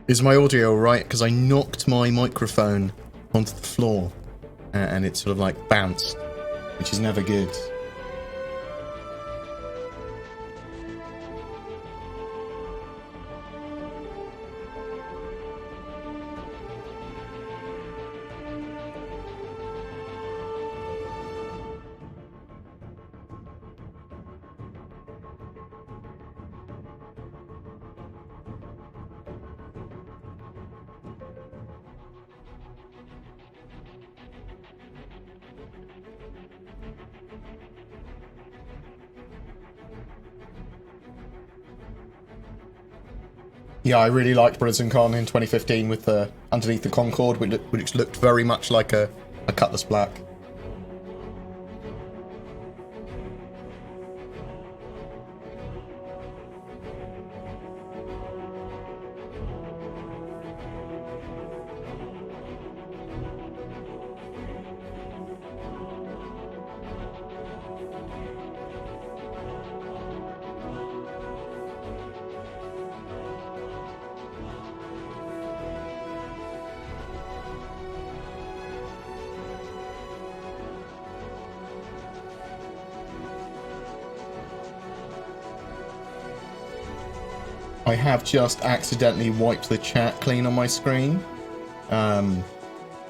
Is my audio alright? Because I knocked my microphone onto the floor and it sort of like bounced, which is never good. Yeah, I really liked BrizzCon in 2015 with the underneath the Concorde, which looked very much like a Cutlass Black. I have just accidentally wiped the chat clean on my screen. If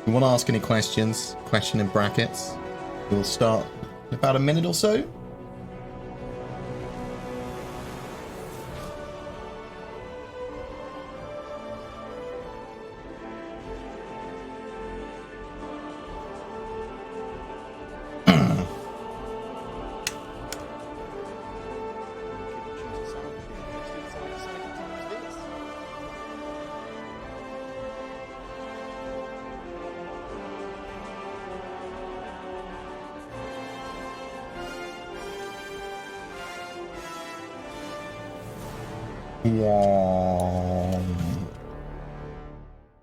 you want to ask any questions, question in brackets. We'll start in about a minute or so.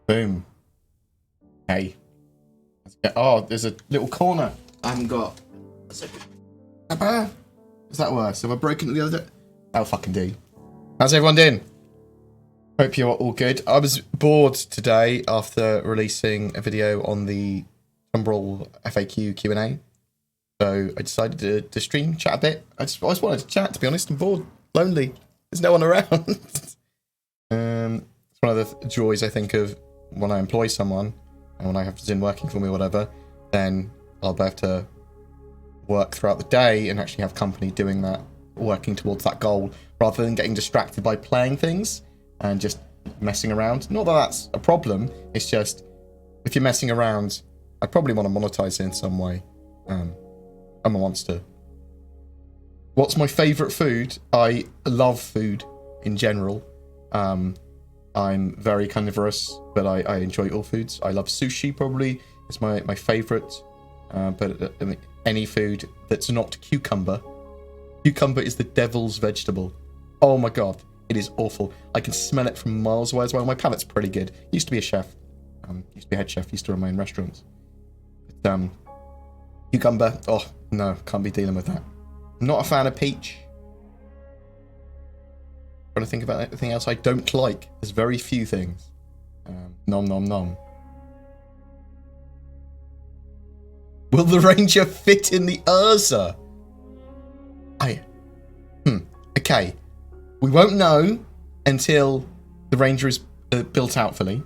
Boom. Hey. Oh, there's a little corner. I haven't got. Is that worse? Have I broken the other? That'll fucking do. How's everyone doing? Hope you're all good. I was bored today after releasing a video on the Tumbril FAQ Q&A. So I decided to stream, chat a bit. I just wanted to chat, to be honest. I'm bored, lonely. There's no one around. It's one of the joys, I think, of when I employ someone and when I have Zin working for me or whatever, then I'll be able to work throughout the day and actually have company doing that, working towards that goal, rather than getting distracted by playing things and just messing around. Not that that's a problem, it's just, if you're messing around, I probably want to monetize it in some way. I'm a monster. What's my favourite food? I love food in general. I'm very carnivorous, but I enjoy all foods. I love sushi, probably. It's my favourite. But I mean, any food that's not cucumber. Cucumber is the devil's vegetable. Oh my god, it is awful. I can smell it from miles away as well. My palate's pretty good. Used to be a chef. Used to be a head chef. Used to run my own restaurants. But, cucumber, oh no, can't be dealing with that. I'm not a fan of peach. Trying to think about anything else I don't like. There's very few things. Nom nom nom. Will the Ranger fit in the Urza? Okay. We won't know until the Ranger is built out fully.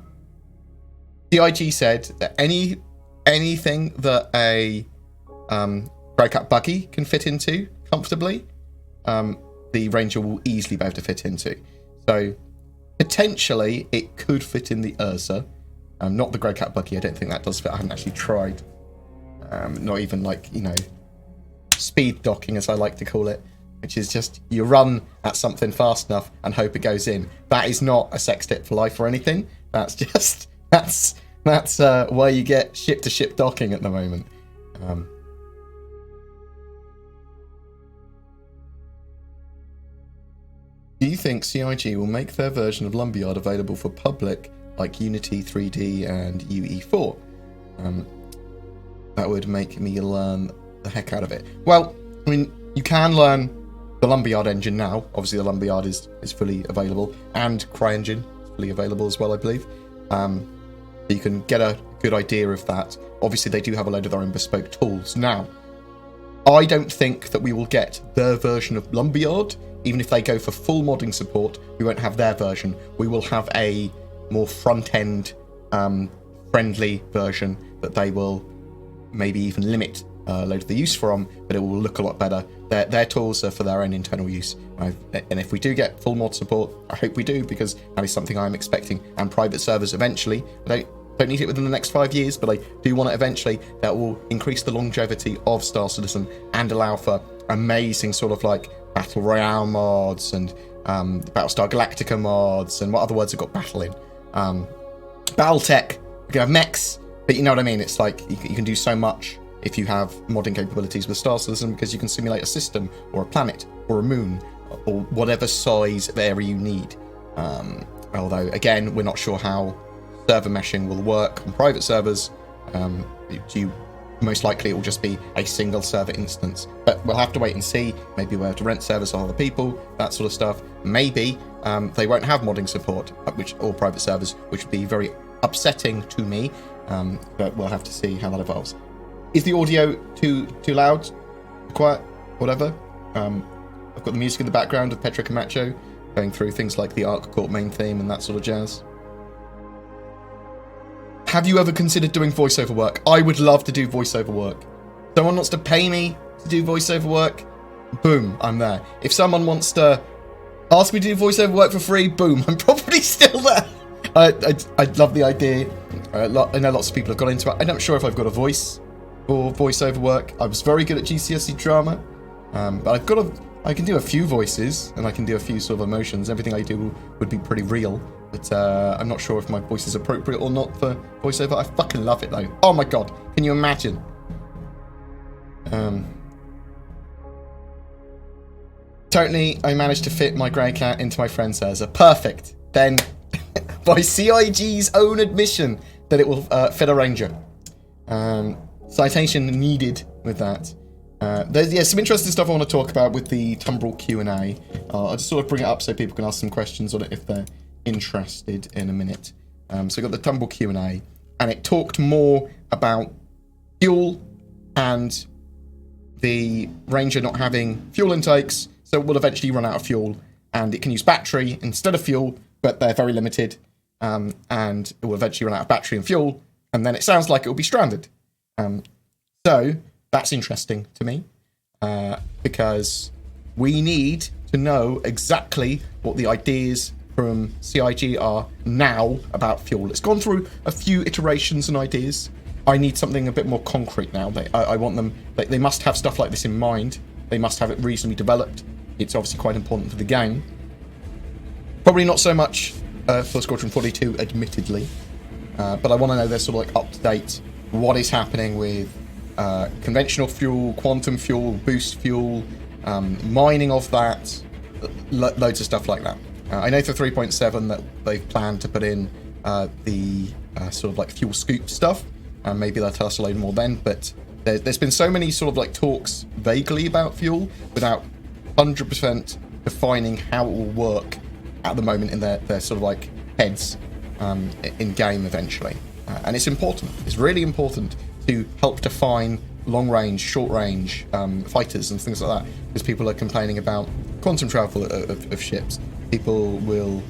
CIG said that anything that a Grey Cat buggy can fit into comfortably, the Ranger will easily be able to fit into. So potentially it could fit in the Urza. Not the Grey Cat buggy, I don't think that does fit. I haven't actually tried. Not even like, you know, speed docking, as I like to call it, which is just you run at something fast enough and hope it goes in. That is not a sex tip for life or anything. That's just that's where you get ship to ship docking at the moment. Do you think CIG will make their version of Lumberyard available for public, like Unity 3D and UE4? That would make me learn the heck out of it. Well, I mean, you can learn the Lumberyard engine now. Obviously, the Lumberyard is fully available, and CryEngine is locally available as well, I believe. You can get a good idea of that. Obviously, they do have a load of their own bespoke tools. Now, I don't think that we will get their version of Lumberyard. Even if they go for full modding support, we won't have their version. We will have a more front-end friendly version that they will maybe even limit a load of the use from, but it will look a lot better. Their tools are for their own internal use. And if we do get full mod support, I hope we do, because that is something I'm expecting. And private servers eventually. I don't need it within the next 5 years, but I do want it eventually. That will increase the longevity of Star Citizen and allow for amazing sort of like Battle Royale mods and Battlestar Galactica mods, and what other words have got battle in? Battletech. We can have mechs, but you know what I mean? It's like you can do so much if you have modding capabilities with Star Citizen, because you can simulate a system or a planet or a moon or whatever size of area you need. Although, again, we're not sure how server meshing will work on private servers. Most likely it will just be a single server instance, but we'll have to wait and see. Maybe we'll have to rent servers on other people, that sort of stuff. Maybe they won't have modding support, or private servers, which would be very upsetting to me, but we'll have to see how that evolves. Is the audio too loud, quiet, whatever? I've got the music in the background of Petra Camacho going through things like the ArcCorp main theme and that sort of jazz. Have you ever considered doing voiceover work? I would love to do voiceover work. Someone wants to pay me to do voiceover work, boom, I'm there. If someone wants to ask me to do voiceover work for free, boom, I'm probably still there. I love the idea. I know lots of people have got into it. I'm not sure if I've got a voice for voiceover work. I was very good at GCSE drama, but I can do a few voices, and I can do a few sort of emotions. Everything I do would be pretty real. But I'm not sure if my voice is appropriate or not for voiceover. I fucking love it though. Oh my god, can you imagine? Totally, I managed to fit my grey cat into my friend server. Perfect. Then, by CIG's own admission, that it will fit a ranger. Citation needed with that. There's some interesting stuff I want to talk about with the Tumbril Q&A. I'll just sort of bring it up so people can ask some questions on it if they're interested in a minute. So I got the Tumbril Q&A, and it talked more about fuel and the Ranger not having fuel intakes, so it will eventually run out of fuel, and it can use battery instead of fuel, but they're very limited, and it will eventually run out of battery and fuel, and then it sounds like it will be stranded. So that's interesting to me, because we need to know exactly what the ideas from CIG are now about fuel. It's gone through a few iterations and ideas. I need something a bit more concrete now. I want them, they must have stuff like this in mind. They must have it reasonably developed. It's obviously quite important for the game. Probably not so much for Squadron 42, admittedly. But I want to know they're sort of like up to date. What is happening with conventional fuel, quantum fuel, boost fuel, mining of that, loads of stuff like that. I know for 3.7 that they've planned to put in the sort of like fuel scoop stuff, and maybe they'll tell us a load more then, but there's been so many sort of like talks vaguely about fuel without 100% defining how it will work at the moment in their sort of like heads in game eventually. And it's important, it's really important to help define long range, short range fighters and things like that, because people are complaining about quantum travel of ships. People will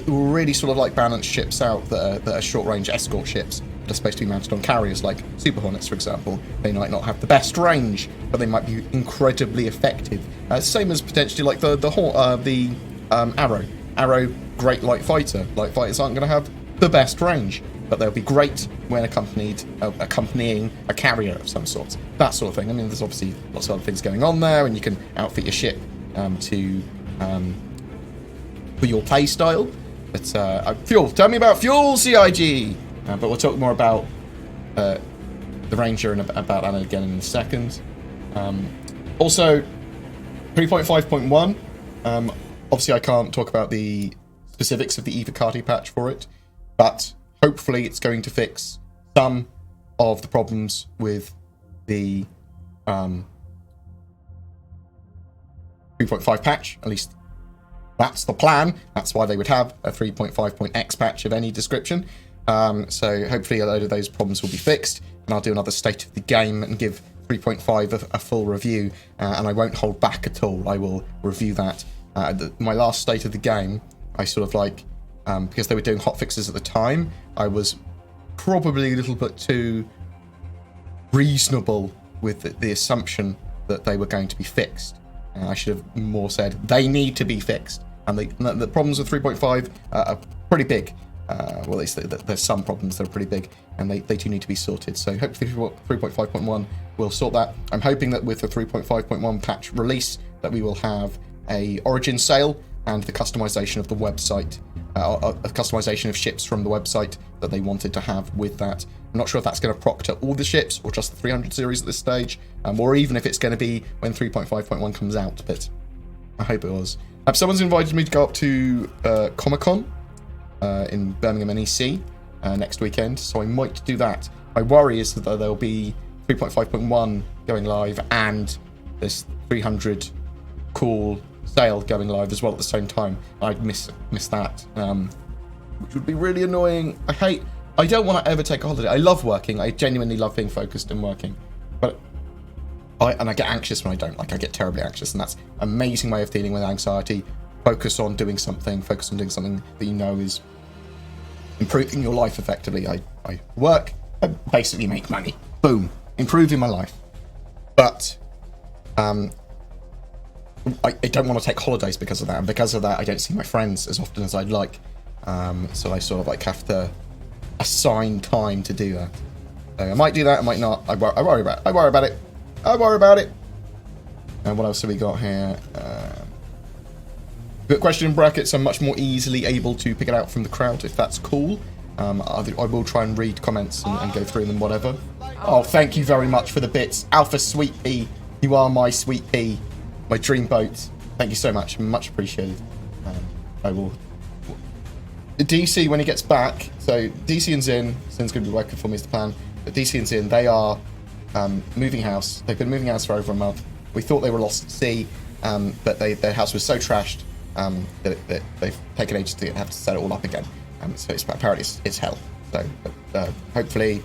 really sort of like balance ships out that are short range escort ships that are supposed to be mounted on carriers, like Super Hornets, for example. They might not have the best range, but they might be incredibly effective. Same as potentially like the Arrow. Arrow, great light fighter. Light fighters aren't going to have the best range, but they'll be great when accompanying a carrier of some sort. That sort of thing. I mean, there's obviously lots of other things going on there, and you can outfit your ship for your play style. But fuel. Tell me about fuel, CIG. But we'll talk more about the Ranger and about that again in a second. Also, 3.5.1. Obviously, I can't talk about the specifics of the Evocati patch for it, but hopefully it's going to fix some of the problems with the 3.5 patch, at least That's the plan. That's why they would have a 3.5.x patch of any description. So hopefully a load of those problems will be fixed, and I'll do another state of the game and give 3.5 a full review, and I won't hold back at all. I will review that. My last state of the game, I sort of like, because they were doing hotfixes at the time, I was probably a little bit too reasonable with the assumption that they were going to be fixed. I should have more said they need to be fixed, and the problems with 3.5 are pretty big. Well, at least there's some problems that are pretty big, and they do need to be sorted. So hopefully 3.5.1 will sort that. I'm hoping that with the 3.5.1 patch release that we will have a origin sale and the customization of the website, a customization of ships from the website that they wanted to have with that. I'm not sure if that's going to proctor all the ships or just the 300 series at this stage, or even if it's going to be when 3.5.1 comes out, but I hope it was. Someone's invited me to go up to Comic-Con in Birmingham NEC next weekend, so I might do that. My worry is that there'll be 3.5.1 going live and this 300 cool sale going live as well at the same time. I'd miss that, which would be really annoying. I don't want to ever take a holiday. I love working. I genuinely love being focused and working, but I get anxious when I don't. Like, I get terribly anxious, and that's an amazing way of dealing with anxiety. Focus on doing something that you know is improving your life effectively. I work, I basically make money. Boom. Improving my life. But I don't want to take holidays because of that, and because of that I don't see my friends as often as I'd like. So I sort of like have to assign time to do that. So I might do that, I might not. I worry about it. And what else have we got here? But question in brackets, I'm much more easily able to pick it out from the crowd, if that's cool. I will try and read comments and go through them, whatever. Oh, thank you very much for the bits. Alpha Sweet Pea, you are my sweet pea, my dream boat. Thank you so much, much appreciated. I will... DC, when he gets back, so DC and Zin's going to be working for me as the plan, but DC and Zin, they are moving house. They've been moving house for over a month. We thought they were lost at sea, but their house was so trashed that they've taken ages to have to set it all up again. So apparently it's hell. So hopefully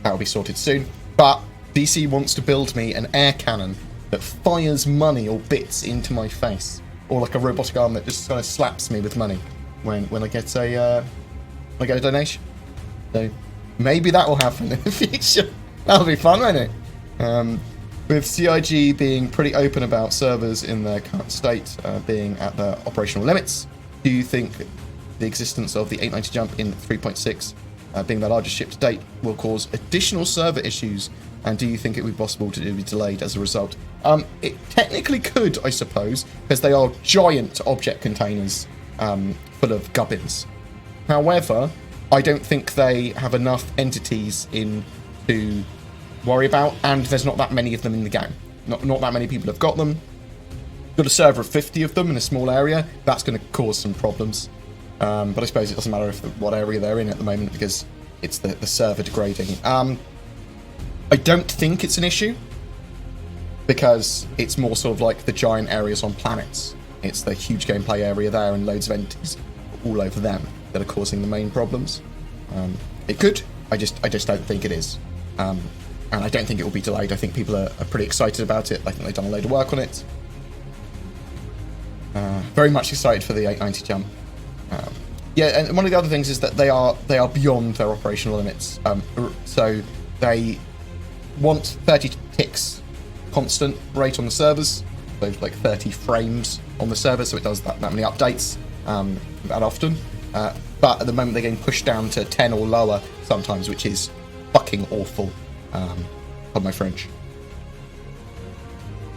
that'll be sorted soon. But DC wants to build me an air cannon that fires money or bits into my face, or like a robotic arm that just kind of slaps me with money when I get a donation. So maybe that will happen in the future. That'll be fun, won't it? With CIG being pretty open about servers in their current state being at their operational limits, do you think the existence of the 890 jump in 3.6 being the largest ship to date will cause additional server issues, and do you think it would be possible to be delayed as a result? It technically could, I suppose, because they are giant object containers full of gubbins. However, I don't think they have enough entities in to worry about, and there's not that many of them in the game. Not that many people have got them. Got a server of 50 of them in a small area. That's going to cause some problems. But I suppose it doesn't matter what area they're in at the moment, because it's the server degrading. I don't think it's an issue, because it's more sort of like the giant areas on planets. It's the huge gameplay area there and loads of entities all over them that are causing the main problems. It could. I just don't think it is. And I don't think it will be delayed. I think people are pretty excited about it. I think they've done a load of work on it. Very much excited for the 890 jump. Yeah, and one of the other things is that they are beyond their operational limits. So they want 30 ticks constant rate on the servers. So like 30 frames on the server, so it does that many updates that often. But at the moment they're getting pushed down to 10 or lower sometimes, which is fucking awful. Pardon my French.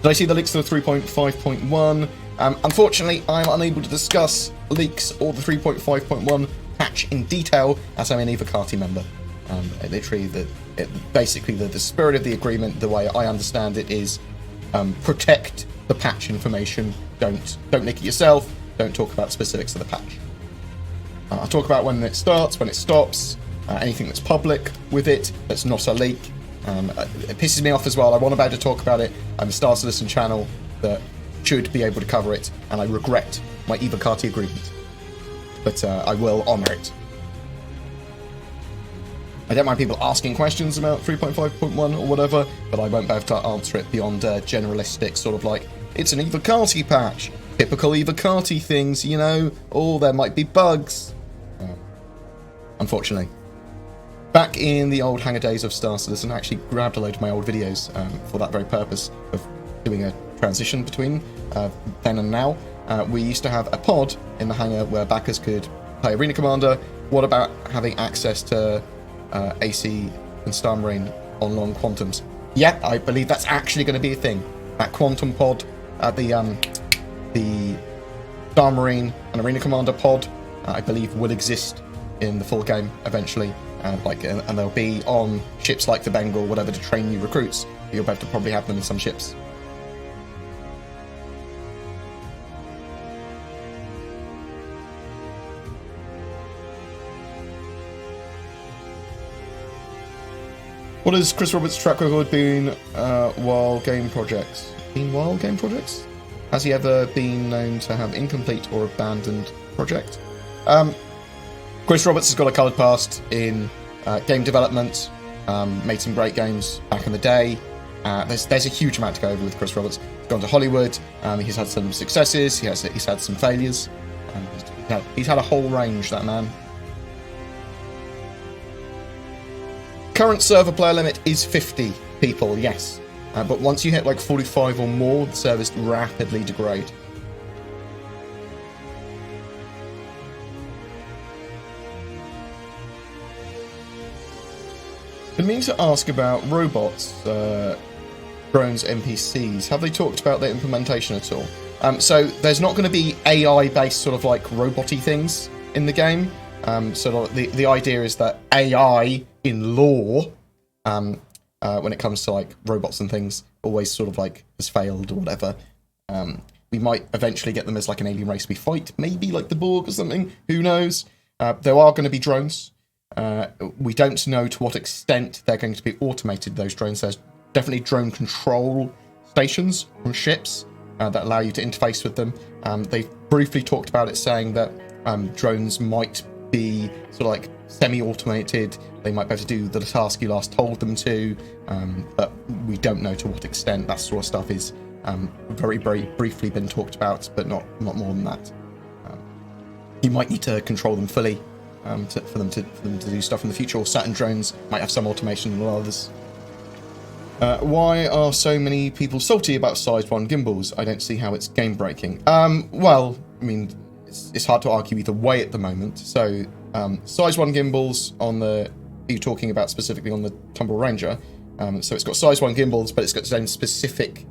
Did I see the leaks for the 3.5.1? Unfortunately, I'm unable to discuss leaks or the 3.5.1 patch in detail, as I'm an Evocati member. Literally, basically the spirit of the agreement, the way I understand it, is protect the patch information. Don't leak it yourself. Don't talk about specifics of the patch. I'll talk about when it starts, when it stops, anything that's public with it that's not a leak. It pisses me off as well. I want to be able to talk about it. I'm a Star Citizen channel that should be able to cover it, and I regret my Evocati agreement. But I will honour it. I don't mind people asking questions about 3.5.1 or whatever, but I won't be able to answer it beyond generalistic sort of like, it's an Evocati patch. Typical Evocati things, you know, or there might be bugs. Unfortunately. Back in the old hangar days of Star Citizen, I actually grabbed a load of my old videos for that very purpose of doing a transition between then and now. We used to have a pod in the hangar where backers could play Arena Commander. What about having access to AC and Star Marine on long quantums? Yeah, I believe that's actually going to be a thing. That quantum pod, the Star Marine and Arena Commander pod, I believe will exist in the full game eventually. And they'll be on ships like the Bengal, whatever, to train new recruits. You'll be able to probably have them in some ships. What has Chris Roberts' track record been while game projects? Has he ever been known to have incomplete or abandoned project? Chris Roberts has got a coloured past in game development, made some great games back in the day. There's a huge amount to go over with Chris Roberts. He's gone to Hollywood, he's had some successes, he's had some failures. He's had a whole range, that man. Current server player limit is 50 people, yes. But once you hit like 45 or more, the servers rapidly degrade. I mean to ask about robots, drones, NPCs. Have they talked about their implementation at all? So there's not going to be AI-based sort of like robot-y things in the game. So the idea is that AI in lore, when it comes to like robots and things, always sort of like has failed or whatever. We might eventually get them as like an alien race we fight, maybe like the Borg or something. Who knows? There are going to be drones. We don't know to what extent they're going to be automated, those drones. There's definitely drone control stations from ships that allow you to interface with them. They've briefly talked about it, saying that drones might be sort of like semi-automated. They might be able to do the task you last told them to, but we don't know to what extent. That sort of stuff is very, very briefly been talked about, but not more than that. You might need to control them fully. For them to do stuff in the future, or certain drones might have some automation than others. Why are so many people salty about size 1 gimbals? I don't see how it's game breaking. Well, I mean, it's hard to argue either way at the moment. So, size 1 gimbals on the... Are you talking about specifically on the Tumbril Ranger? So it's got size 1 gimbals, but it's got its own specific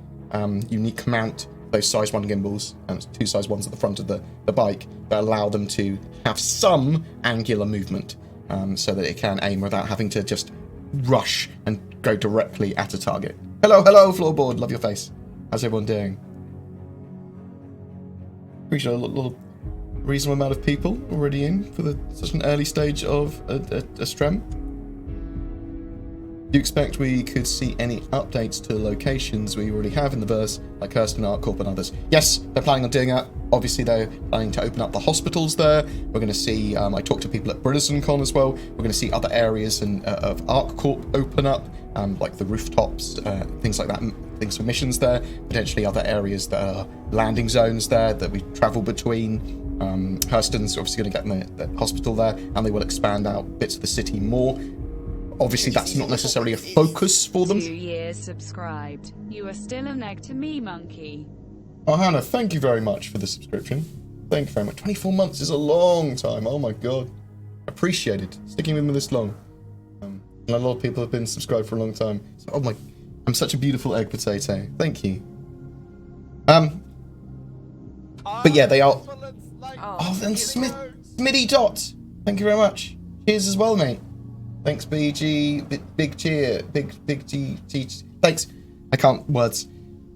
unique mount. Those size 1 gimbals, and it's 2 size 1s at the front of the bike, that allow them to have some angular movement, so that it can aim without having to just rush and go directly at a target. Hello, floorboard, love your face. How's everyone doing? Appreciate a little reasonable amount of people already in for such an early stage of a stream. Do you expect we could see any updates to locations we already have in the verse, like Hurston, ArcCorp and others? Yes, they're planning on doing that. Obviously, they're planning to open up the hospitals there. We're going to see, I talked to people at BritisonCon as well. We're going to see other areas of ArcCorp open up, like the rooftops, things like that, things for missions there. Potentially other areas that are landing zones there that we travel between. Hurston's obviously going to get the hospital there, and they will expand out bits of the city more. Obviously, that's not necessarily a focus for them. 2 years subscribed. You are still a neg to me, monkey. Oh, Hannah, thank you very much for the subscription. Thank you very much. 24 months is a long time. Oh my god. Appreciated. Sticking with me this long. And a lot of people have been subscribed for a long time. So, oh my... I'm such a beautiful egg potato. Thank you. But yeah, they are... Oh, then Smitty Dot. Thank you very much. Cheers as well, mate. Thanks, BG, big cheer, big G, thanks. I can't words.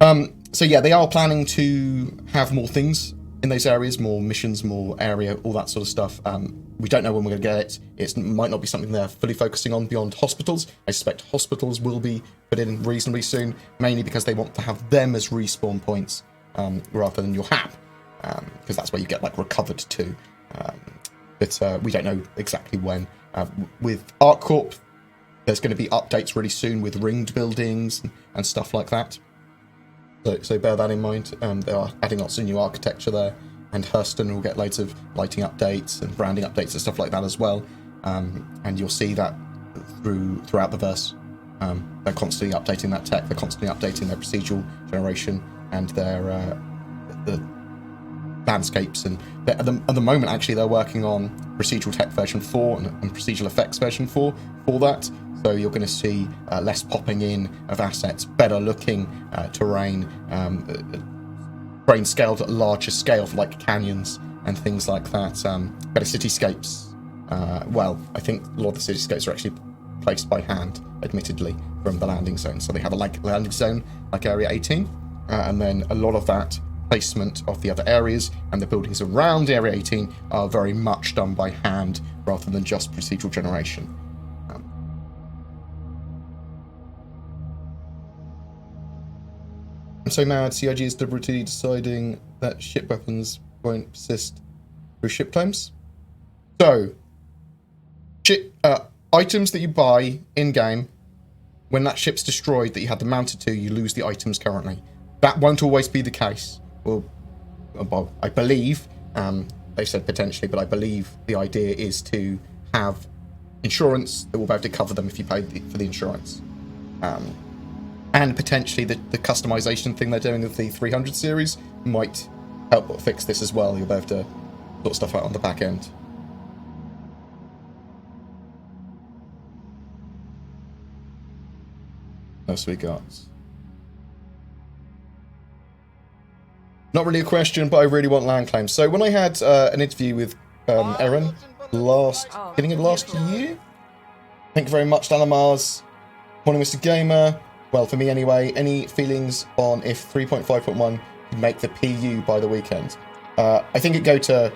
So yeah, they are planning to have more things in those areas, more missions, more area, all that sort of stuff. We don't know when we're going to get it. It might not be something they're fully focusing on beyond hospitals. I suspect hospitals will be put in reasonably soon, mainly because they want to have them as respawn points rather than your HAP. because that's where you get like recovered to. But we don't know exactly when. With ArcCorp, there's going to be updates really soon with ringed buildings and stuff like that. So bear that in mind. They are adding lots of new architecture there, and Hurston will get loads of lighting updates and branding updates and stuff like that as well. And you'll see that throughout the verse. They're constantly updating that tech. They're constantly updating their procedural generation and their the landscapes. And at the moment, actually, they're working on procedural tech version 4 and procedural effects version 4 for that. So you're going to see less popping in of assets, better looking terrain, terrain scaled at a larger scale for like canyons and things like that. Better cityscapes. Well, I think a lot of the cityscapes are actually placed by hand, admittedly, from the landing zone. So they have a landing zone like Area 18, and then a lot of that placement of the other areas and the buildings around Area 18 are very much done by hand rather than just procedural generation. I'm so mad CIG is deliberately deciding that ship weapons won't persist through ship claims. So, items that you buy in-game, when that ship's destroyed that you had them mounted to, you lose the items currently. That won't always be the case. Well, I believe, they said potentially, but I believe the idea is to have insurance that will be able to cover them if you pay for the insurance. And potentially the customization thing they're doing with the 300 series might help fix this as well. You'll be able to sort stuff out on the back end. What else we got? Not really a question, but I really want land claims. So when I had an interview with Erin beginning of last year, thank you very much, Dalamars. Morning, Mr. Gamer. Well, for me anyway, any feelings on if 3.5.1 could make the PU by the weekend? I think it'd go to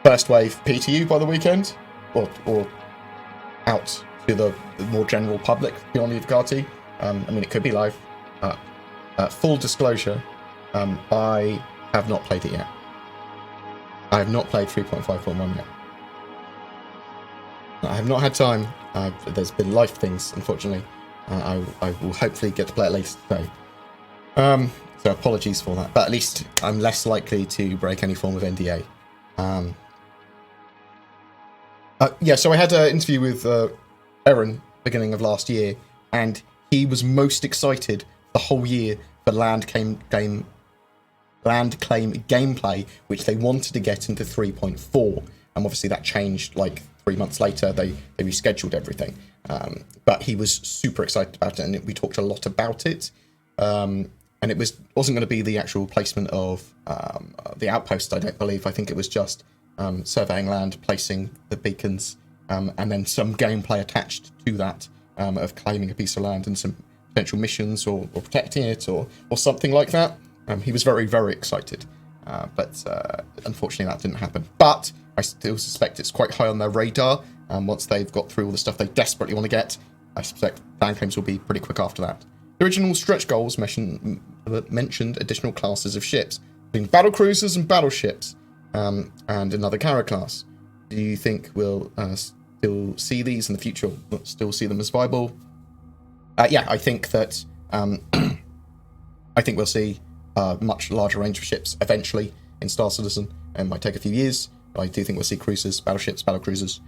first wave PTU by the weekend, or out to the more general public beyond the Evocati. I mean, it could be live. Full disclosure, I have not played it yet. I have not played 3.5.1 yet. I have not had time. There's been life things, unfortunately. I will hopefully get to play it later today. So apologies for that. But at least I'm less likely to break any form of NDA. Yeah, so I had an interview with Erin beginning of last year, and he was most excited the whole year for land claim gameplay, which they wanted to get into 3.4. And obviously that changed like 3 months later. They rescheduled everything. But he was super excited about it, and we talked a lot about it. And it wasn't going to be the actual placement of the outpost, I don't believe. I think it was just surveying land, placing the beacons, and then some gameplay attached to that of claiming a piece of land and some potential missions or protecting it or something like that. He was very, very excited. But unfortunately that didn't happen. But I still suspect it's quite high on their radar. Once they've got through all the stuff they desperately want to get, I suspect land claims will be pretty quick after that. The original stretch goals mentioned additional classes of ships, including battle cruisers and battleships, and another carrier class. Do you think we'll still see these in the future? We'll still see them as viable? Yeah, I think that I think we'll see a much larger range of ships eventually in Star Citizen. It might take a few years, but I do think we'll see cruisers, battleships, battlecruisers.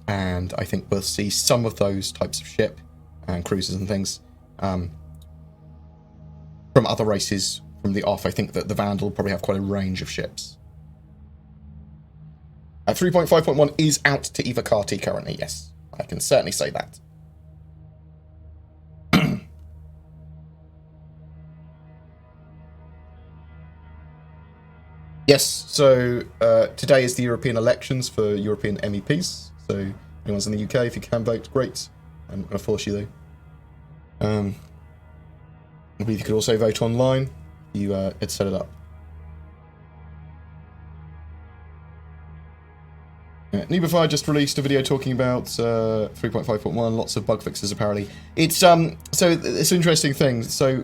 And I think we'll see some of those types of ship and cruisers and things from other races from the off. I think that the Vandal will probably have quite a range of ships. 3.5.1 is out to Evocati currently, yes. I can certainly say that. Yes, so today is the European elections for European MEPs. So anyone's in the UK, if you can vote, great. I'm not going to force you though. I believe you could also vote online. You had set it up. Nebify just released a video talking about 3.5.1, lots of bug fixes apparently. It's so it's an interesting thing. So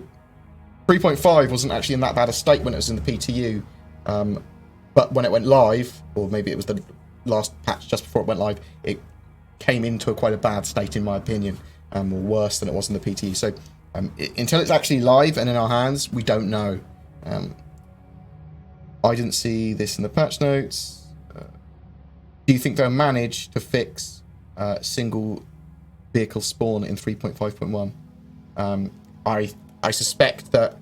3.5 wasn't actually in that bad a state when it was in the PTU. But when it went live, or maybe it was the last patch just before it went live, it came into quite a bad state, in my opinion, or worse than it was in the PTE. So until it's actually live and in our hands, we don't know. I didn't see this in the patch notes. Do you think they'll manage to fix single vehicle spawn in 3.5.1? I suspect that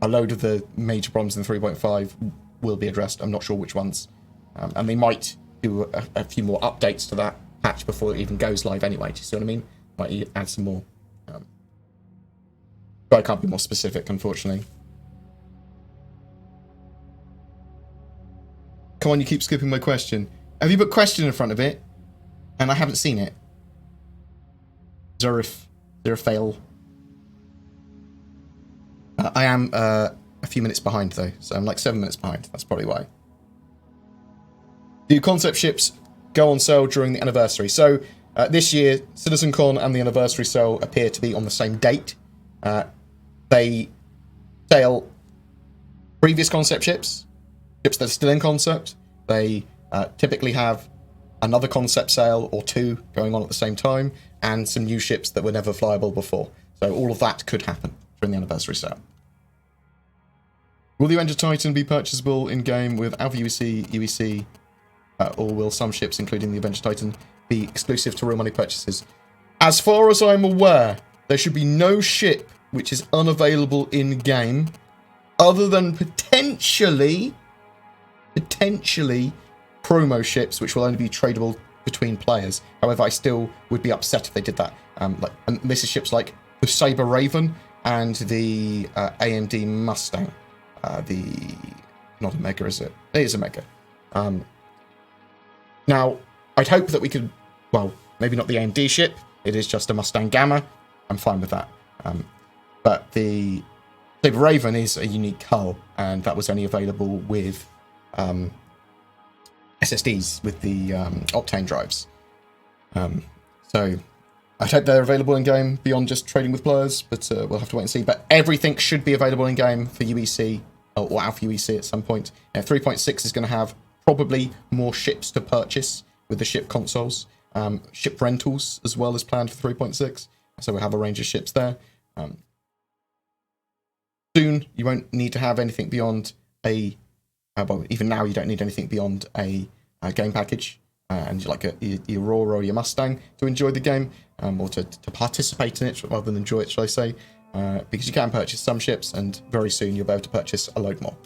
a load of the major problems in 3.5 will be addressed. I'm not sure which ones. And they might do a few more updates to that patch before it even goes live anyway. Do you see what I mean? Might add some more. But I can't be more specific, unfortunately. Come on, you keep skipping my question. Have you put question in front of it? And I haven't seen it. Is there a fail? I am a few minutes behind, though. So I'm like 7 minutes behind. That's probably why. Do concept ships go on sale during the anniversary? So this year, CitizenCon and the anniversary sale appear to be on the same date. They sell previous concept ships that are still in concept. They typically have another concept sale or two going on at the same time, and some new ships that were never flyable before. So all of that could happen during the anniversary sale. Will the Avenger Titan be purchasable in-game with Alpha UEC, UEC, or will some ships, including the Avenger Titan, be exclusive to real money purchases? As far as I'm aware, there should be no ship which is unavailable in-game, other than potentially promo ships, which will only be tradable between players. However, I still would be upset if they did that. And this is ships like the Saber Raven and the AMD Mustang. Not a Mega, is it? It is a Mega. Now, I'd hope that we could, well, maybe not the AMD ship. It is just a Mustang Gamma. I'm fine with that. But the Saber Raven is a unique hull, and that was only available with SSDs, with the Octane drives. So I'd hope they're available in-game beyond just trading with players, but we'll have to wait and see. But everything should be available in-game for UEC, or Alpha UEC at some point. 3.6 is going to have probably more ships to purchase with the ship consoles. Ship rentals as well as planned for 3.6. So we'll have a range of ships there. Soon, you won't need to have anything beyond a... well, even now, you don't need anything beyond a game package. And like your Aurora or your Mustang to enjoy the game, or to participate in it rather than enjoy it, shall I say. Because you can purchase some ships, and very soon you'll be able to purchase a load more.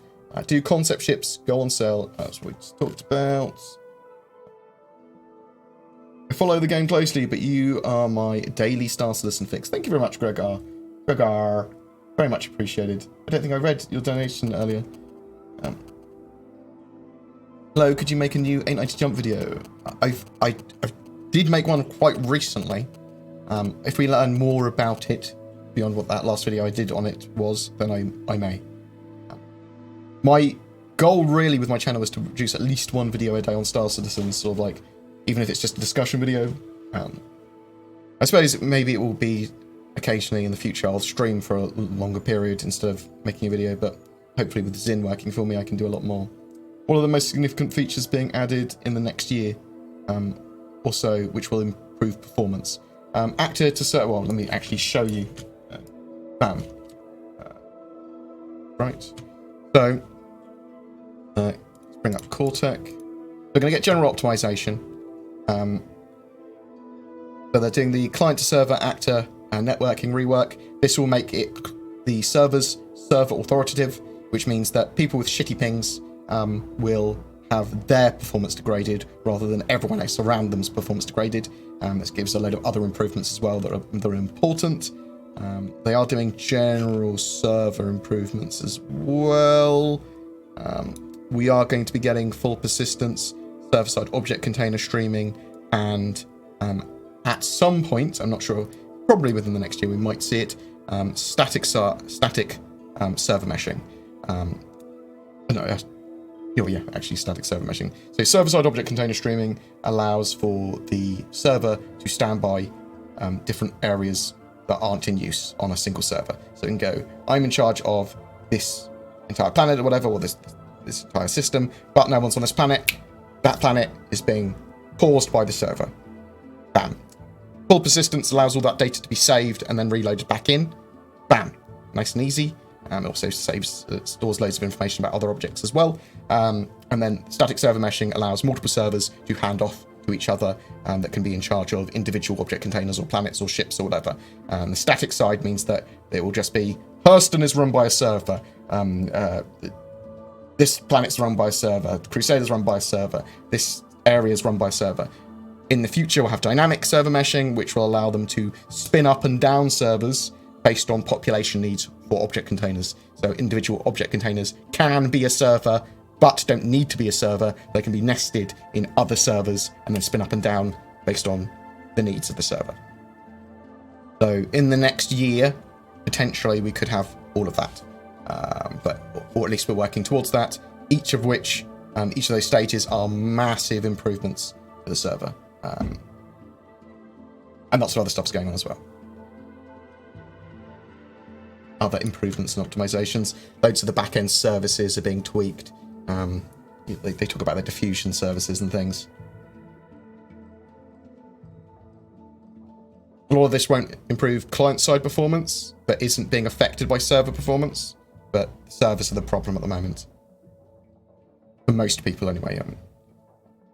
Do concept ships go on sale? That's what we just talked about. I follow the game closely, but you are my daily Star Citizen fix. Thank you very much, Gregor. Gregor, very much appreciated. I don't think I read your donation earlier. Hello, could you make a new 890 jump video? I did make one quite recently. If we learn more about it beyond what that last video I did on it was, then I may. My goal really with my channel is to produce at least one video a day on Star Citizen, sort of like, even if it's just a discussion video. I suppose maybe it will be occasionally in the future I'll stream for a longer period instead of making a video, but hopefully with Zin working for me I can do a lot more. What are the most significant features being added in the next year? Also, which will improve performance? Actor to server. Well, let me actually show you. Bam. Right. So, let's bring up Cortec. We're going to get general optimization. So they're doing the client to server actor networking rework. This will make it the servers server authoritative, which means that people with shitty pings will have their performance degraded rather than everyone else around them's performance degraded. This gives a load of other improvements as well that are important. They are doing general server improvements as well. We are going to be getting full persistence, server-side object container streaming, and at some point, I'm not sure, probably within the next year, we might see it, static server meshing. Actually static server meshing. So server-side object container streaming allows for the server to stand by different areas that aren't in use on a single server. So it can go, I'm in charge of this entire planet or whatever, or this this entire system, but no one's on this planet. That planet is being paused by the server. Bam. Full persistence allows all that data to be saved and then reloaded back in. Bam. Nice and easy. It also stores loads of information about other objects as well. And then static server meshing allows multiple servers to hand off to each other that can be in charge of individual object containers or planets or ships or whatever. The static side means that it will just be Hurston is run by a server. This planet's run by a server. Crusader's run by a server. This area is run by a server. In the future, we'll have dynamic server meshing, which will allow them to spin up and down servers based on population needs for object containers. So individual object containers can be a server, but don't need to be a server. They can be nested in other servers and then spin up and down based on the needs of the server. So in the next year, potentially we could have all of that. Or at least we're working towards that, each of those stages are massive improvements to the server. And lots of other stuff's going on as well. Other improvements and optimizations. Loads of the back-end services are being tweaked. They talk about the diffusion services and things. A lot of this won't improve client-side performance, but isn't being affected by server performance. But servers are the problem at the moment. For most people, anyway.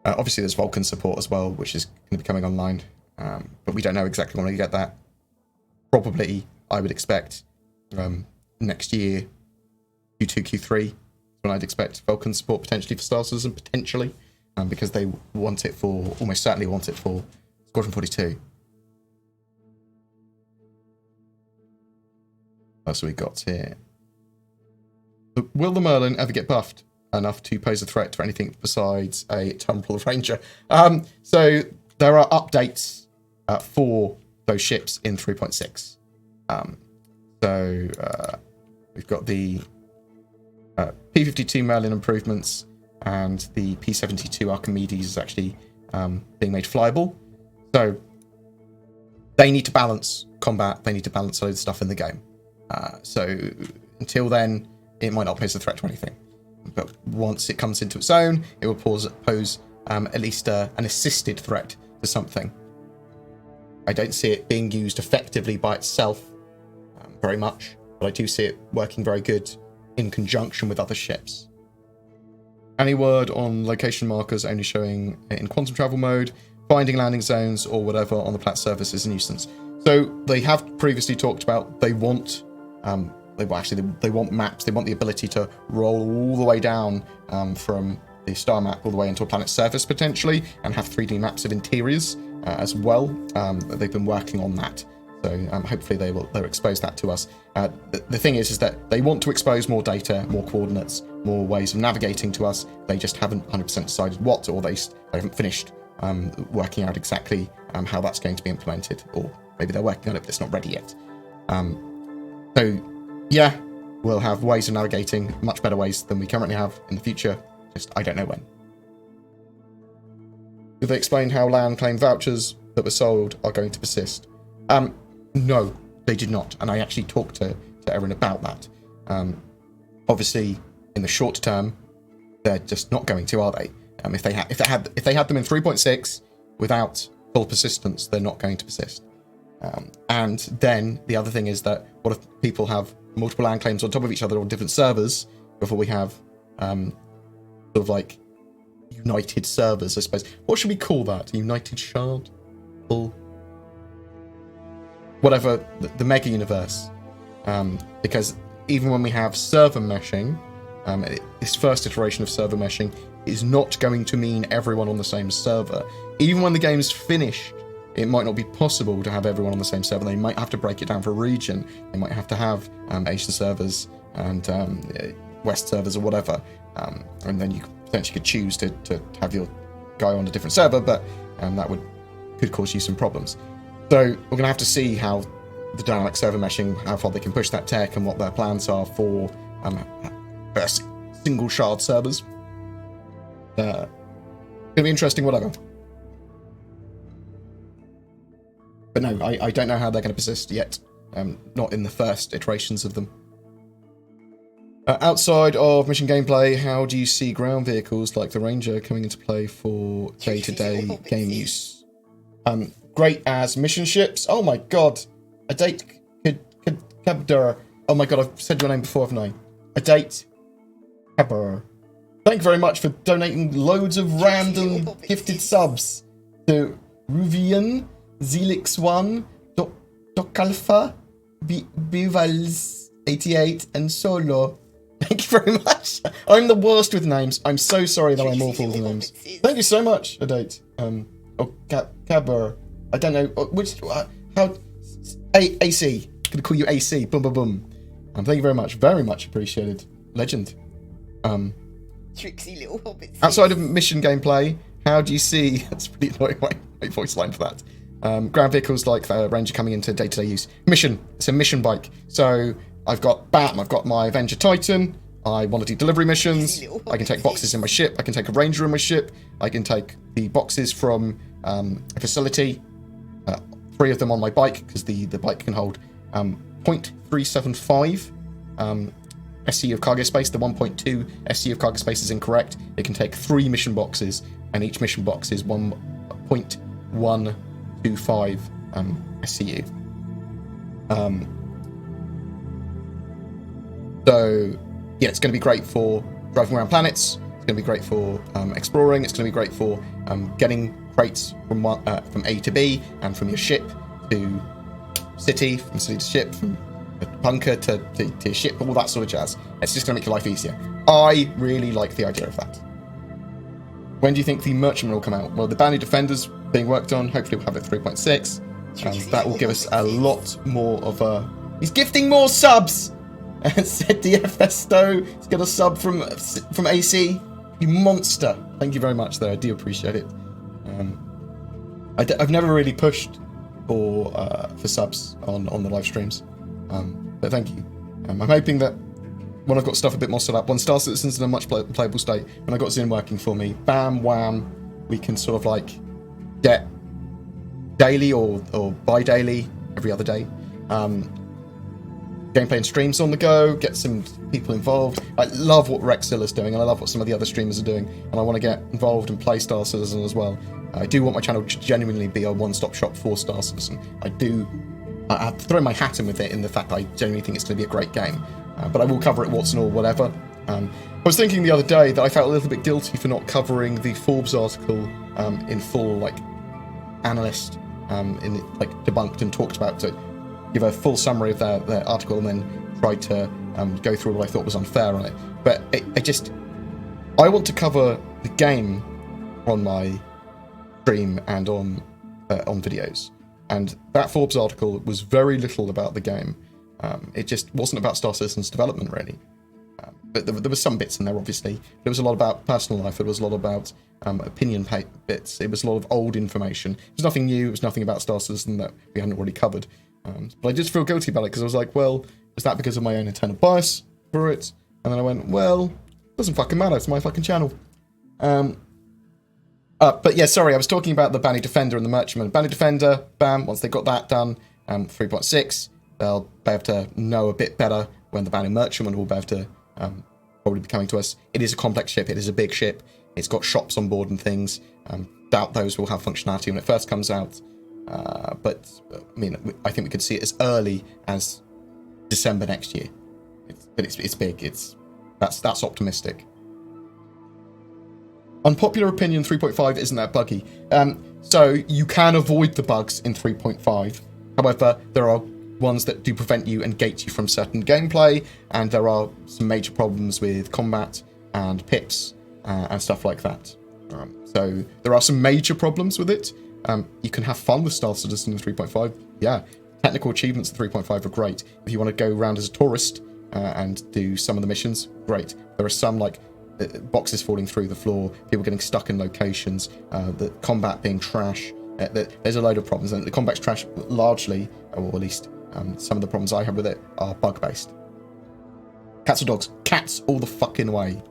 Obviously, there's Vulkan support as well, which is going to be coming online. But we don't know exactly when we get that. Probably, I would expect, next year, Q2, Q3, when I'd expect Vulkan support potentially for Star Citizen, potentially, because they want it for, almost certainly want it for Squadron 42. That's what we got here. Will the Merlin ever get buffed enough to pose a threat to anything besides a Tumbril Ranger? So there are updates for those ships in 3.6. We've got the P52 Merlin improvements, and the P72 Archimedes is actually being made flyable. So they need to balance combat, they need to balance loads of stuff in the game. So until then, it might not pose a threat to anything. But once it comes into its own, it will pose at least an assisted threat to something. I don't see it being used effectively by itself very much, but I do see it working very good in conjunction with other ships. Any word on location markers only showing in quantum travel mode, finding landing zones or whatever on the Planet surface is a nuisance. So they have previously talked about they want they want maps. They want the ability to roll all the way down from the star map all the way into a planet's surface potentially, and have 3D maps of interiors as well. They've been working on that, so hopefully they'll expose that to us. The thing is that they want to expose more data, more coordinates, more ways of navigating to us. They just haven't 100% decided what, or they haven't finished working out exactly how that's going to be implemented, or maybe they're working on it but it's not ready yet. So yeah, we'll have ways of navigating, much better ways than we currently have in the future. Just, I don't know when. Did they explain how land claim vouchers that were sold are going to persist? No, they did not. And I actually talked to Erin about that. Obviously, in the short term, they're just not going to, are they? If they had them in 3.6 without full persistence, they're not going to persist. And then the other thing is that what if people have multiple land claims on top of each other on different servers before we have sort of like united servers, I suppose. What should we call that? United shard? Or whatever, the mega universe. Because even when we have server meshing, this first iteration of server meshing is not going to mean everyone on the same server. Even when the game's finished, it might not be possible to have everyone on the same server. They might have to break it down for a region. They might have to have Asian servers and West servers or whatever. And then you potentially could choose to have your guy on a different server, but that could cause you some problems. So we're going to have to see how the dynamic server meshing, how far they can push that tech and what their plans are for single shard servers. It'll be interesting, whatever. But no, I don't know how they're going to persist yet. Not in the first iterations of them. Outside of mission gameplay, how do you see ground vehicles like the Ranger coming into play for day-to-day game use? Great as mission ships. Oh my god. A date Kabdur. Oh my god, I've said your name before, haven't I? A date Kabdur. Thank you very much for donating loads of random gifted subs to Ruvian, Zelix1, Dokalfa, Bivals88, and Solo. Thank you very much. I'm the worst with names. I'm so sorry that I'm awful with names. Thank you so much, Adate. Kabur. I don't know how. AC. Gonna call you AC. Boom, boom, boom. Thank you very much. Very much appreciated. Legend. Tricksy little hobbit. Outside of mission gameplay, how do you see? That's pretty annoying. My voice line for that. Ground vehicles like the Ranger coming into day-to-day use. Mission. It's a mission bike. So I've got BAM. I've got my Avenger Titan. I want to do delivery missions. I can take boxes in my ship. I can take a Ranger in my ship. I can take the boxes from a facility. 3 of them on my bike because the bike can hold 0.375 SC of cargo space. The 1.2 SC of cargo space is incorrect. It can take 3 mission boxes, and each mission box is 1.125 SCU. So yeah, it's going to be great for driving around planets. It's going to be great for exploring. It's going to be great for getting crates from A to B and from your ship to city, from city to ship, from bunker to your ship, all that sort of jazz. It's just going to make your life easier. I really like the idea of that. When do you think the merchantman will come out? Well, the Bounty Defender's being worked on. Hopefully we'll have it 3.6. That will give us a lot more of a... He's gifting more subs! Said DFS Stowe. He's got a sub from AC. You monster. Thank you very much there. I do appreciate it. I've never really pushed for subs on the live streams. But thank you. I'm hoping that when I've got stuff a bit more set up, when Star Citizen's in a much playable state, when I've got Zin working for me, bam, wham, we can sort of like get daily or bi-daily, every other day, gameplay and streams on the go, get some people involved. I love what Rexilla's doing, and I love what some of the other streamers are doing, and I want to get involved and play Star Citizen as well. I do want my channel to genuinely be a one-stop shop for Star Citizen. I have to throw my hat in with it in the fact that I genuinely think it's going to be a great game. But I will cover it warts and all, whatever. I was thinking the other day that I felt a little bit guilty for not covering the Forbes article in full, like, analyst, debunked and talked about, to give a full summary of their article and then tried to go through what I thought was unfair on it. But I want to cover the game on my stream and on videos. And that Forbes article was very little about the game. It just wasn't about Star Citizen's development, really. But there were some bits in there, obviously. There was a lot about personal life. There was a lot about opinion bits. It was a lot of old information. It was nothing new. It was nothing about Star Citizen that we hadn't already covered. But I just feel guilty about it because I was like, well, was that because of my own internal bias for it? And then I went, well, it doesn't fucking matter. It's my fucking channel. But yeah, sorry, I was talking about the Bounty Defender and the Merchantman. Bounty Defender, bam, once they got that done, 3.6, they'll be able to know a bit better when the Bounty Merchantman will be able to probably be coming to us. It is a complex ship, it is a big ship, it's got shops on board and things. Doubt those will have functionality when it first comes out. But I mean, I think we could see it as early as December next year. It's big, that's optimistic. Unpopular opinion, 3.5 isn't that buggy. So you can avoid the bugs in 3.5. However, there are ones that do prevent you and gate you from certain gameplay, and there are some major problems with combat and pips and stuff like that. So there are some major problems with it. You can have fun with Star Citizen in 3.5. Yeah, technical achievements in 3.5 are great. If you want to go around as a tourist and do some of the missions, great. There are some like boxes falling through the floor, people getting stuck in locations, the combat being trash. There's a load of problems, and the combat's trash largely, or at least some of the problems I have with it are bug-based. Cats or dogs? Cats all the fucking way.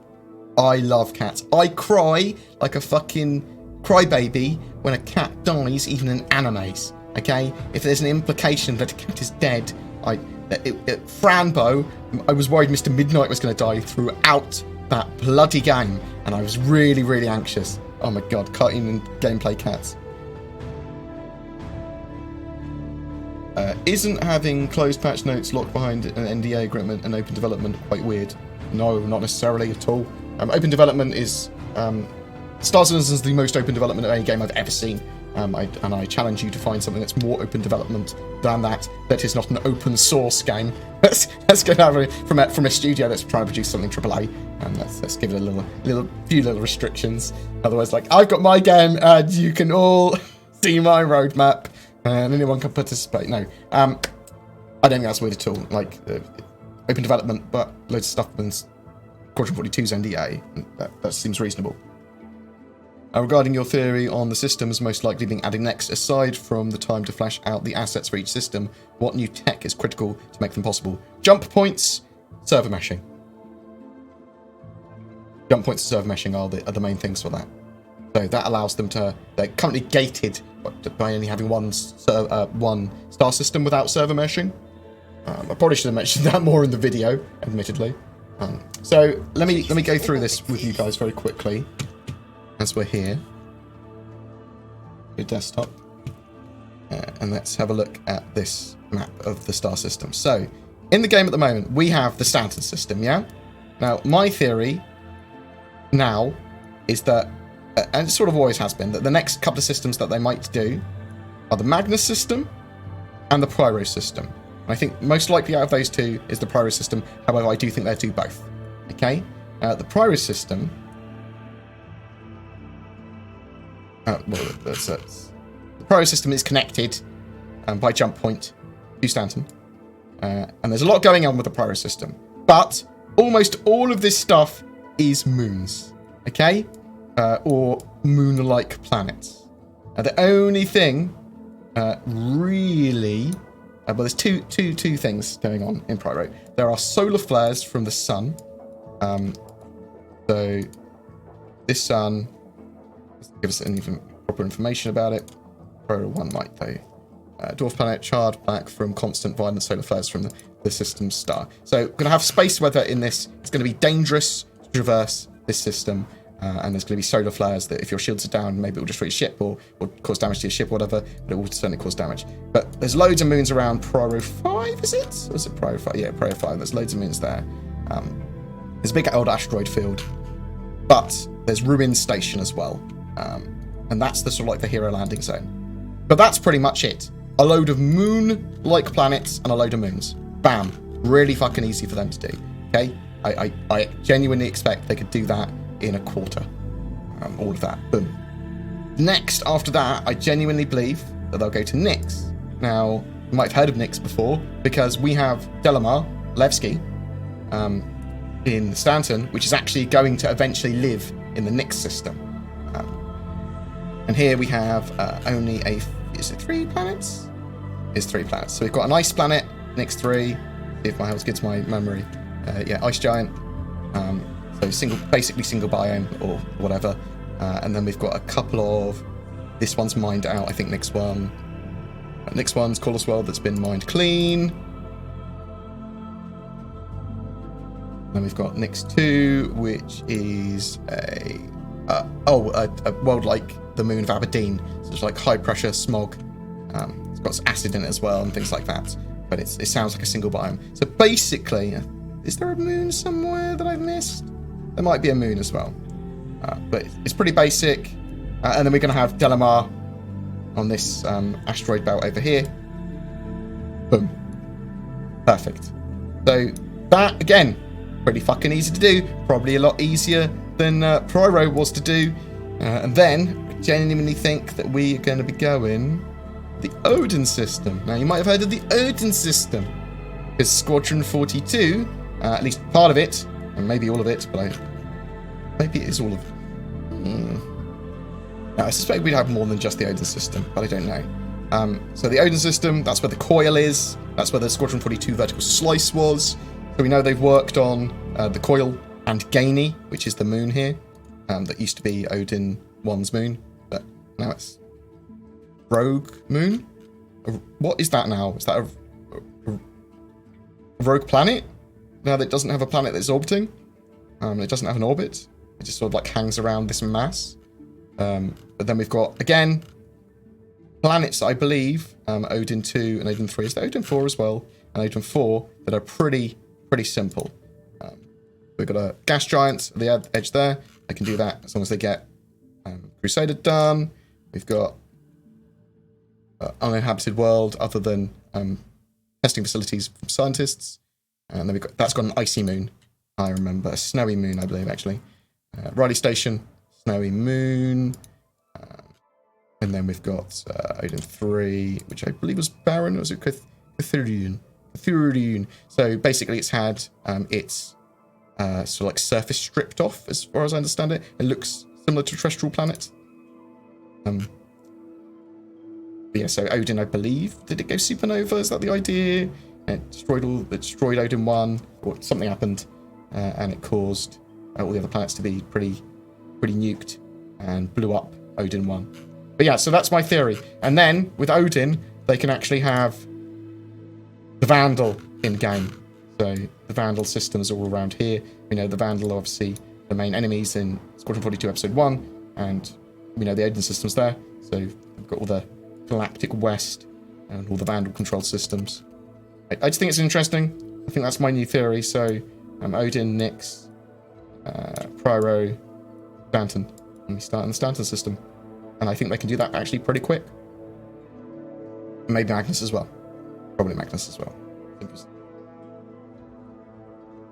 I love cats. I cry like a fucking crybaby when a cat dies, even in animes. Okay? If there's an implication that a cat is dead, Franbo I was worried Mr. Midnight was going to die throughout that bloody game, and I was really, really anxious. Oh my god, cutting and gameplay cats. Isn't having closed patch notes locked behind an NDA agreement and open development quite weird? No, not necessarily at all. Open development is... Star Citizen is the most open development of any game I've ever seen. And I challenge you to find something that's more open development than that is not an open source game. Let's go down from a studio that's trying to produce something AAA, and let's give it a few little restrictions. Otherwise, like, I've got my game and you can all see my roadmap and anyone can participate. No, I don't think that's weird at all. Like, open development, but loads of stuff in Squadron 42's NDA. That seems reasonable. Regarding your theory on the systems most likely being added next, aside from the time to flash out the assets for each system, what new tech is critical to make them possible? Jump points, server meshing. Jump points and server meshing are the main things for that. So that allows them to... They're currently gated by only having one star system without server meshing. I probably should have mentioned that more in the video, admittedly. So let me go through this with you guys very quickly. As we're here, your desktop, and let's have a look at this map of the star system. So, in the game at the moment, we have the Stanton system, yeah? Now, my theory now is that, and it sort of always has been, that the next couple of systems that they might do are the Magnus system and the Pyro system. And I think most likely out of those two is the Pyro system, however, I do think they'll do both, okay? The Pyro system... the Pyro system is connected by jump point to Stanton. And there's a lot going on with the Pyro system. But almost all of this stuff is moons. Okay? Or moon-like planets. The only thing really... well, there's two things going on in Pyro. There are solar flares from the sun. So this sun... give us any proper information about it. Pyro 1 might though. Dwarf planet, charred black from constant violent solar flares from the system's star. So we're going to have space weather in this. It's going to be dangerous to traverse this system. And there's going to be solar flares that if your shields are down, maybe it will destroy your ship or cause damage to your ship or whatever. But it will certainly cause damage. But there's loads of moons around Pyro 5, is it? Or is it Pyro 5? Yeah, Pyro 5. There's loads of moons there. There's a big old asteroid field. But there's Ruin Station as well. And that's the sort of like the hero landing zone. But that's pretty much it. A load of moon-like planets and a load of moons. Bam. Really fucking easy for them to do. Okay? I genuinely expect they could do that in a quarter. All of that. Boom. Next, after that, I genuinely believe that they'll go to Nyx. Now, you might have heard of Nyx before, because we have Delamar Levski in Stanton, which is actually going to eventually live in the Nyx system. And here we have only is it 3 planets? It's 3 planets. So we've got an ice planet, Nyx 3, if my house gets my memory. Yeah, ice giant. So basically single biome or whatever. And then we've got a couple of, this one's mined out, I think Nyx 1. Nyx 1's Chorus World that's been mined clean. Then we've got Nyx 2, which is a world like the moon of Aberdeen. So it's like high pressure smog. It's got acid in it as well and things like that. But it sounds like a single biome. So basically, is there a moon somewhere that I've missed? There might be a moon as well. But it's pretty basic. And then we're going to have Delamar on this asteroid belt over here. Boom. Perfect. So that, again, pretty fucking easy to do. Probably a lot easier than Pyro was to do. And then, I genuinely think that we are going to be going the Odin system. Now, you might have heard of the Odin system. Because Squadron 42, at least part of it, and maybe all of it, but maybe it is all of it. Now, I suspect we'd have more than just the Odin system, but I don't know. So the Odin system, that's where the coil is. That's where the Squadron 42 vertical slice was. So we know they've worked on the coil and Gaini, which is the moon here. That used to be Odin 1's moon, but now it's Rogue Moon? What is that now? Is that a rogue planet? now that it doesn't have a planet that's orbiting. It doesn't have an orbit. It just sort of like hangs around this mass. But then we've got, again, planets, I believe, Odin 2 and Odin 3. Is there Odin 4 as well? And Odin 4 that are pretty simple. We've got a gas giant at the edge there. They can do that as long as they get Crusader done. We've got uninhabited world other than testing facilities from scientists. And then that's got an icy moon. I remember. A snowy moon, I believe, actually. Riley Station, snowy moon. And then we've got Odin 3, which I believe was barren. Or was it Cthulhu? So basically it's had its sort of like surface stripped off, as far as I understand it. It looks similar to a terrestrial planet. Yeah, so Odin, I believe, did it go supernova? Is that the idea? And it destroyed Odin 1, or something happened, and it caused all the other planets to be pretty nuked and blew up Odin 1. But yeah, so that's my theory. And then with Odin, they can actually have the Vandal in game. So the Vandal systems are all around here. We know the Vandal are obviously the main enemies in Squadron 42 Episode 1, and we know the Odin system's there. So we've got all the Galactic West and all the Vandal control systems. I just think it's interesting. I think that's my new theory. So Odin, Nyx, Pyro, Stanton. And we start in the Stanton system. And I think they can do that actually pretty quick. Maybe Magnus as well. Probably Magnus as well.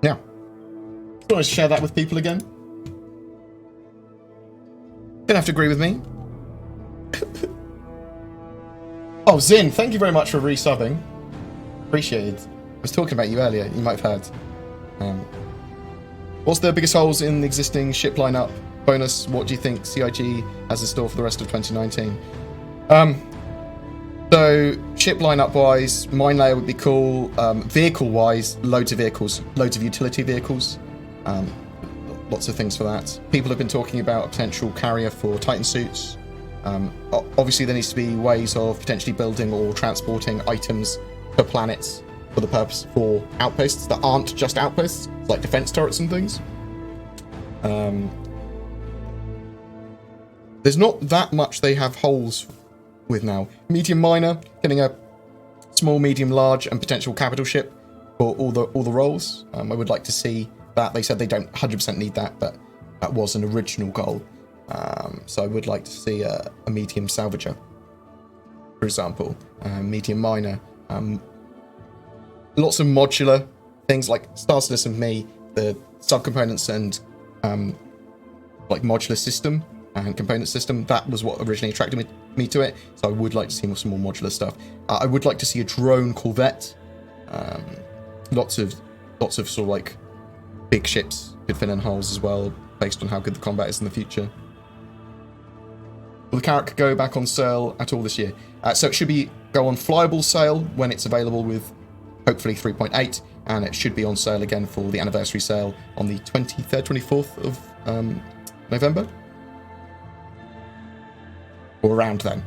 Yeah. Just want to share that with people again. Don't have to agree with me. Oh, Zin, thank you very much for resubbing. Appreciated. I was talking about you earlier. You might have heard. What's the biggest holes in the existing ship lineup? Bonus, what do you think CIG has in store for the rest of 2019? So, ship lineup-wise, mine layer would be cool. Vehicle-wise, loads of vehicles. Loads of utility vehicles. Lots of things for that. People have been talking about a potential carrier for Titan suits. Obviously, there needs to be ways of potentially building or transporting items per planets for the purpose for outposts that aren't just outposts, like defense turrets and things. There's not that much they have holes with now. Medium minor, getting a small, medium, large, and potential capital ship for all the roles. I would like to see that. They said they don't 100% need that, but that was an original goal. So I would like to see a medium salvager, for example. Medium minor. Lots of modular things like Star Citizen for me, the subcomponents and like modular system and component system, that was what originally attracted me to it. So I would like to see some more modular stuff. I would like to see a drone corvette. Lots of sort of like big ships could fill in holes as well, based on how good the combat is in the future. Will the character go back on sale at all this year? So it should go on flyable sale when it's available with hopefully 3.8, and it should be on sale again for the anniversary sale on the 23rd, 24th of November. Or around then.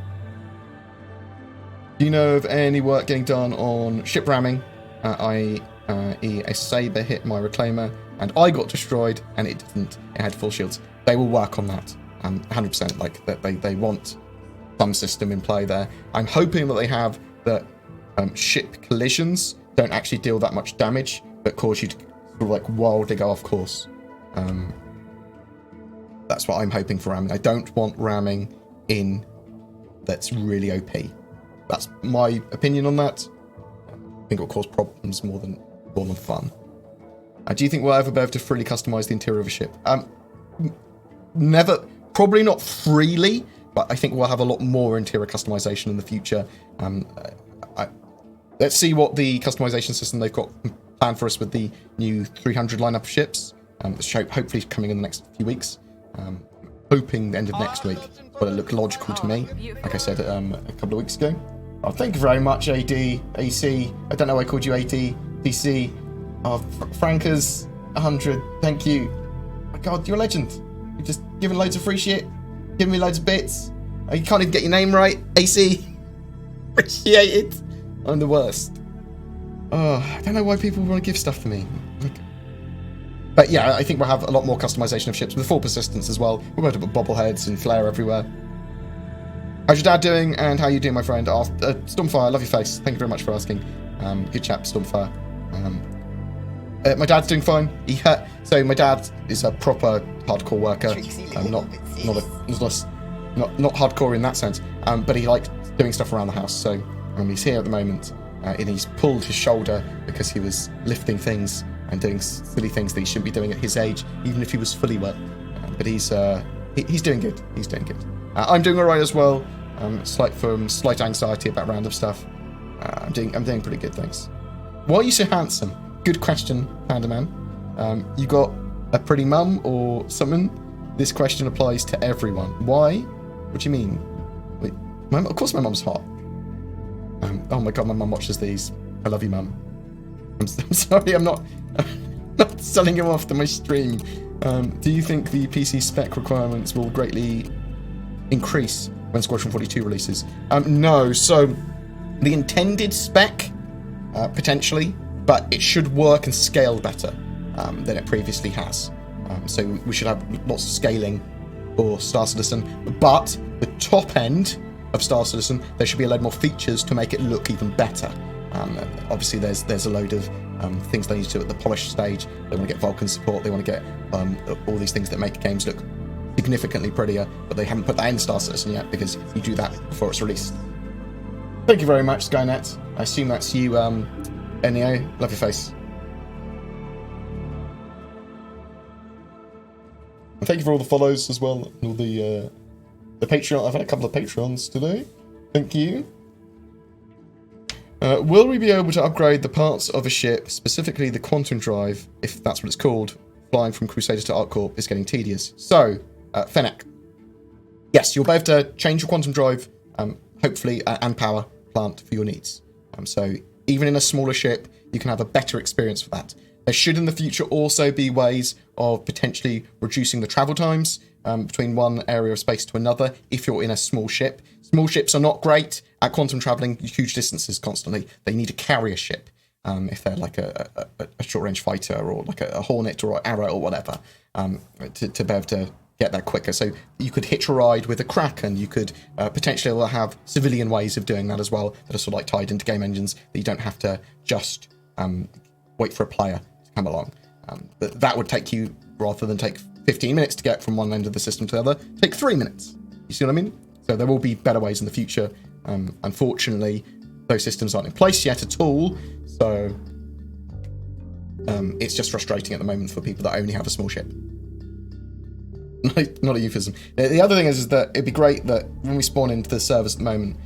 Do you know of any work getting done on ship ramming? A saber hit my reclaimer and I got destroyed and it didn't. It had full shields. They will work on that. 100%. Like they want some system in play there. I'm hoping that they have that ship collisions don't actually deal that much damage, but cause you to sort of like wildly go off course. That's what I'm hoping for ramming. I don't want ramming in that's really OP. That's my opinion on that. I think it will cause problems more than fun. Do you think we'll ever be able to freely customize the interior of a ship? Never, probably not freely, but I think we'll have a lot more interior customization in the future. Let's see what the customization system they've got planned for us with the new 300 lineup of ships. Hopefully coming in the next few weeks. Hoping the end of next week, but it looked logical to me, like I said a couple of weeks ago. Oh, thank you very much, AD, AC. I don't know why I called you AD, DC. Oh, Frankers, 100. Thank you. Oh my God, you're a legend. You're just giving loads of free shit, giving me loads of bits. Oh, you can't even get your name right, AC. Appreciate it. I'm the worst. Oh, I don't know why people want to give stuff to me. Like, But yeah, I think we'll have a lot more customization of ships with full persistence as well. We'll be able to put bobbleheads and flare everywhere. How's your dad doing, and how you doing, my friend? Stormfire, I love your face. Thank you very much for asking. Good chap, Stormfire. My dad's doing fine. So my dad is a proper hardcore worker. Not hardcore in that sense, but he likes doing stuff around the house. So he's here at the moment, and he's pulled his shoulder because he was lifting things and doing silly things that he shouldn't be doing at his age, even if he was fully well. But he's doing good. He's doing good. I'm doing all right as well. Slight anxiety about random stuff. I'm doing pretty good, thanks. Why are you so handsome? Good question, Panda Man. You got a pretty mum or something? This question applies to everyone. Why? What do you mean? Wait, of course my mum's hot. Oh my god, my mum watches these. I love you, mum. I'm sorry, I'm not selling him off to my stream. Do you think the PC spec requirements will greatly increase when Squadron 42 releases? No. So the intended spec, potentially, but it should work and scale better than it previously has. So we should have lots of scaling for Star Citizen. But the top end of Star Citizen, there should be a load more features to make it look even better. Obviously, there's a load of things they need to do at the polish stage. They want to get Vulkan support. They want to get all these things that make games look significantly prettier, but they haven't put that in Star Citizen yet because you do that before it's released. Thank you very much, Skynet. I assume that's you, NEO. Love your face. And thank you for all the follows as well, and all the Patreon. I've had a couple of Patreons today. Thank you. Will we be able to upgrade the parts of a ship, specifically the quantum drive, if that's what it's called? Flying from Crusader to ArcCorp is getting tedious. So, Fennec. Yes, you'll be able to change your quantum drive, hopefully, and power plant for your needs. So, even in a smaller ship, you can have a better experience for that. There should in the future also be ways of potentially reducing the travel times between one area of space to another if you're in a small ship. Small ships are not great at quantum traveling huge distances constantly. They need to carry a ship if they're like a short-range fighter or like a Hornet or an Arrow or whatever to be able to get there quicker. So you could hitch a ride with a Kraken. You could potentially have civilian ways of doing that as well that are sort of like tied into game engines that you don't have to just wait for a player to come along. But that would take you, rather than take 15 minutes to get from one end of the system to the other, take 3 minutes. You see what I mean? So there will be better ways in the future. Unfortunately, those systems aren't in place yet at all. So it's just frustrating at the moment for people that only have a small ship. Not a euphemism. The other thing is that it'd be great that when we spawn into the servers at the moment,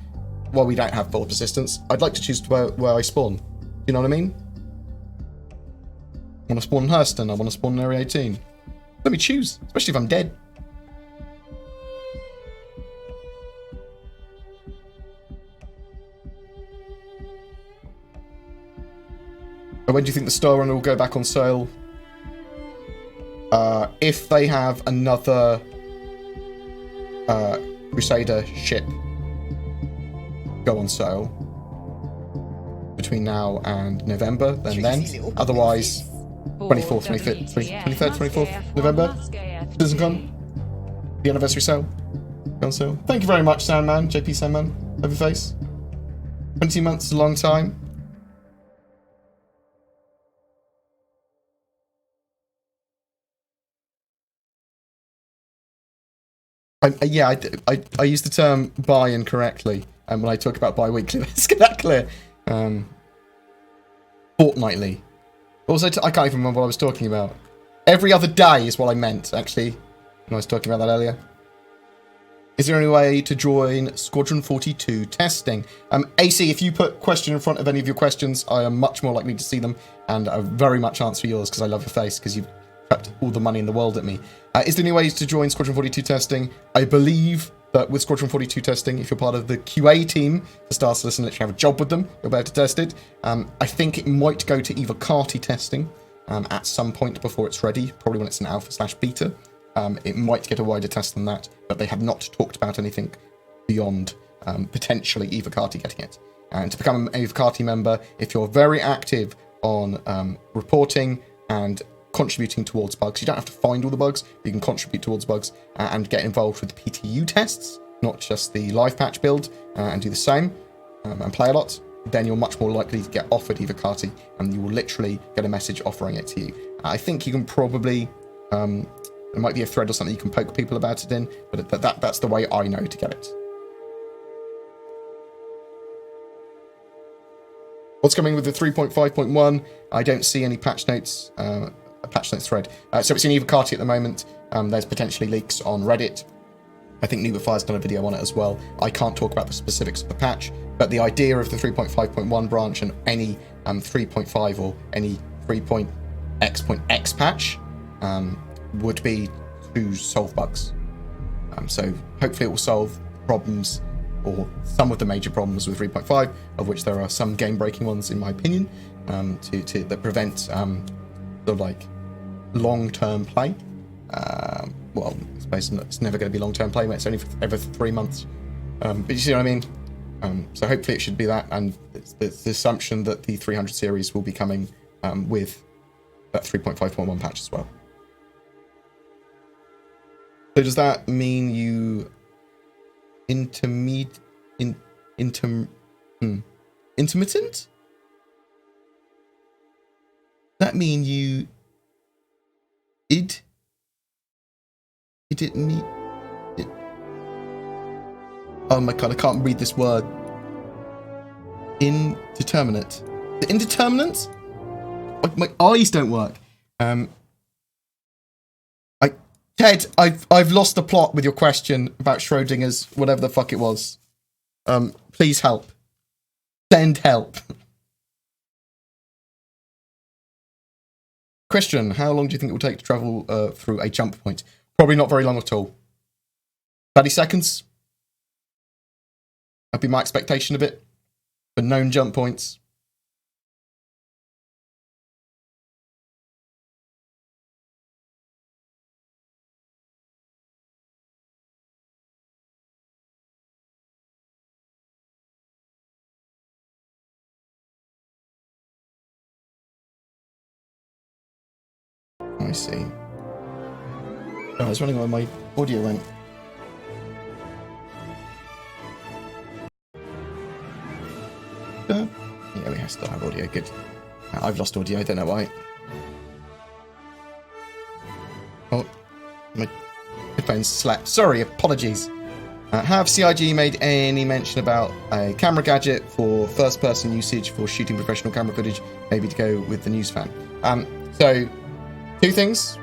while we don't have full persistence, I'd like to choose where I spawn. You know what I mean? I want to spawn in Hurston. I want to spawn in Area 18. Let me choose, especially if I'm dead. When do you think the Star Runner will go back on sale? If they have another Crusader ship go on sale between now and November, then. Otherwise, 24th, 23rd, 24th November. Doesn't come. The anniversary sale. Go on sale. Thank you very much, Sandman. JP Sandman. Love your face. 20 months is a long time. I use the term bi incorrectly when I talk about bi-weekly. Let's get that clear. Fortnightly. Also, I can't even remember what I was talking about. Every other day is what I meant, actually, when I was talking about that earlier. Is there any way to join Squadron 42 testing? AC, if you put question in front of any of your questions, I am much more likely to see them, and I very much answer yours because I love your face, because you've prepped all the money in the world at me. Is there any ways to join Squadron 42 testing? I believe that with Squadron 42 testing, if you're part of the QA team for Star Citizen, literally have a job with them, you'll be able to test it. I think it might go to Evocati testing at some point before it's ready, probably when it's an alpha/beta. It might get a wider test than that, but they have not talked about anything beyond potentially Evocati getting it. And to become an Evocati member, if you're very active on reporting and contributing towards bugs. You don't have to find all the bugs, but you can contribute towards bugs and get involved with the PTU tests, not just the live patch build, and do the same and play a lot. Then you're much more likely to get offered Evocati, and you will literally get a message offering it to you. I think you can probably, there might be a thread or something you can poke people about it in, but that's the way I know to get it. What's coming with the 3.5.1? I don't see any patch notes, a patch notes thread. So it's in Evocati at the moment. There's potentially leaks on Reddit. I think Nubifire's done a video on it as well. I can't talk about the specifics of the patch, but the idea of the 3.5.1 branch and any 3.5 or any 3.x.x patch would be to solve bugs. So hopefully it will solve problems, or some of the major problems with 3.5, of which there are some game-breaking ones, in my opinion, that prevent sort of like long-term play. Well, I suppose it's never going to be long-term play, it's only every 3 months. But you see what I mean? So hopefully it should be that, and it's the assumption that the 300 series will be coming with that 3.5.1 patch as well. So does that mean you intermittent? That mean you it me it? Oh my god, I can't read this word. Indeterminate. The indeterminate? My eyes don't work. Ted, I've lost the plot with your question about Schrodinger's whatever the fuck it was. Please help. Send help. Christian, how long do you think it will take to travel through a jump point? Probably not very long at all. 30 seconds? That'd be my expectation of it. For known jump points. I see. Oh, I was wondering where my audio went. Yeah, we still have audio. Good. I've lost audio. I don't know why. Oh, my headphones slept. Sorry, apologies. Have CIG made any mention about a camera gadget for first-person usage for shooting professional camera footage, maybe to go with the news fan? So, two things.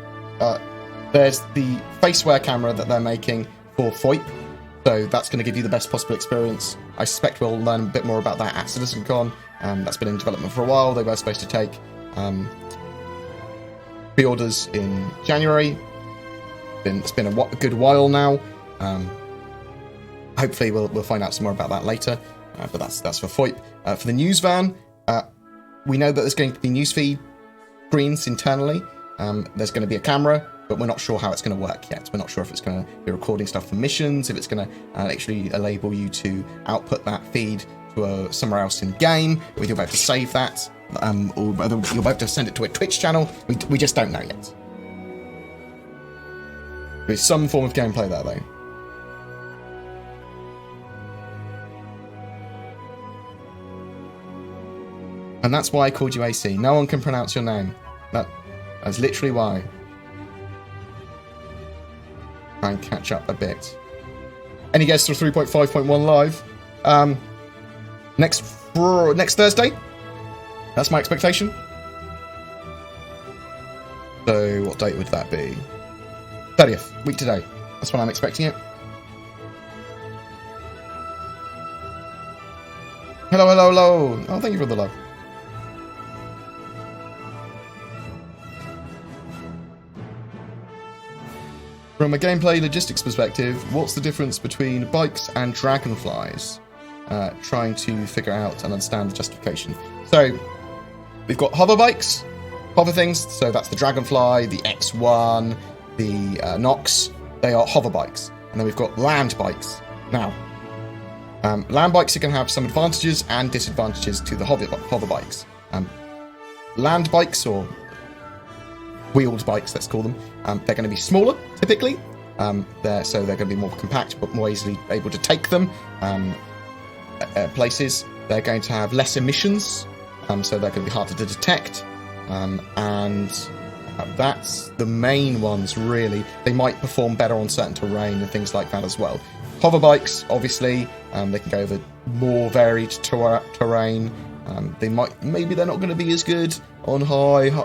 There's the faceware camera that they're making for VoIP, so that's going to give you the best possible experience. I suspect we'll learn a bit more about that at CitizenCon. That's been in development for a while. They were supposed to take pre-orders in January. It's been a good while now. Hopefully we'll find out some more about that later. But that's for VoIP. For the news van, we know that there's going to be newsfeed screens internally. There's going to be a camera, but we're not sure how it's going to work yet. We're not sure if it's going to be recording stuff for missions, if it's going to actually enable you to output that feed to somewhere else in game, whether you'll be able to save that, or whether you'll be able to send it to a Twitch channel. We just don't know yet. There's some form of gameplay there, though. And that's why I called you AC. No one can pronounce your name. That's literally why. Try and catch up a bit. Any guess for 3.5.1 live? Next Thursday? That's my expectation. So what date would that be? 30th, week today. That's when I'm expecting it. Hello, hello, hello. Oh, thank you for the love. From a gameplay logistics perspective, what's the difference between bikes and dragonflies? Trying to figure out and understand the justification. So, we've got hover bikes, hover things, so that's the Dragonfly, the X1, the Nox, they are hover bikes. And then we've got land bikes. Now, land bikes are going to have some advantages and disadvantages to the hover bikes. Land bikes, or wheeled bikes, let's call them. They're going to be smaller, typically. So they're going to be more compact, but more easily able to take them places. They're going to have less emissions, so they're going to be harder to detect. And that's the main ones, really. They might perform better on certain terrain and things like that as well. Hover bikes, obviously, they can go over more varied terrain. Maybe they're not going to be as good on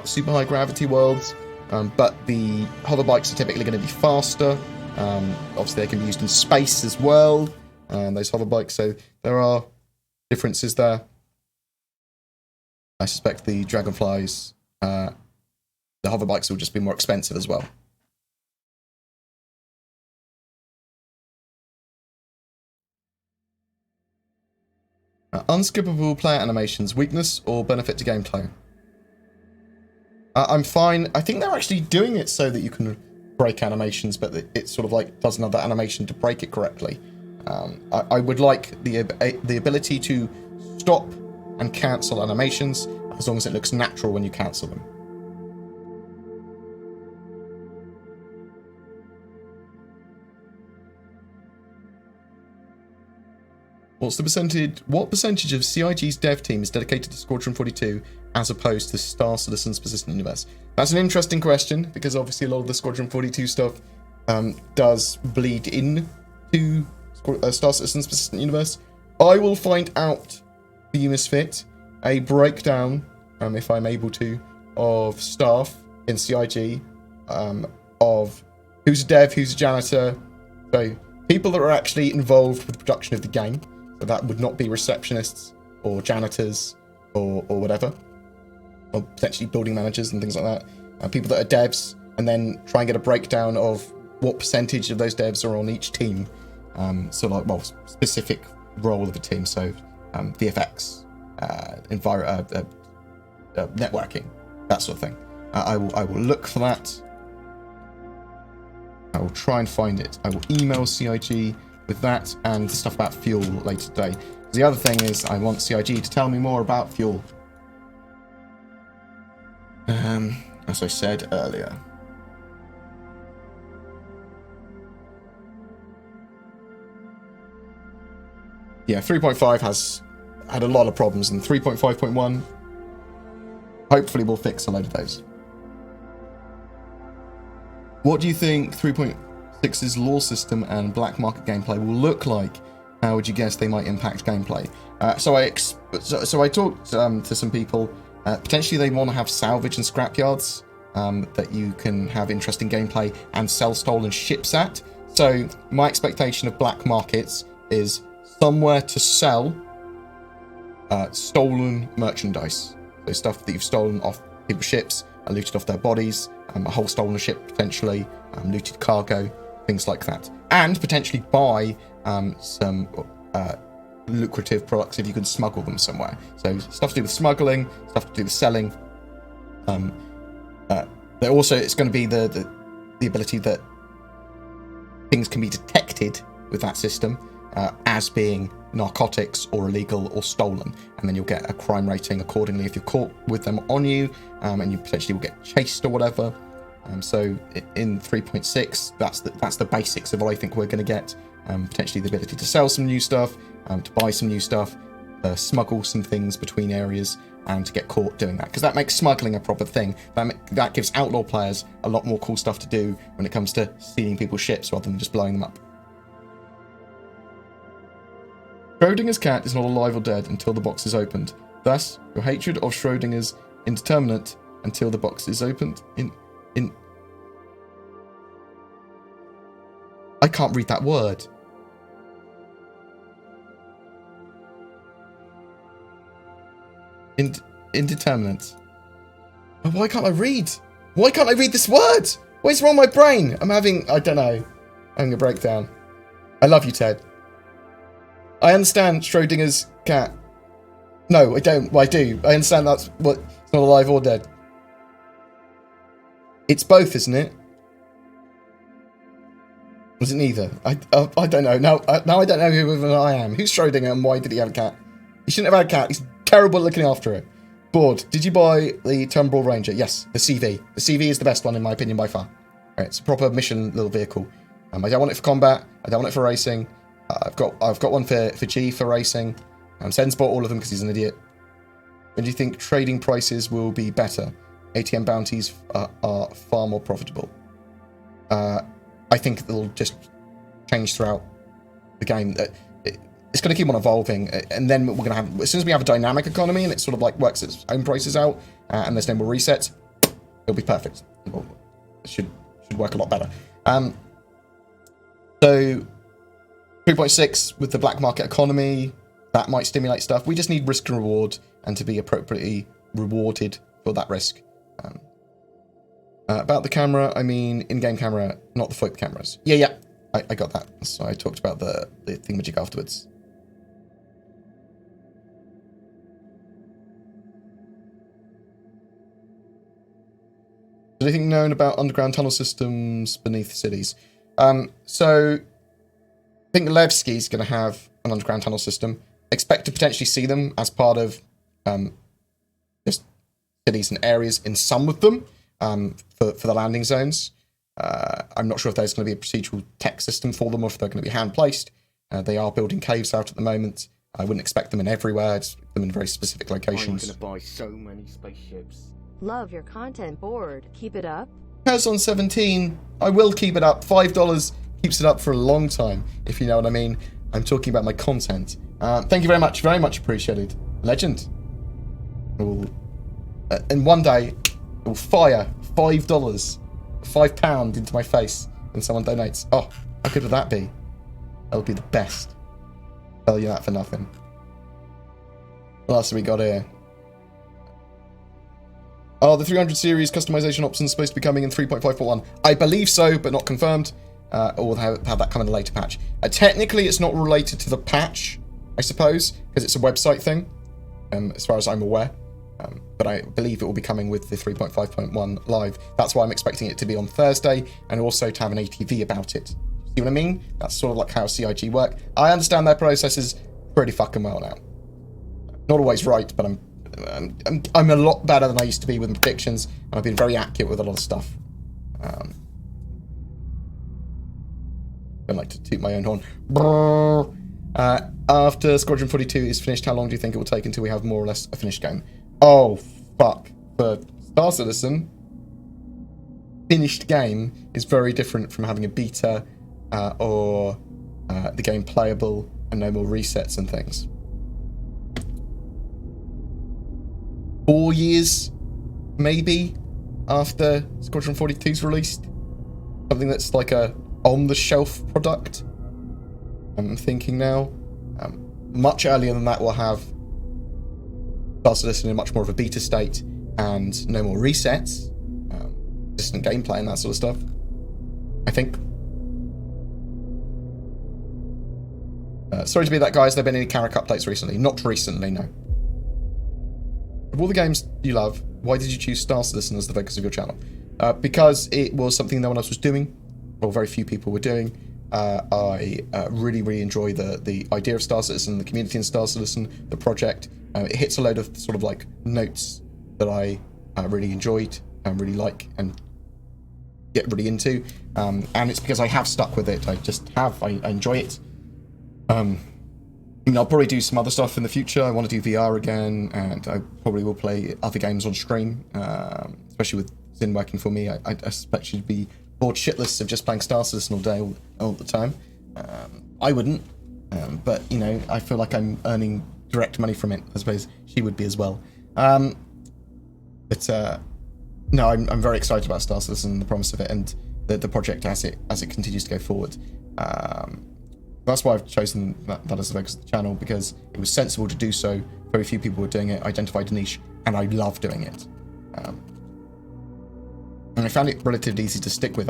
super high gravity worlds, but the hover bikes are typically going to be faster. Obviously, they can be used in space as well, those hover bikes, so there are differences there. I suspect the Dragonflies, the hover bikes will just be more expensive as well. Unskippable player animations, weakness or benefit to gameplay? I'm fine. I think they're actually doing it so that you can break animations, but it sort of like does another animation to break it correctly. I would like the ability to stop and cancel animations as long as it looks natural when you cancel them. What percentage of CIG's dev team is dedicated to Squadron 42 as opposed to Star Citizen's Persistent Universe? That's an interesting question, because obviously a lot of the Squadron 42 stuff does bleed in to Star Citizen's Persistent Universe. I will find out for you, Misfit, a breakdown, if I'm able to, of staff in CIG, of who's a dev, who's a janitor, so people that are actually involved with the production of the game. So that would not be receptionists or janitors or whatever, or potentially building managers and things like that. People that are devs, and then try and get a breakdown of what percentage of those devs are on each team. So like, well, specific role of a team. So VFX, networking, that sort of thing. I will look for that. I will try and find it. I will email CIG with that and stuff about fuel later today. The other thing is I want CIG to tell me more about fuel. As I said earlier. Yeah, 3.5 has had a lot of problems, and 3.5.1 hopefully will fix a load of those. What do you think 3.6's law system and black market gameplay will look like? How would you guess they might impact gameplay? So I talked to some people. Potentially they want to have salvage and scrapyards that you can have interesting gameplay and sell stolen ships at. So my expectation of black markets is somewhere to sell stolen merchandise. So stuff that you've stolen off people's ships and looted off their bodies, a whole stolen ship potentially, looted cargo, things like that. And potentially buy some lucrative products if you can smuggle them somewhere. So stuff to do with smuggling, stuff to do with selling. But also it's going to be the ability that things can be detected with that system as being narcotics or illegal or stolen, and then you'll get a crime rating accordingly if you're caught with them on you, and you potentially will get chased or whatever. So in 3.6, that's the basics of what I think we're going to get. Potentially the ability to sell some new stuff, to buy some new stuff, smuggle some things between areas, and to get caught doing that, because that makes smuggling a proper thing. That gives outlaw players a lot more cool stuff to do when it comes to stealing people's ships rather than just blowing them up. Schrodinger's cat is not alive or dead until the box is opened. Thus, your hatred of Schrodinger's indeterminate until the box is opened. I can't read that word. Indeterminate. Oh, why can't I read? Why can't I read this word? What is wrong with my brain? I don't know. I'm having a breakdown. I love you, Ted. I understand Schrodinger's cat. No, I don't. Well, I do. I understand that's what. It's not alive or dead. It's both, isn't it? Was it neither? I don't know. Now I don't know who I am. Who's Schrodinger and why did he have a cat? He shouldn't have had a cat. He's terrible at looking after it. Bored. Did you buy the Tumbril Ranger? Yes, the CV. The CV is the best one in my opinion by far. Right, it's a proper mission little vehicle. I don't want it for combat. I don't want it for racing. I've got one for G for racing. Sen's bought all of them because he's an idiot. When do you think trading prices will be better? ATM bounties are far more profitable. I think they'll just change throughout the game. It's going to keep on evolving, and then we're going to have, as soon as we have a dynamic economy and it sort of like works its own prices out, and there's no more resets, it'll be perfect. It should work a lot better. So 3.6 with the black market economy, that might stimulate stuff. We just need risk and reward, and to be appropriately rewarded for that risk. About the camera, I mean in-game camera, not the FOIP cameras. Yeah, I got that. So I talked about the thingamajig afterwards. Is there anything known about underground tunnel systems beneath cities? So I think Levski's going to have an underground tunnel system. Expect to potentially see them as part of just cities and areas in some of them for the landing zones. I'm not sure if there's going to be a procedural tech system for them or if they're going to be hand-placed. They are building caves out at the moment. I wouldn't expect them in everywhere, just them in very specific locations. I'm going to buy so many spaceships. Love your content, Bored. Keep it up. On 17, I will keep it up. $5 keeps it up for a long time, if you know what I mean. I'm talking about my content. Thank you very much appreciated. Legend. And one day, it will fire $5, £5 into my face when someone donates. Oh, how good would that be? That would be the best. Tell you that for nothing. What else have we got here? Oh, the 300 series customization options supposed to be coming in 3.5.1. I believe so, but not confirmed. Or we'll have that come in a later patch. Technically, it's not related to the patch, I suppose, because it's a website thing, as far as I'm aware. But I believe it will be coming with the 3.5.1 live. That's why I'm expecting it to be on Thursday, and also to have an ATV about it. See what I mean? That's sort of like how CIG work. I understand their processes pretty fucking well now. Not always right, but I'm a lot better than I used to be with predictions, and I've been very accurate with a lot of stuff. I like to toot my own horn. After Squadron 42 is finished, how long do you think it will take until we have more or less a finished game? Oh, fuck. For Star Citizen, finished game is very different from having a beta or the game playable and no more resets and things. 4 years, maybe, after Squadron 42 is released. Something that's like a on-the-shelf product. I'm thinking now. Much earlier than that, we'll have Star Citizen in much more of a beta state and no more resets. Distant gameplay and that sort of stuff. I think. Sorry to be that guy. Has there been any character updates recently? Not recently, no. Of all the games you love, why did you choose Star Citizen as the focus of your channel? Because it was something no one else was doing, or very few people were doing. I really enjoy the idea of Star Citizen, the community in Star Citizen, the project. It hits a load of sort of like notes that I really enjoyed and really like and get really into. And it's because I have stuck with it. I just have. I enjoy it. I'll probably do some other stuff in the future. I want to do VR again, and I probably will play other games on stream, especially with Zin working for me. I expect you to be bored shitless of just playing Star Citizen all day, all the time. I wouldn't, but, you know, I feel like I'm earning direct money from it. I suppose she would be as well. No, I'm very excited about Star Citizen and the promise of it, and the project as it continues to go forward. That's why I've chosen that as the focus of the channel, because it was sensible to do so. Very few people were doing it, identified a niche, and I love doing it. And I found it relatively easy to stick with.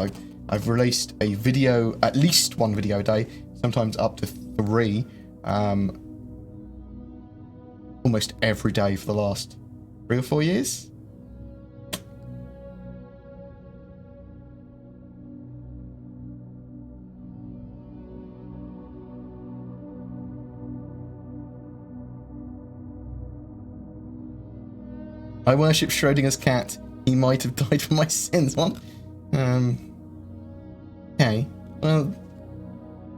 I've released a video, at least one video a day, sometimes up to 3, almost every day for the last 3 or 4 years. I worship Schrodinger's cat. He might have died for my sins. What? Okay. Well,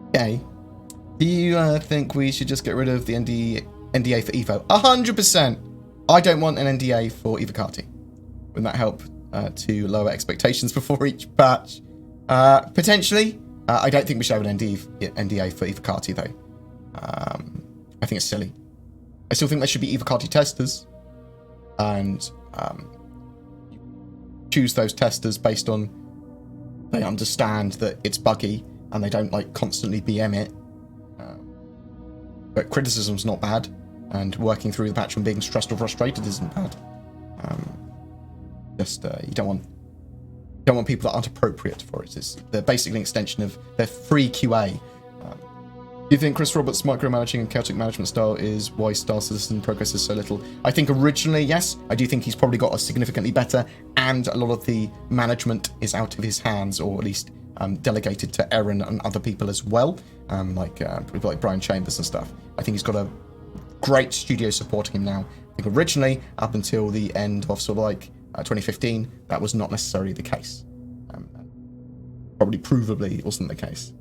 okay. Do you think we should just get rid of the NDA for Evo? 100%. I don't want an NDA for Evocati. Wouldn't that help to lower expectations before each patch? Potentially. I don't think we should have an NDA for Evocati, though. I think it's silly. I still think there should be Evocati testers. And choose those testers based on they understand that it's buggy and they don't like constantly BM it. But criticism's not bad, and working through the patch and being stressed or frustrated isn't bad. You don't want people that aren't appropriate for it. They're basically an extension of their free QA. Do you think Chris Roberts' micromanaging and chaotic management style is why Star Citizen progresses so little? I think originally, yes. I do think he's probably got a significantly better, and a lot of the management is out of his hands, or at least delegated to Aaron and other people as well, people like Brian Chambers and stuff. I think he's got a great studio supporting him now. I think originally, up until the end of sort of like 2015, that was not necessarily the case. Probably provably wasn't the case.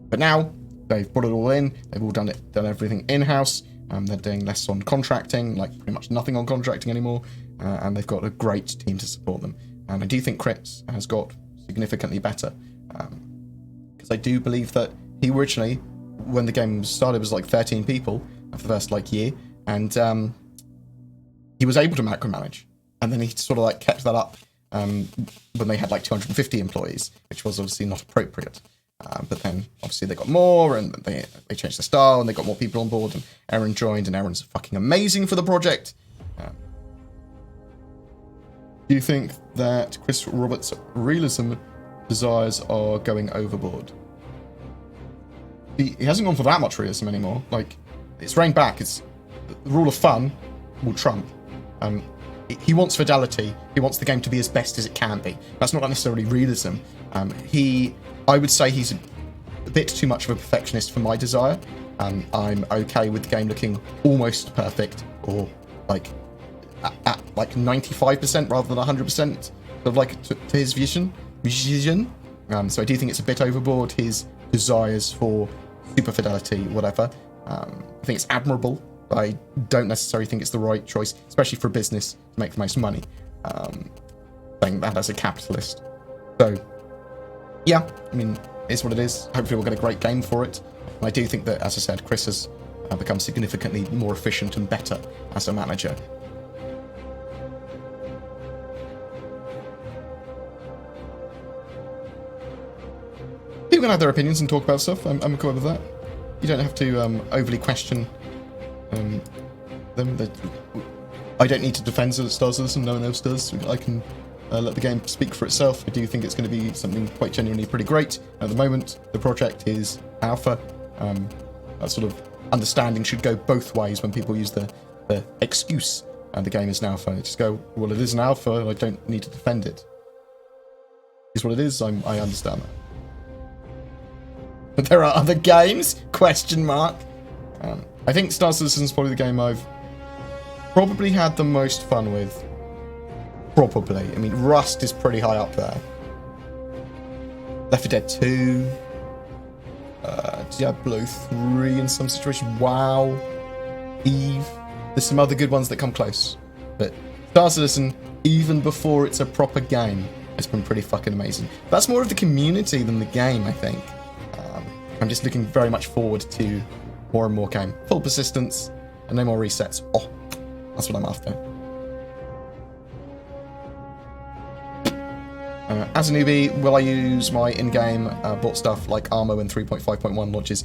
But now, they've brought it all in. They've all done everything in-house. They're doing less on contracting, like pretty much nothing on contracting anymore. And they've got a great team to support them. And I do think Chris has got significantly better. Because I do believe that he originally, when the game started, was like 13 people for the first like year. And he was able to macromanage. And then he sort of like kept that up when they had like 250 employees, which was obviously not appropriate. But then, obviously, they got more, and they changed the style, and they got more people on board, and Aaron joined, and Aaron's fucking amazing for the project. Do you think that Chris Roberts' realism desires are going overboard? He hasn't gone for that much realism anymore. Like, it's reined back. It's the rule of fun will trump. He wants fidelity. He wants the game to be as best as it can be. That's not necessarily realism. I would say he's a bit too much of a perfectionist for my desire. I'm okay with the game looking almost perfect, or like at like 95% rather than 100%, sort of like to his vision. So I do think it's a bit overboard, his desires for super fidelity, whatever. I think it's admirable, but I don't necessarily think it's the right choice, especially for a business to make the most money. Saying that as a capitalist. So, yeah, I mean, it's what it is. Hopefully we'll get a great game for it. And I do think that, as I said, Chris has become significantly more efficient and better as a manager. People can have their opinions and talk about stuff. I'm cool with that. You don't have to overly question them. I don't need to defend Star Citizen, no one else does. I can let the game speak for itself. I do think it's going to be something quite genuinely pretty great. At the moment, the project is alpha. That sort of understanding should go both ways when people use the excuse, and the game is an alpha. Just go, well, it is an alpha, I don't need to defend it. It's what it is, I understand that. But there are other games? Question mark. I think Star Citizen is probably the game I've probably had the most fun with. Probably. I mean, Rust is pretty high up there. Left 4 Dead 2. Diablo 3 in some situations. WoW. Eve. There's some other good ones that come close. But Star Citizen, even before it's a proper game, has been pretty fucking amazing. That's more of the community than the game, I think. I'm just looking very much forward to more and more game. Full persistence and no more resets. Oh, that's what I'm after. As a newbie, will I use my in-game bought stuff like Armo and 3.5.1 launches?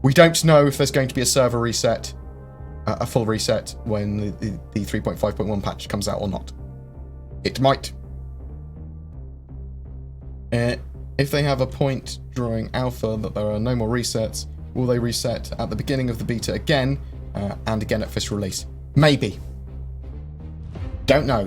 We don't know if there's going to be a server reset, a full reset, when the 3.5.1 patch comes out or not. It might. If they have a point during alpha that there are no more resets, will they reset at the beginning of the beta again, and again at first release? Maybe. Don't know.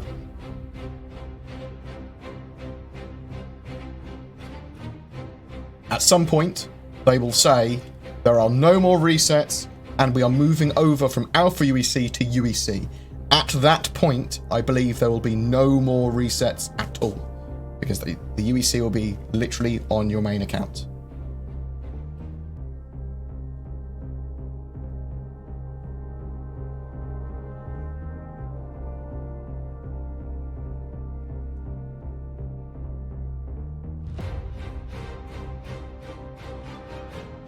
At some point, they will say there are no more resets, and we are moving over from alpha UEC to UEC. At that point, I believe there will be no more resets at all, because the UEC will be literally on your main account.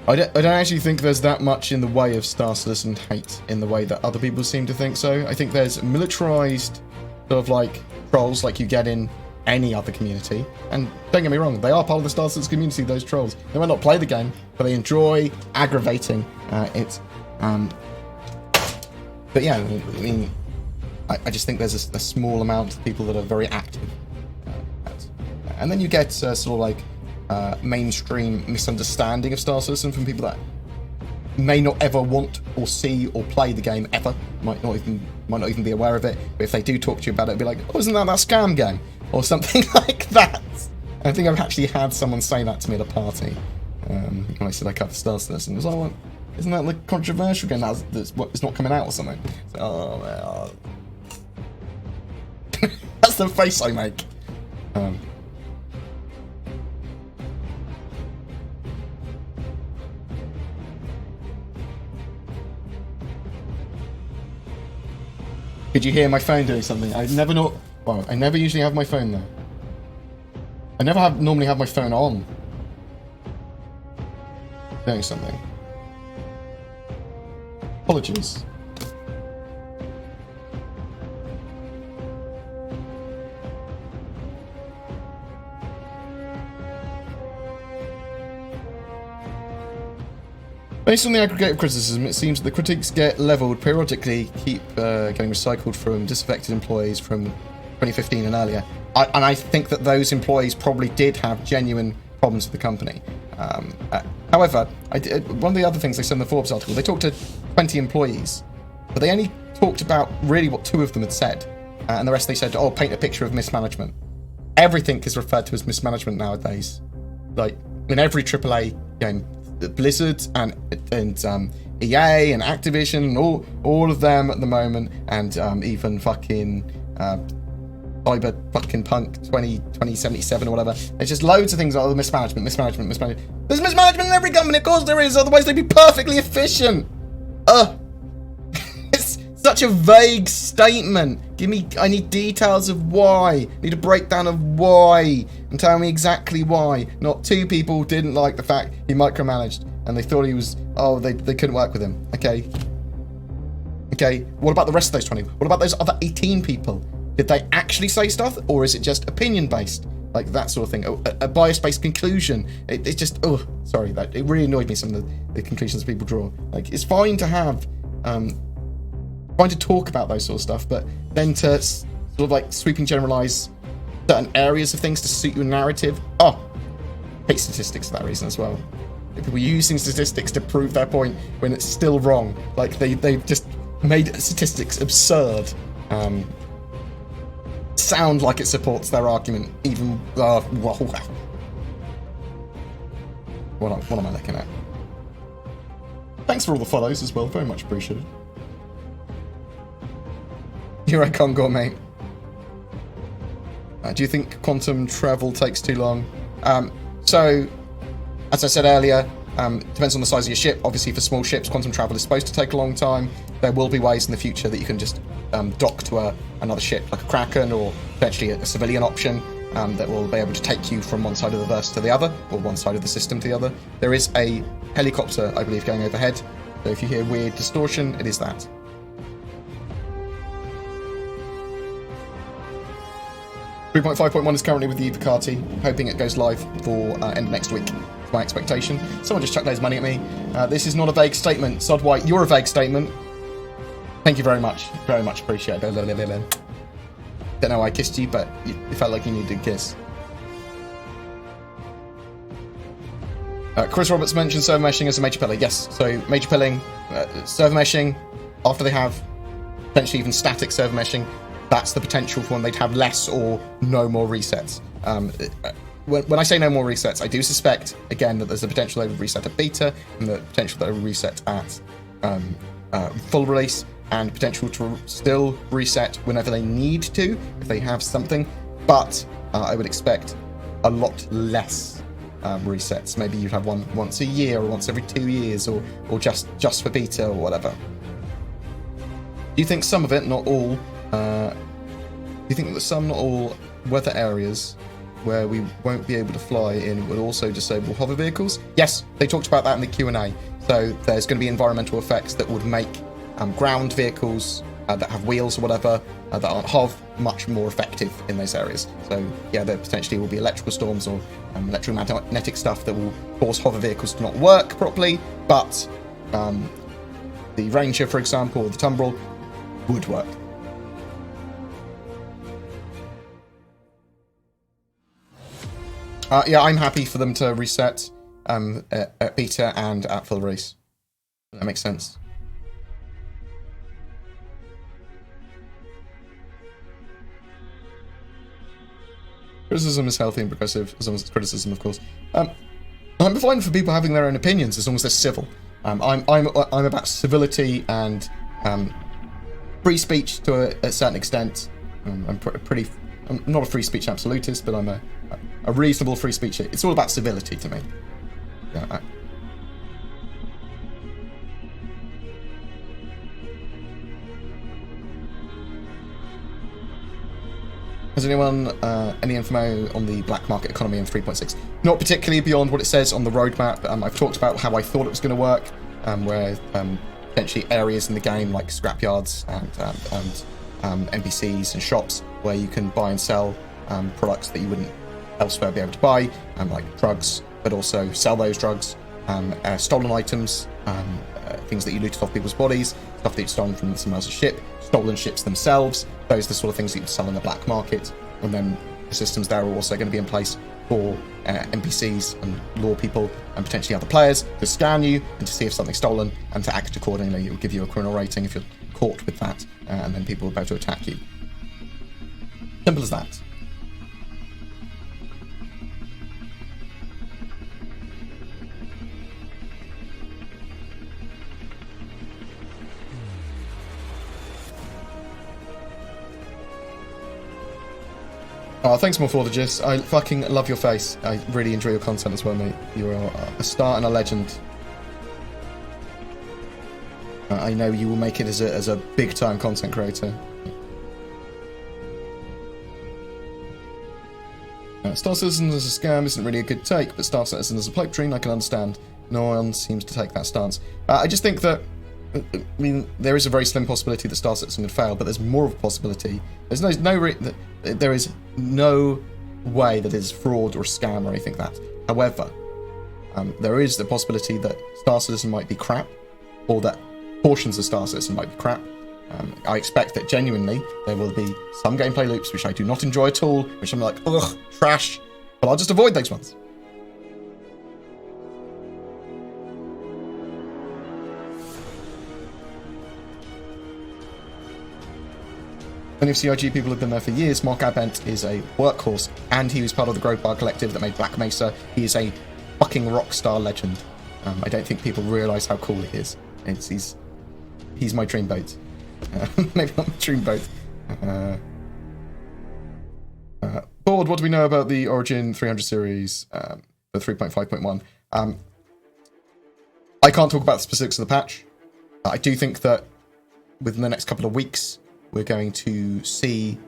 I don't actually think there's that much in the way of Star Citizen hate in the way that other people seem to think so. I think there's militarized sort of like trolls like you get in any other community. And don't get me wrong, they are part of the Star Citizen community, those trolls. They might not play the game, but they enjoy aggravating it. But yeah, I mean, I just think there's a small amount of people that are very active. And then you get sort of like mainstream misunderstanding of Star Citizen from people that may not ever want or see or play the game ever, might not even be aware of it, but if they do talk to you about it, it'll be like, oh, isn't that scam game or something like that. I think I've actually had someone say that to me at a party when I said I covered Star Citizen. It was like, well, isn't that the controversial game that's not coming out or something? So, oh man. That's the face I make. Could you hear my phone doing something? I never usually have my phone there. I never normally have my phone on. Doing something. Apologies. Based on the aggregate of criticism, it seems that the critiques get levelled periodically, keep getting recycled from disaffected employees from 2015 and earlier. And I think that those employees probably did have genuine problems with the company. However, one of the other things they said in the Forbes article, they talked to 20 employees, but they only talked about really what 2 of them had said. And the rest they said, oh, paint a picture of mismanagement. Everything is referred to as mismanagement nowadays. Like, in every AAA game, Blizzard and EA and Activision and all of them at the moment, and even fucking Cyber fucking Punk 2077 or whatever. There's just loads of things like mismanagement. There's mismanagement in every company, of course there is, otherwise they'd be perfectly efficient. It's such a vague statement. I need details of why. I need a breakdown of why. And tell me exactly why. Not 2 people didn't like the fact he micromanaged and they thought he was, they couldn't work with him. Okay, what about the rest of those 20? What about those other 18 people? Did they actually say stuff, or is it just opinion-based? Like that sort of thing. A bias-based conclusion. It's just, sorry, it really annoyed me, some of the conclusions people draw. Like, it's fine to have, fine to talk about those sort of stuff, but then to sort of like sweeping generalize certain areas of things to suit your narrative. Hate statistics for that reason as well. People using statistics to prove their point when it's still wrong. Like they've just made statistics absurd. Sound like it supports their argument, even what am I looking at? Thanks for all the follows as well, very much appreciated. Here I come, mate. Do you think quantum travel takes too long? So, as I said earlier, depends on the size of your ship. Obviously, for small ships, quantum travel is supposed to take a long time. There will be ways in the future that you can just dock to another ship, like a Kraken, or potentially a civilian option that will be able to take you from one side of the verse to the other, or one side of the system to the other. There is a helicopter, I believe, going overhead. So if you hear weird distortion, it is that. 3.5.1 is currently with the Evocati, hoping it goes live for end of next week. It's my expectation. Someone just chucked loads of money at me. This is not a vague statement. Sod White, you're a vague statement. Thank you very much. Very much appreciate it. Don't know why I kissed you, but it felt like you needed a kiss. Chris Roberts mentioned server meshing as a major pillar. Yes, so major pilling, server meshing, after they have potentially even static server meshing, that's the potential for when they'd have less or no more resets. When I say no more resets, I do suspect, again, that there's a potential they would reset at beta and the potential that they would reset at full release. and potential to still reset whenever they need to, if they have something. But I would expect a lot less resets. Maybe you'd have one once a year or once every 2 years, or just for beta or whatever. Do you think some of it, not all, do you think that some, not all, weather areas where we won't be able to fly in would also disable hover vehicles? Yes, they talked about that in the Q&A. So there's going to be environmental effects that would make ground vehicles that have wheels or whatever that aren't HOV much more effective in those areas. So yeah, there potentially will be electrical storms or electromagnetic stuff that will cause hover vehicles to not work properly, but the Ranger, for example, or the Tumbril would work. Yeah, I'm happy for them to reset at beta and at full release. That makes sense. Criticism is healthy and progressive, as long as it's criticism, of course. I'm fine for people having their own opinions, as long as they're civil. I'm about civility and free speech to a certain extent. I'm not a free speech absolutist, but I'm a reasonable free speech. It's all about civility to me. Yeah, Has anyone any info on the black market economy in 3.6? Not particularly beyond what it says on the roadmap. I've talked about how I thought it was going to work, where potentially areas in the game like scrapyards and NPCs and shops where you can buy and sell products that you wouldn't elsewhere be able to buy, like drugs, but also sell those drugs, stolen items, things that you looted off people's bodies, stuff that you've stolen from someone else's ship, stolen ships themselves. Those are the sort of things that you can sell in the black market. And then the systems there are also going to be in place for NPCs and law people and potentially other players to scan you and to see if something's stolen and to act accordingly. It will give you a criminal rating if you're caught with that, and then people will be able to attack you. Simple as that. Oh, thanks, Morphologists. I fucking love your face. I really enjoy your content as well, mate. You are a star and a legend. I know you will make it as a big-time content creator. Star Citizen as a scam isn't really a good take, but Star Citizen as a pipe dream, I can understand. No one seems to take that stance. I just think that, I mean, there is a very slim possibility that Star Citizen would fail, but there's more of a possibility. There is no way that it's fraud or scam or anything like that. However, there is the possibility that Star Citizen might be crap, or that portions of Star Citizen might be crap. I expect that genuinely there will be some gameplay loops which I do not enjoy at all, which I'm like, ugh, trash, but I'll just avoid those ones. Many of CIG people have been there for years. Mark Abent is a workhorse, and he was part of the Grove Bar Collective that made Black Mesa. He is a fucking rock star legend. I don't think people realise how cool he is. He's my dream boat. Maybe not my dream boat. Bored, what do we know about the Origin 300 series, the 3.5.1? I can't talk about the specifics of the patch. I do think that within the next couple of weeks, we're going to see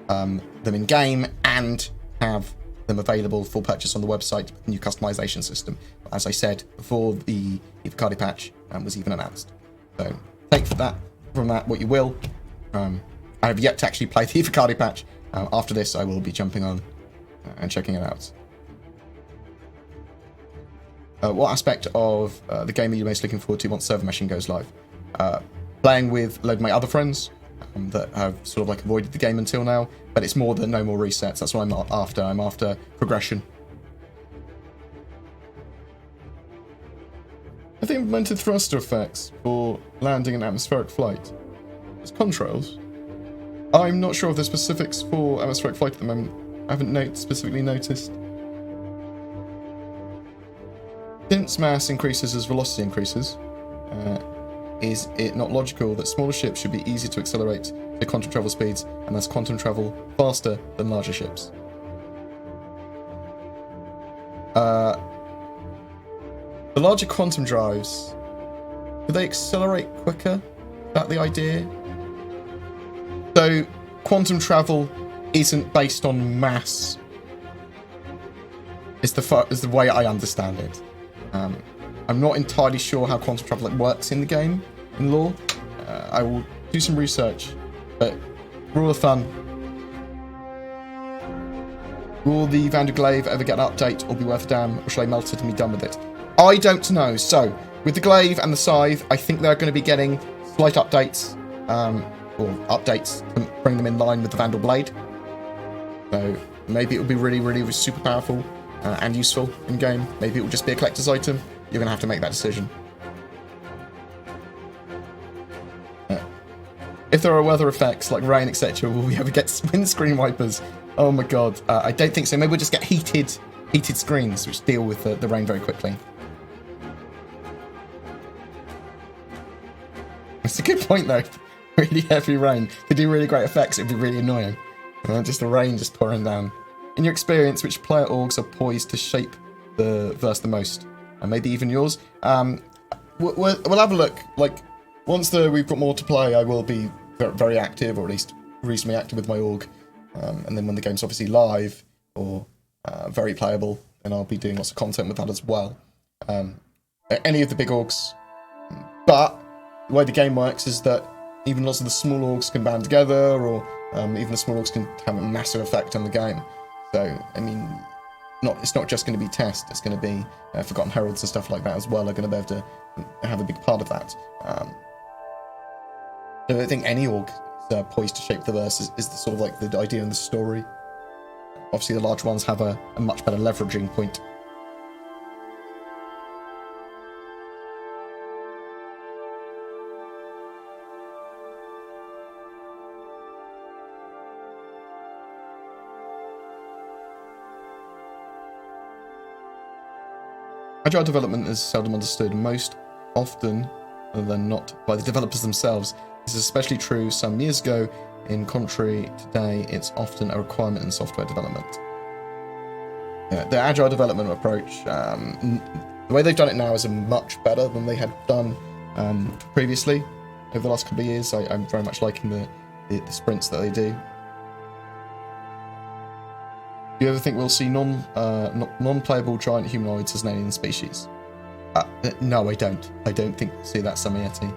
them in game and have them available for purchase on the website with the new customization system. As I said before, the Evocati patch was even announced. So take from that what you will. I have yet to actually play the Evocati patch. After this, I will be jumping on and checking it out. What aspect of the game are you most looking forward to once server meshing goes live? Playing with a load of my other friends that have sort of like avoided the game until now, but it's more than no more resets. That's what I'm after. I'm after progression. Have they implemented thruster effects for landing and atmospheric flight as contrails? I'm not sure of the specifics for atmospheric flight at the moment. I haven't specifically noticed. Since mass increases as velocity increases, is it not logical that smaller ships should be easier to accelerate to quantum travel speeds and thus quantum travel faster than larger ships? The larger quantum drives, do they accelerate quicker? Is that the idea? So quantum travel isn't based on mass. Is the way I understand it. I'm not entirely sure how quantum travel works in the game, in lore. I will do some research, but rule of thumb, will the Van der Glaive ever get an update or be worth a damn, or shall I melt it and be done with it? I don't know. So, with the Glaive and the Scythe, I think they're going to be getting slight updates, or updates to bring them in line with the Vandal Blade. So, maybe it will be really, really super powerful and useful in game. Maybe it will just be a collector's item. You're going to have to make that decision. If there are weather effects like rain, etc., will we ever get windscreen wipers? Oh my god, I don't think so. Maybe we'll just get heated screens which deal with the rain very quickly. It's a good point though. Really heavy rain. To do really great effects, it'd be really annoying. Just the rain just pouring down. In your experience, which player orgs are poised to shape the verse the most? And maybe even yours? We'll have a look. Like, once we've got more to play, I will be very active, or at least reasonably active with my org. And then when the game's obviously live, or very playable, then I'll be doing lots of content with that as well. Any of the big orgs. But the way the game works is that even lots of the small orgs can band together, or even the small orgs can have a massive effect on the game. So, I mean, it's not just going to be Test, it's going to be Forgotten Heralds and stuff like that as well are going to be able to have a big part of that. I don't think any org is poised to shape the verse is the sort of like the idea and the story. Obviously the large ones have a much better leveraging point. Agile development is seldom understood, most often than not by the developers themselves. This is especially true some years ago. In contrary, today it's often a requirement in software development. Yeah, the agile development approach, the way they've done it now is much better than they had done previously over the last couple of years. I'm very much liking the sprints that they do. Do you ever think we'll see non-playable giant humanoids as an alien species? No, I don't. I don't think we'll see that Samayeti.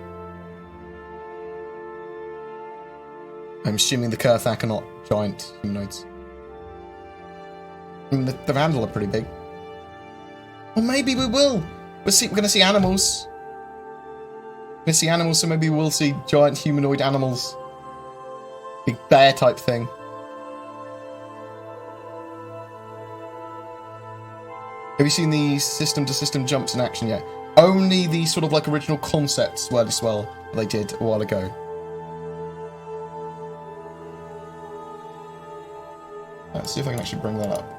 I'm assuming the Kurthak are not giant humanoids. I mean, the Vandal are pretty big. Well, maybe we will. We're going to see animals. We're going to see animals, so maybe we'll see giant humanoid animals. Big bear type thing. Have you seen the system-to-system jumps in action yet? Only the sort of like original concepts were as well they did a while ago. Let's see if I can actually bring that up.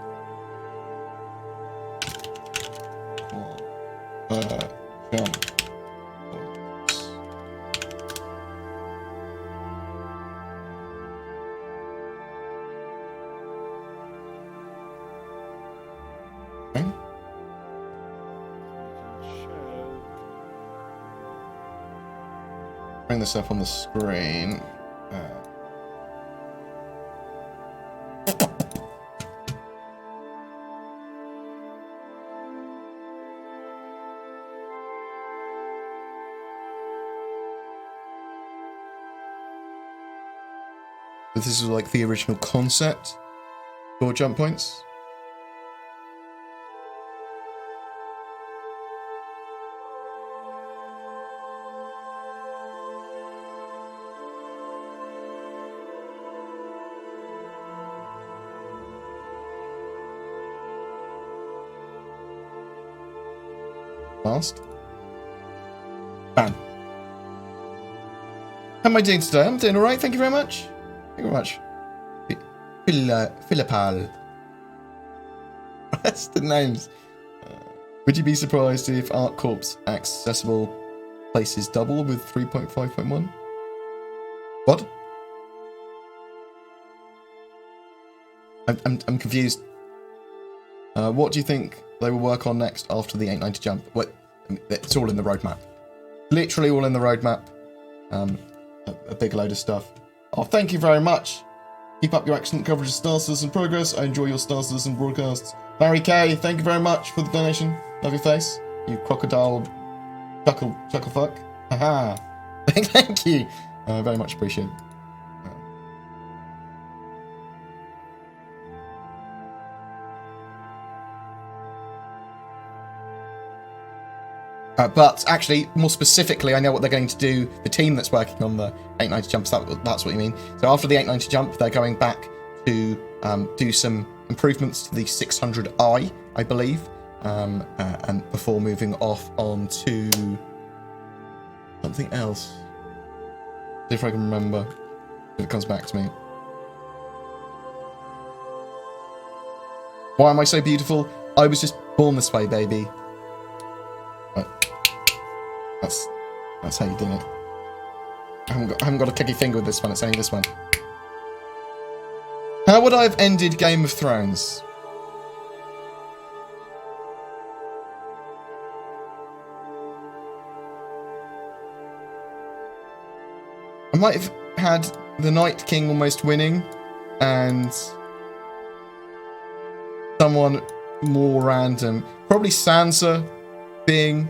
Jump. Okay. Bring this up on the screen. This is like the original concept for jump points. Fast. Bam. How am I doing today? I'm doing alright, thank you very much. Thank you very much. Philippal. That's the names. Would you be surprised if ArcCorp's accessible places double with 3.5.1. What? I'm confused. What do you think they will work on next after the 890 jump? What? It's all in the roadmap. Literally all in the roadmap. A big load of stuff. Oh, thank you very much. Keep up your excellent coverage of Star Citizen progress. I enjoy your Star Citizen broadcasts. Larry K, thank you very much for the donation. Love your face. You crocodile chuckle fuck. Haha. Thank you. Very much appreciated. But actually, more specifically, I know what they're going to do. The team that's working on the 890 jumps, that's what you mean. So after the 890 jump, they're going back to do some improvements to the 600i, I believe, and before moving off on to something else. See if I can remember if it comes back to me. Why am I so beautiful? I was just born this way, baby. That's how you do it. I haven't got a kicky finger with this one, it's only this one. How would I have ended Game of Thrones? I might have had the Night King almost winning, and someone more random. Probably Sansa being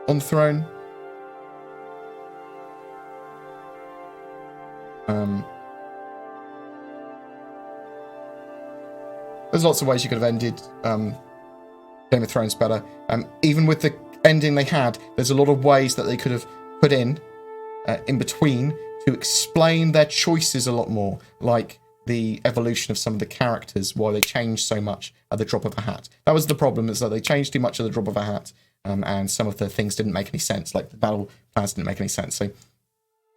on the throne. There's lots of ways you could have ended Game of Thrones better. Even with the ending they had, there's a lot of ways that they could have put in between to explain their choices a lot more, like the evolution of some of the characters, why they changed so much at the drop of a hat. That was the problem, is that they changed too much at the drop of a hat, and some of the things didn't make any sense, like the battle plans didn't make any sense. So,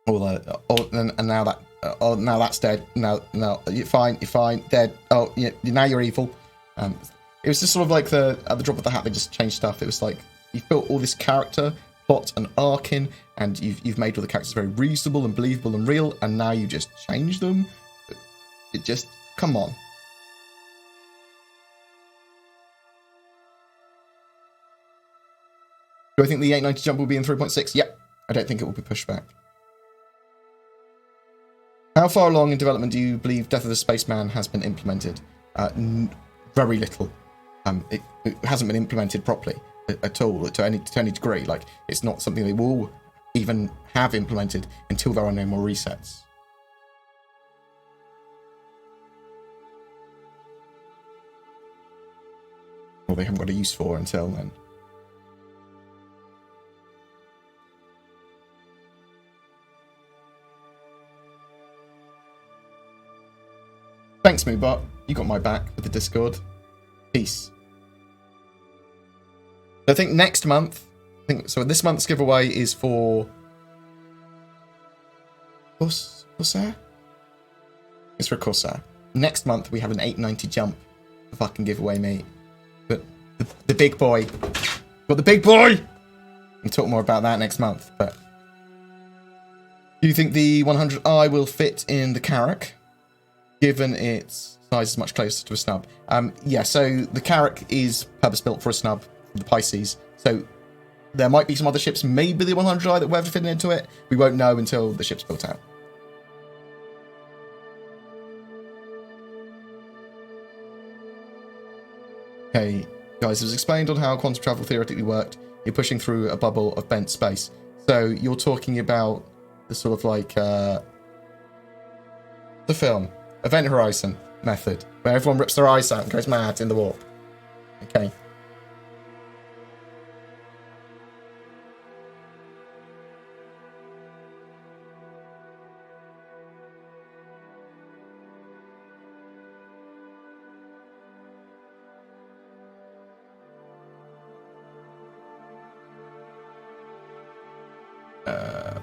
and now that, now that's dead. No, you're fine, dead. Oh, yeah, now you're evil. It was just sort of like at the drop of the hat, they just changed stuff. It was like you've built all this character plot and arc in, and you've made all the characters very reasonable and believable and real, and now you just change them. It just, come on. Do I think the 890 jump will be in 3.6? Yep. I don't think it will be pushed back. How far along in development do you believe Death of the Spaceman has been implemented? Very little. It hasn't been implemented properly at all, to any degree. Like, it's not something they will even have implemented until there are no more resets. Or they haven't got a use for until then. Thanks, Moobot. You got my back with the Discord. Peace. I think next month, so this month's giveaway is for Corsair? It's for Corsair. Next month we have an 890 jump fucking giveaway, mate. But the big boy. Got the big boy! We'll talk more about that next month, but do you think the 100i will fit in the Carrack, given its size is much closer to a snub? Yeah, so the Carrack is purpose-built for a snub, for the Pisces. So there might be some other ships, maybe the 100i, that will have to fit into it. We won't know until the ship's built out. Okay, guys, it was explained on how quantum travel theoretically worked. You're pushing through a bubble of bent space. So you're talking about the sort of like the film Event Horizon method, where everyone rips their eyes out and goes mad in the warp. Okay.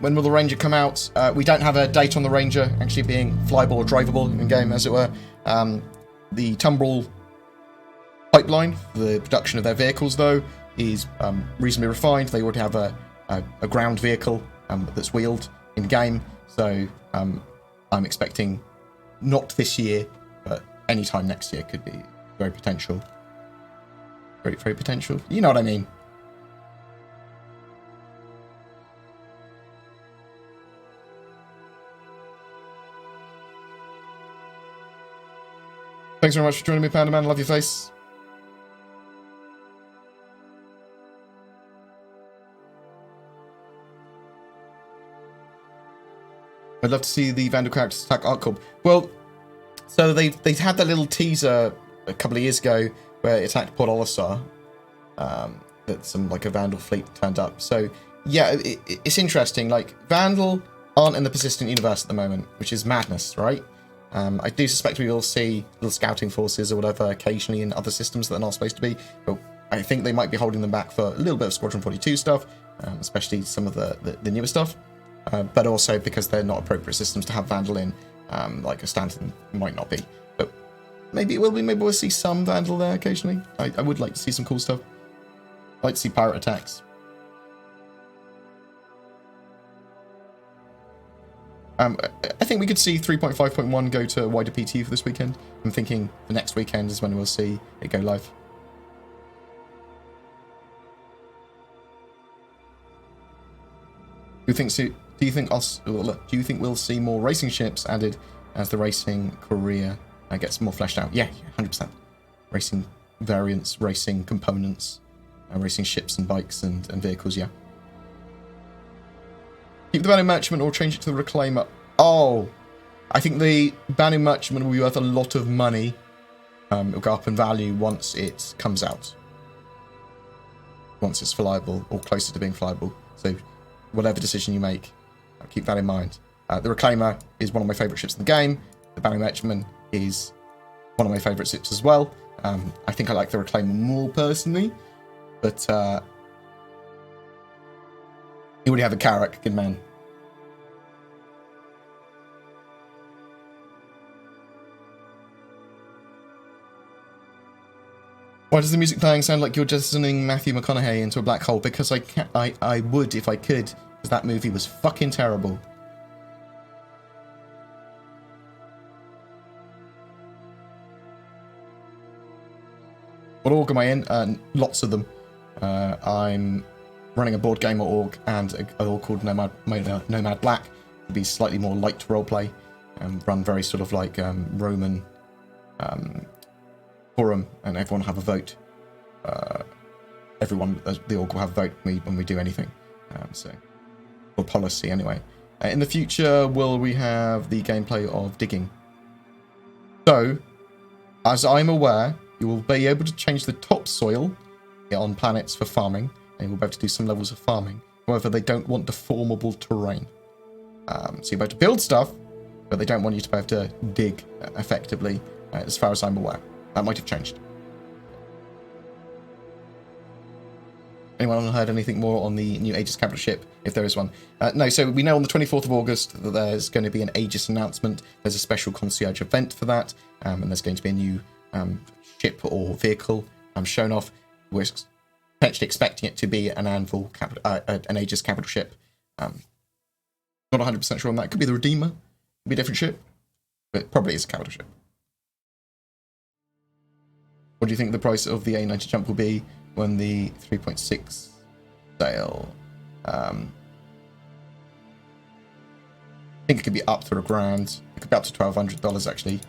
When will the Ranger come out? We don't have a date on the Ranger actually being flyable or drivable in game, as it were. The Tumbril pipeline for the production of their vehicles, though, is reasonably refined. They already have a a ground vehicle that's wheeled in game. So I'm expecting not this year, but anytime next year could be very potential. Very, very potential. You know what I mean? Thanks very much for joining me, Panda Man. Love your face. I'd love to see the Vandal characters attack ArcCorp. Well, so they had that little teaser a couple of years ago where it attacked Port Olisar. That some like a Vandal fleet turned up. So yeah, it's interesting. Like Vandal aren't in the persistent universe at the moment, which is madness, right? I do suspect we will see little scouting forces or whatever occasionally in other systems that are not supposed to be, but I think they might be holding them back for a little bit of Squadron 42 stuff, especially some of the newer stuff, but also because they're not appropriate systems to have Vandal in, like a standard might not be. But maybe it will be. Maybe we'll see some Vandal there occasionally. I would like to see some cool stuff. I'd like to see pirate attacks. I think we could see 3.5.1 go to wider PT for this weekend. I'm thinking the next weekend is when we'll see it go live. Do you think we'll see more racing ships added as the racing career gets more fleshed out? Yeah, 100%. Racing variants, racing components, racing ships and bikes and vehicles, yeah. Keep the Banner Merchantman or change it to the Reclaimer. Oh, I think the Banner Merchantman will be worth a lot of money. It'll go up in value once it comes out. Once it's flyable or closer to being flyable. So whatever decision you make, keep that in mind. The Reclaimer is one of my favourite ships in the game. The Banner Merchantman is one of my favourite ships as well. I think I like the Reclaimer more personally. But you already have a Carrack, good man. Why does the music playing sound like you're just sending Matthew McConaughey into a black hole? Because I would if I could, because that movie was fucking terrible. What org am I in? Lots of them. I'm running a BoredGamer org and an org called Nomad Black. It'll be slightly more light roleplay and run very sort of like Roman forum, and everyone will have a vote. Everyone, the org will have a vote when we do anything. For policy anyway. In the future, will we have the gameplay of digging? So, as I'm aware, you will be able to change the topsoil on planets for farming, and you'll be able to do some levels of farming. However, they don't want deformable terrain. So you'll be able to build stuff, but they don't want you to be able to dig effectively, as far as I'm aware. That might have changed. Anyone heard anything more on the new Aegis capital ship, if there is one? No, so we know on the 24th of August that there's going to be an Aegis announcement. There's a special concierge event for that, and there's going to be a new ship or vehicle shown off. We're potentially expecting it to be an Anvil, an Aegis capital ship. Not 100% sure on that. It could be the Redeemer. It could be a different ship. But it probably is a capital ship. What do you think the price of the A90 jump will be when the 3.6 sale? I think it could be up to $1,000. It could be up to $1,200 actually.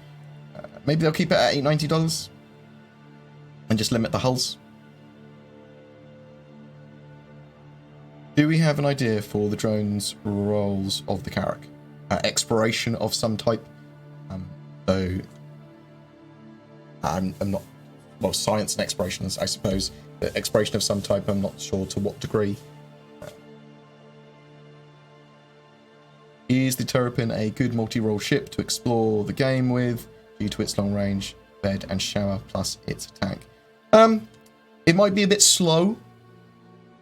Maybe they'll keep it at $890 and just limit the hulls. Do we have an idea for the drone's roles of the Carrack? Exploration of some type. So I'm not, well, science and explorations, I suppose. But exploration of some type, I'm not sure to what degree. Is the Terrapin a good multi-role ship to explore the game with due to its long range, bed and shower, plus its attack? It might be a bit slow.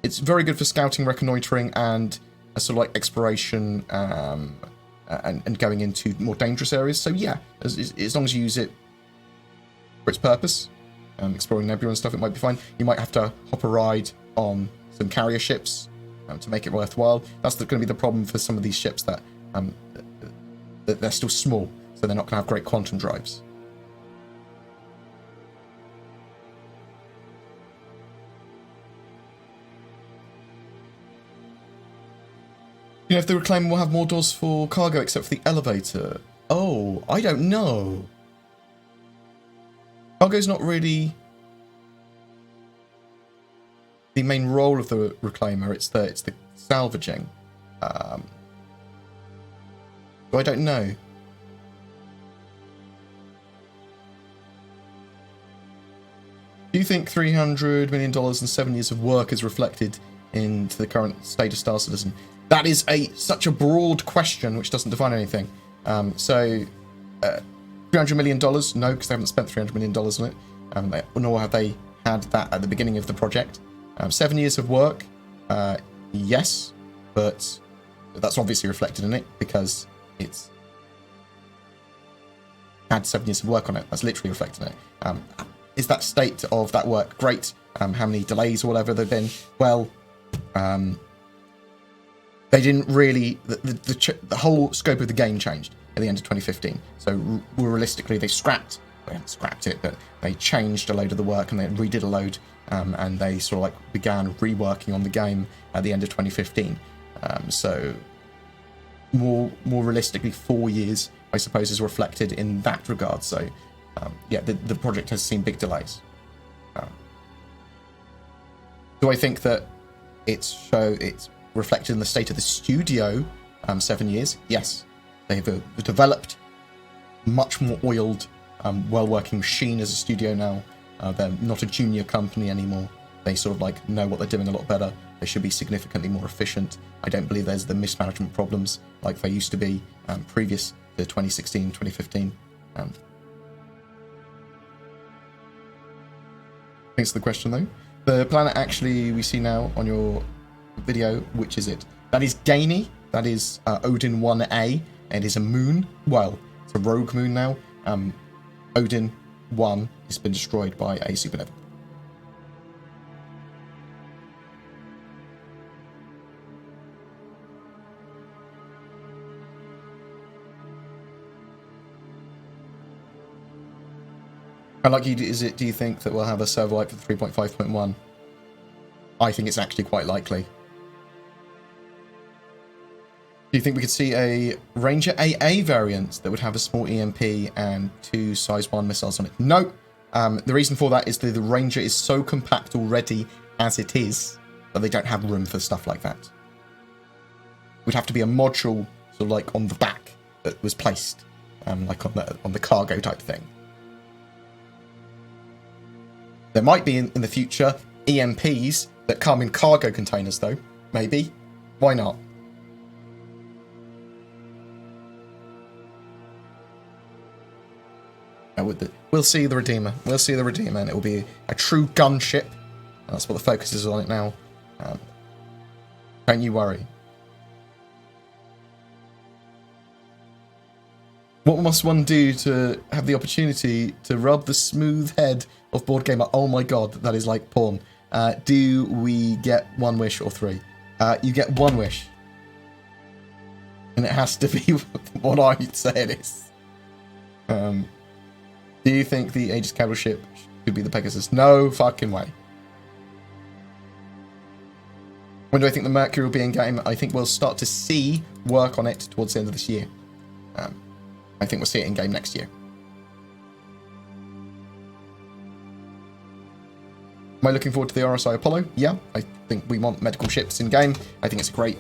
It's very good for scouting, reconnoitering, and a sort of like exploration and going into more dangerous areas. So yeah, as long as you use it for its purpose, exploring nebula and stuff, it might be fine. You might have to hop a ride on some carrier ships to make it worthwhile. That's going to be the problem for some of these ships that they're still small, so they're not going to have great quantum drives. You know if the Reclaimer will have more doors for cargo except for the elevator? Oh, I don't know. Cargo's not really the main role of the Reclaimer. It's the salvaging. So I don't know. Do you think $300 million and 7 years of work is reflected into the current state of Star Citizen? That is such a broad question which doesn't define anything. $300 million? No, because they haven't spent $300 million on it. Nor have they had that at the beginning of the project. 7 years of work? Yes, but that's obviously reflected in it because it's had 7 years of work on it. That's literally reflected in it. Is that state of that work great? How many delays or whatever there have been? Well, they didn't really... The whole scope of the game changed at the end of 2015. So realistically, they haven't scrapped it, but they changed a load of the work and they redid a load, and they sort of like began reworking on the game at the end of 2015. So more realistically, 4 years, I suppose, is reflected in that regard. So yeah, the project has seen big delays. Do I think that it's reflected in the state of the studio? 7 years? Yes. They've developed much more oiled, well-working machine as a studio now. They're not a junior company anymore. They sort of like know what they're doing a lot better. They should be significantly more efficient. I don't believe there's the mismanagement problems like there used to be previous to 2016, 2015. Thanks for the question, though. The planet actually we see now on your video, which is it? That is Gainy. That is Odin 1A. It is a moon. Well, it's a rogue moon now. Odin 1 has been destroyed by a supernova. How lucky is it, do you think, that we'll have a server light for 3.5.1? I think it's actually quite likely. Do you think we could see a Ranger AA variant that would have a small EMP and 2 size 1 missiles on it? No. The reason for that is that the Ranger is so compact already as it is that they don't have room for stuff like that. It would have to be a module sort of like on the back that was placed like on the cargo type thing. There might be in the future EMPs that come in cargo containers, though. Maybe. Why not? We'll see the Redeemer. We'll see the Redeemer, and it will be a true gunship. That's what the focus is on it now. Don't you worry. What must one do to have the opportunity to rub the smooth head of BoredGamer? Oh my god, that is like porn. Do we get 1 wish or 3? You get 1 wish. And it has to be what I say it is. Do you think the Aegis capital ship could be the Pegasus? No fucking way. When do I think the Mercury will be in game? I think we'll start to see work on it towards the end of this year. I think we'll see it in game next year. Am I looking forward to the RSI Apollo? Yeah, I think we want medical ships in game. I think it's a great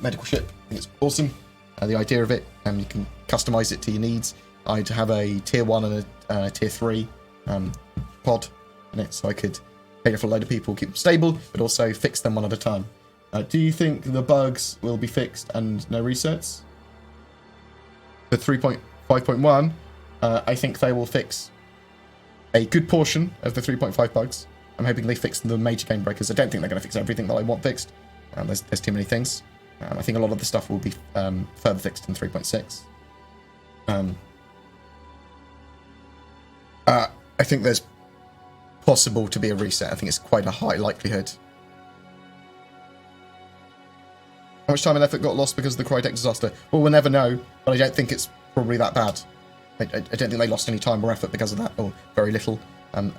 medical ship. I think it's awesome. The idea of it, you can customize it to your needs. I'd have a tier 1 and a tier 3 pod in it, so I could cater for a load of people, keep them stable, but also fix them one at a time. Do you think the bugs will be fixed and no resets? For 3.5.1, I think they will fix a good portion of the 3.5 bugs. I'm hoping they fix the major game breakers. I don't think they're going to fix everything that I want fixed. There's too many things. I think a lot of the stuff will be further fixed in 3.6. I think there's possible to be a reset. I think it's quite a high likelihood. How much time and effort got lost because of the Crytek disaster? Well, we'll never know, but I don't think it's probably that bad. I don't think they lost any time or effort because of that, or very little.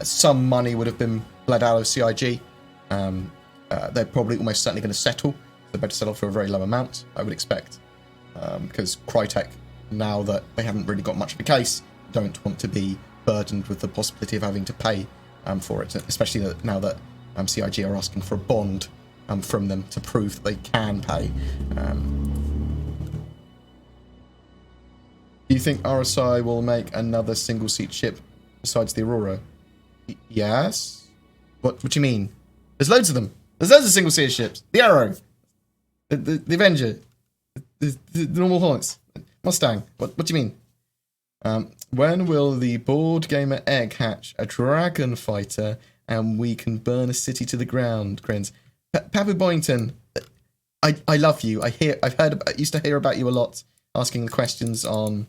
Some money would have been bled out of CIG. They're probably almost certainly going to settle. They're better settle for a very low amount, I would expect. Because Crytek, now that they haven't really got much of a case, don't want to be burdened with the possibility of having to pay for it, especially now that CIG are asking for a bond from them to prove that they can pay. Do you think RSI will make another single-seat ship besides the Aurora? Yes. What do you mean? There's loads of them. There's loads of single-seat ships. The Arrow, the Avenger, the normal Hornets, Mustang. What do you mean? When will the BoredGamer egg hatch a dragon fighter and we can burn a city to the ground? Grins. Papa Boynton, I love you. I used to hear about you a lot, asking the questions on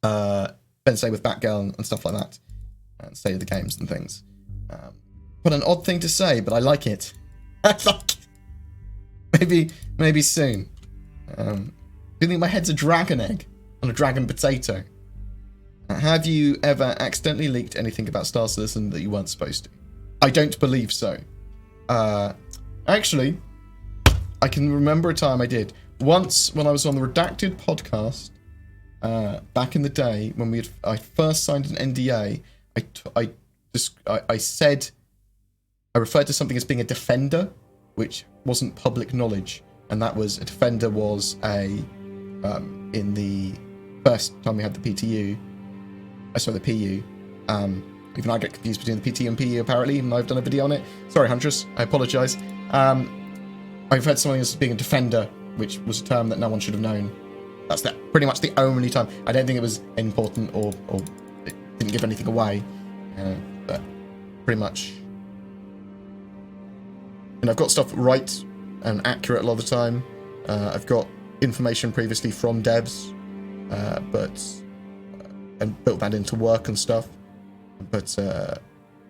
Wednesday with Batgirl and stuff like that, and State of the Games and things. What an odd thing to say, but I like it. I like it. Maybe soon. Do you think my head's a dragon egg on a dragon potato? Have you ever accidentally leaked anything about Star Citizen that you weren't supposed to? I don't believe so. Actually, I can remember a time I did. Once, when I was on the Redacted podcast, back in the day, when I first signed an NDA, I said, I referred to something as being a defender, which wasn't public knowledge. And that was, a defender was in the first time we had the PTU, the PU, even I get confused between the PT and PU apparently, and I've done a video on it. Sorry, Huntress, I apologise. I've heard something as being a defender, which was a term that no one should have known. That's pretty much the only time. I don't think it was important or it didn't give anything away, but pretty much. And I've got stuff right and accurate a lot of the time. I've got information previously from devs, and built that into work and stuff, but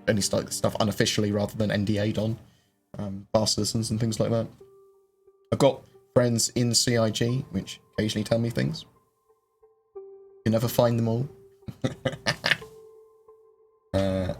only stuff unofficially rather than NDA'd on bar citizens and things like that. I've got friends in CIG which occasionally tell me things. You never find them all. I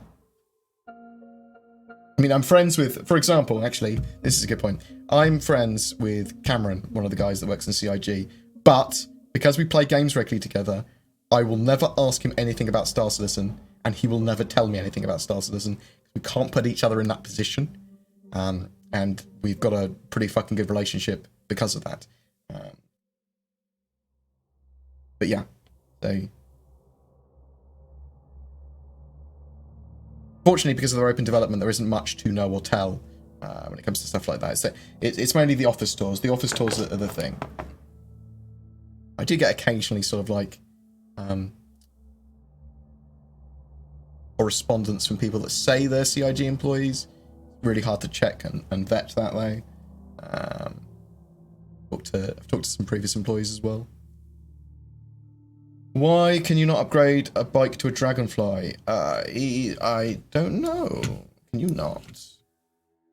mean, I'm friends with, for example, actually, this is a good point. I'm friends with Cameron, one of the guys that works in CIG, but because we play games regularly together, I will never ask him anything about Star Citizen, and he will never tell me anything about Star Citizen. We can't put each other in that position, and we've got a pretty fucking good relationship because of that. But yeah, so... Fortunately, because of their open development, there isn't much to know or tell when it comes to stuff like that. So it's mainly the office tours. The office tours are the thing. I do get occasionally sort of like correspondence from people that say they're CIG employees. Really hard to check and vet that way. I've talked to some previous employees as well. Why can you not upgrade a bike to a Dragonfly? I don't know. Can you not?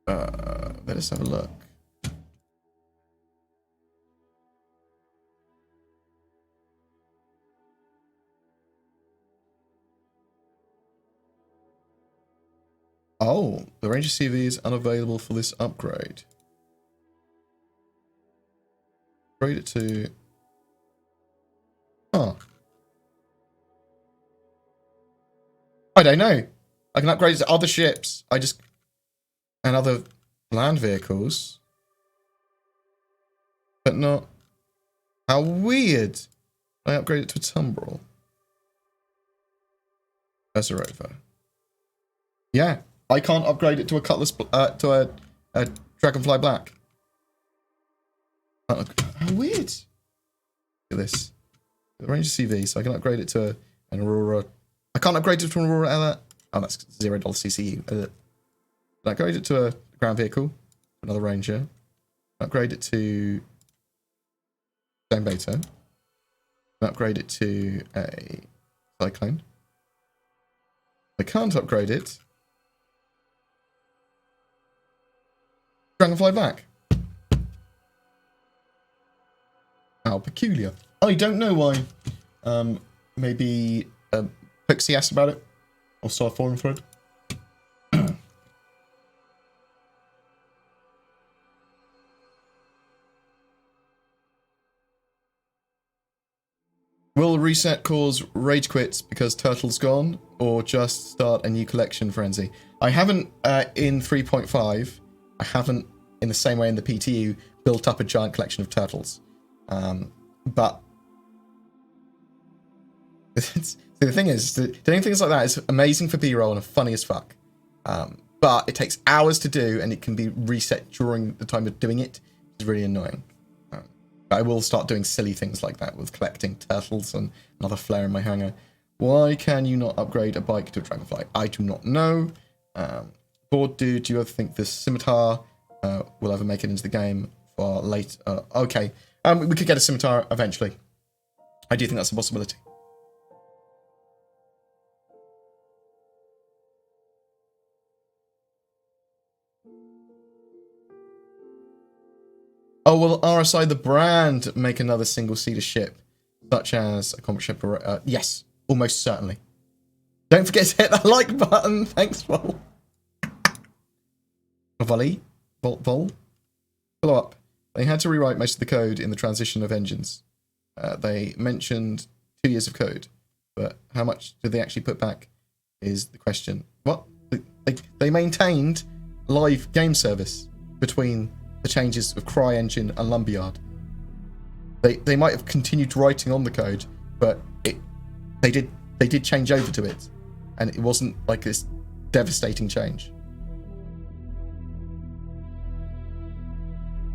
Let us have a look. Oh, the Ranger CV is unavailable for this upgrade. Upgrade it to... Oh. I don't know. I can upgrade it to other ships. And other land vehicles. But not... How weird. I upgrade it to a Tumbril. As a rover. Yeah. I can't upgrade it to a Cutlass, to a Dragonfly Black. How weird. Look at this. The Ranger CV, so I can upgrade it to an Aurora. I can't upgrade it to an Aurora Ella. Oh, that's $0 CCU. Can I upgrade it to a ground vehicle? Another Ranger. Upgrade it to Stone Beta. Upgrade it to a Cyclone. I can't upgrade it. Dragonfly Black. How peculiar. I don't know why. Maybe Pixie asked about it. Or saw a forum thread. Will reset cause rage quits because Turtle's gone, or just start a new collection frenzy? I haven't, in 3.5, I haven't, in the same way in the PTU, built up a giant collection of turtles. But the thing is, doing things like that is amazing for B-roll and funny as fuck. But it takes hours to do, and it can be reset during the time of doing it. It's really annoying. I will start doing silly things like that with collecting turtles and another flare in my hangar. Why can you not upgrade a bike to a dragonfly? I do not know. Bored dude, do you ever think this scimitar will ever make it into the game for late? Okay, we could get a scimitar eventually. I do think that's a possibility. Oh, will RSI the brand make another single-seater ship, such as a combat ship? Or, yes, almost certainly. Don't forget to hit that like button. Thanks, Vol. Volley? Vol? Follow up. They had to rewrite most of the code in the transition of engines. They mentioned 2 years of code, but how much did they actually put back is the question. What? They maintained live game service between the changes of CryEngine and Lumberyard. They might have continued writing on the code, but they did change over to it, and it wasn't like this devastating change.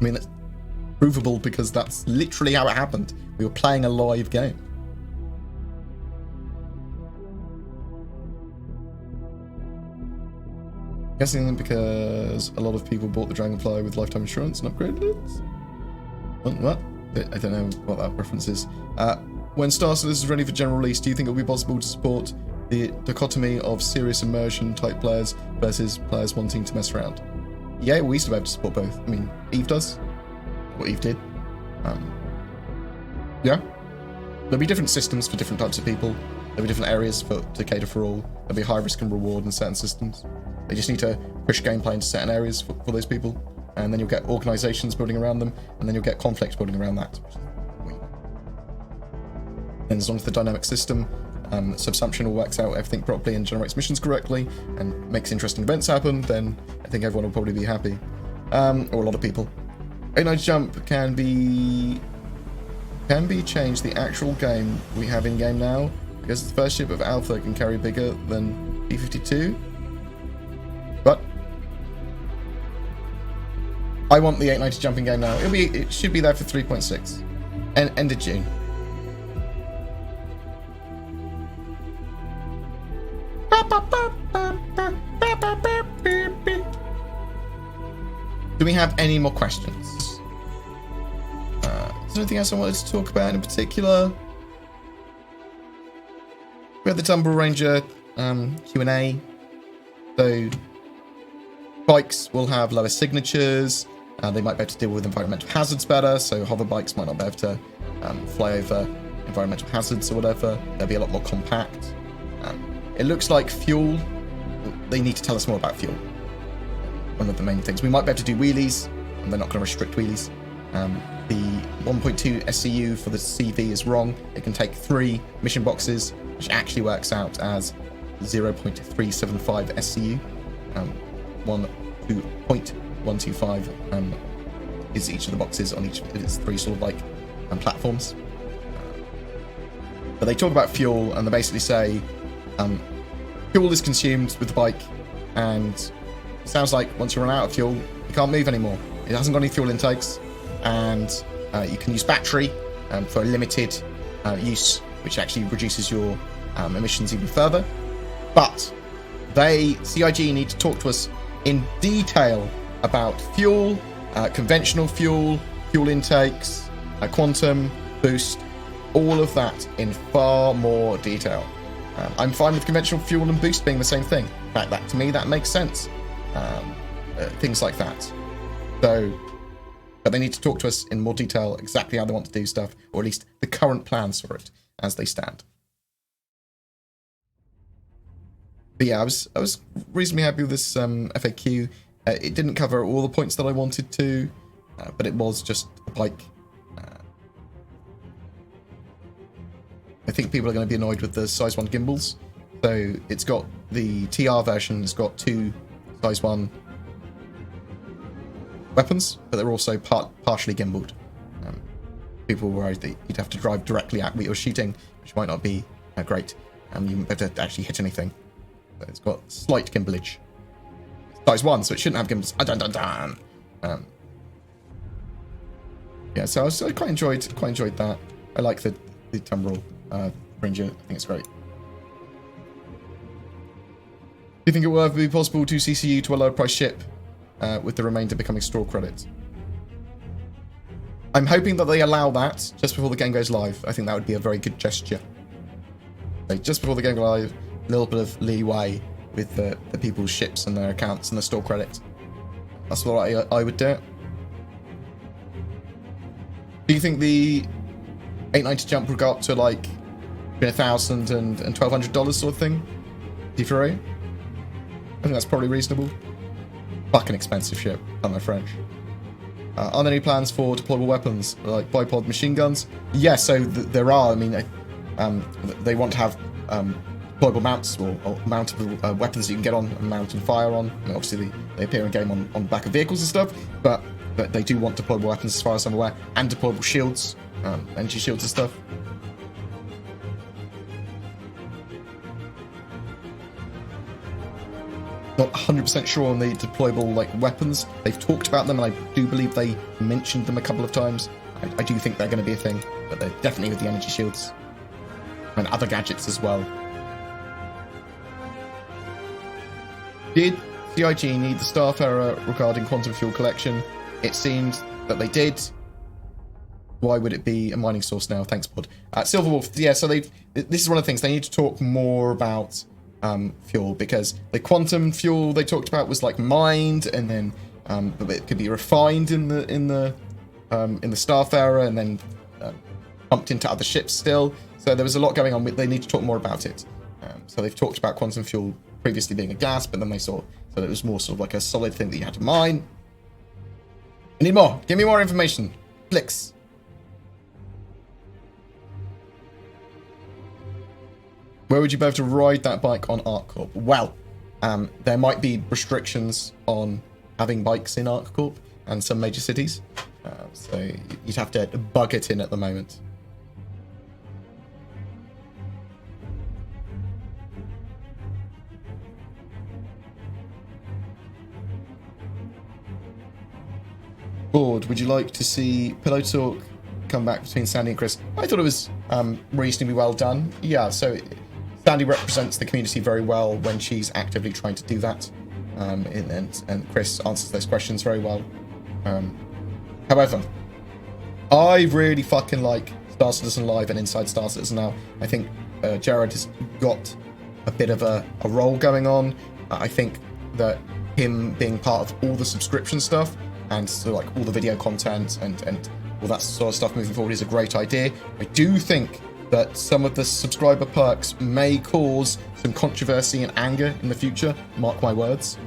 I mean, that's provable because that's literally how it happened. We were playing a live game. Guessing because a lot of people bought the Dragonfly with lifetime insurance and upgraded it? What? I don't know what that reference is. When Star Citizen is ready for general release, do you think it will be possible to support the dichotomy of serious immersion type players versus players wanting to mess around? Yeah, we used to be able to support both. I mean, Eve does. What Eve did. Yeah. There'll be different systems for different types of people. There'll be different areas to cater for all. There'll be high risk and reward in certain systems. They just need to push gameplay into certain areas for those people, and then you'll get organizations building around them, and then you'll get conflict building around that. And as long as the dynamic system subsumption all works out everything properly and generates missions correctly and makes interesting events happen, then I think everyone will probably be happy. Or a lot of people. 8-9 jump can be changed the actual game we have in game now, because the first ship of Alpha can carry bigger than P-52. But I want the 890 jumping game now. It should be there for 3.6. End of June. Do we have any more questions? Is there anything else I wanted to talk about in particular? We have the Tumbril Ranger Q&A. So bikes will have lower signatures. They might be able to deal with environmental hazards better. So hover bikes might not be able to fly over environmental hazards or whatever. They'll be a lot more compact. It looks like fuel. They need to tell us more about fuel. One of the main things. We might be able to do wheelies, and they're not going to restrict wheelies. The 1.2 SCU for the CV is wrong. It can take 3 mission boxes, which actually works out as 0.375 SCU. 1.125 is each of the boxes on each of its 3 sort of like platforms. But they talk about fuel, and they basically say fuel is consumed with the bike, and it sounds like once you run out of fuel, you can't move anymore. It hasn't got any fuel intakes, and you can use battery for limited use, which actually reduces your emissions even further. But CIG need to talk to us in detail about fuel, conventional fuel, fuel intakes, quantum, boost, all of that in far more detail. I'm fine with conventional fuel and boost being the same thing. In fact, to me, that makes sense. Things like that. So, but they need to talk to us in more detail exactly how they want to do stuff, or at least the current plans for it as they stand. But yeah, I was reasonably happy with this FAQ. It didn't cover all the points that I wanted to, but it was just a bike. I think people are going to be annoyed with the size 1 gimbals. So it's got the TR version has got 2 size 1 weapons, but they're also partially gimbaled. People were worried that you'd have to drive directly at what you're shooting, which might not be great. You might have to actually hit anything. But it's got slight gimbalage. Size 1, so it shouldn't have gimbals. Yeah, so I quite enjoyed that. I like the Tumbril Ranger. I think it's great. Do you think it will ever be possible to CCU to a lower price ship with the remainder becoming store credits? I'm hoping that they allow that just before the game goes live. I think that would be a very good gesture. Like just before the game goes live, a little bit of leeway with the people's ships and their accounts and the store credit. That's what I would do. Do you think the 890 jump would go up to like between $1,000 and $1,200 sort of thing? D3? I think that's probably reasonable. Fucking expensive ship, pardon my French. Are there any plans for deployable weapons like bipod machine guns? Yeah, so there are. I mean, they want to have deployable mounts or mountable weapons that you can get on and mount and fire on. I mean, obviously, they appear in game on the back of vehicles and stuff, but they do want deployable weapons as far as I'm aware, and deployable shields, energy shields and stuff. Not 100% sure on the deployable weapons. They've talked about them, and I do believe they mentioned them a couple of times. I do think they're going to be a thing, but they're definitely with the energy shields and other gadgets as well. Did CIG need the staff error regarding quantum fuel collection? It seemed that they did. Why would it be a mining source now? Thanks, Pod. Silverwolf, yeah, so this is one of the things. They need to talk more about fuel, because the quantum fuel they talked about was like mined, and then but it could be refined in the staff error, and then pumped into other ships still. So there was a lot going on. They need to talk more about it. So they've talked about quantum fuel previously being a gas, but then they saw that it was more sort of like a solid thing that you had to mine. I need more. Give me more information. Flicks. Where would you be able to ride that bike on ArcCorp? Well, there might be restrictions on having bikes in ArcCorp and some major cities. So you'd have to bug it in at the moment. Bored, would you like to see Pillow Talk come back between Sandy and Chris? I thought it was reasonably well done. Yeah, so Sandy represents the community very well when she's actively trying to do that. And Chris answers those questions very well. However, I really fucking like Star Citizen Live and Inside Star Citizen now. I think Jared has got a bit of a role going on. I think that him being part of all the subscription stuff and so like all the video content and all that sort of stuff moving forward is a great idea. I do think that some of the subscriber perks may cause some controversy and anger in the future, mark my words,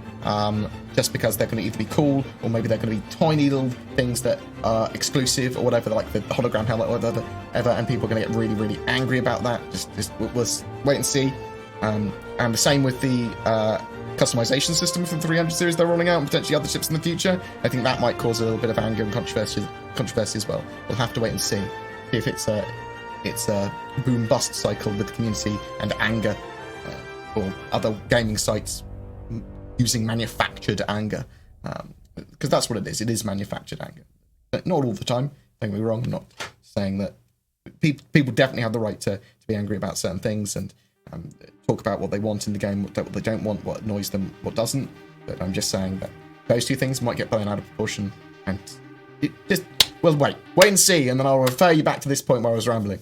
just because they're going to either be cool or maybe they're going to be tiny little things that are exclusive or whatever, like the hologram helmet or whatever, and people are going to get really, really angry about that. Just we'll wait and see. And the same with the customization system for the 300 series they're rolling out, and potentially other ships in the future. I think that might cause a little bit of anger and controversy as well. We'll have to wait and see if it's a boom bust cycle with the community and anger, or other gaming sites using manufactured anger, because that's what it is. It is manufactured anger, but not all the time. Don't get me wrong. I'm not saying that people definitely have the right to be angry about certain things and talk about what they want in the game, what they don't want, what annoys them, what doesn't. But I'm just saying that those two things might get blown out of proportion, and wait and see, and then I'll refer you back to this point where I was rambling.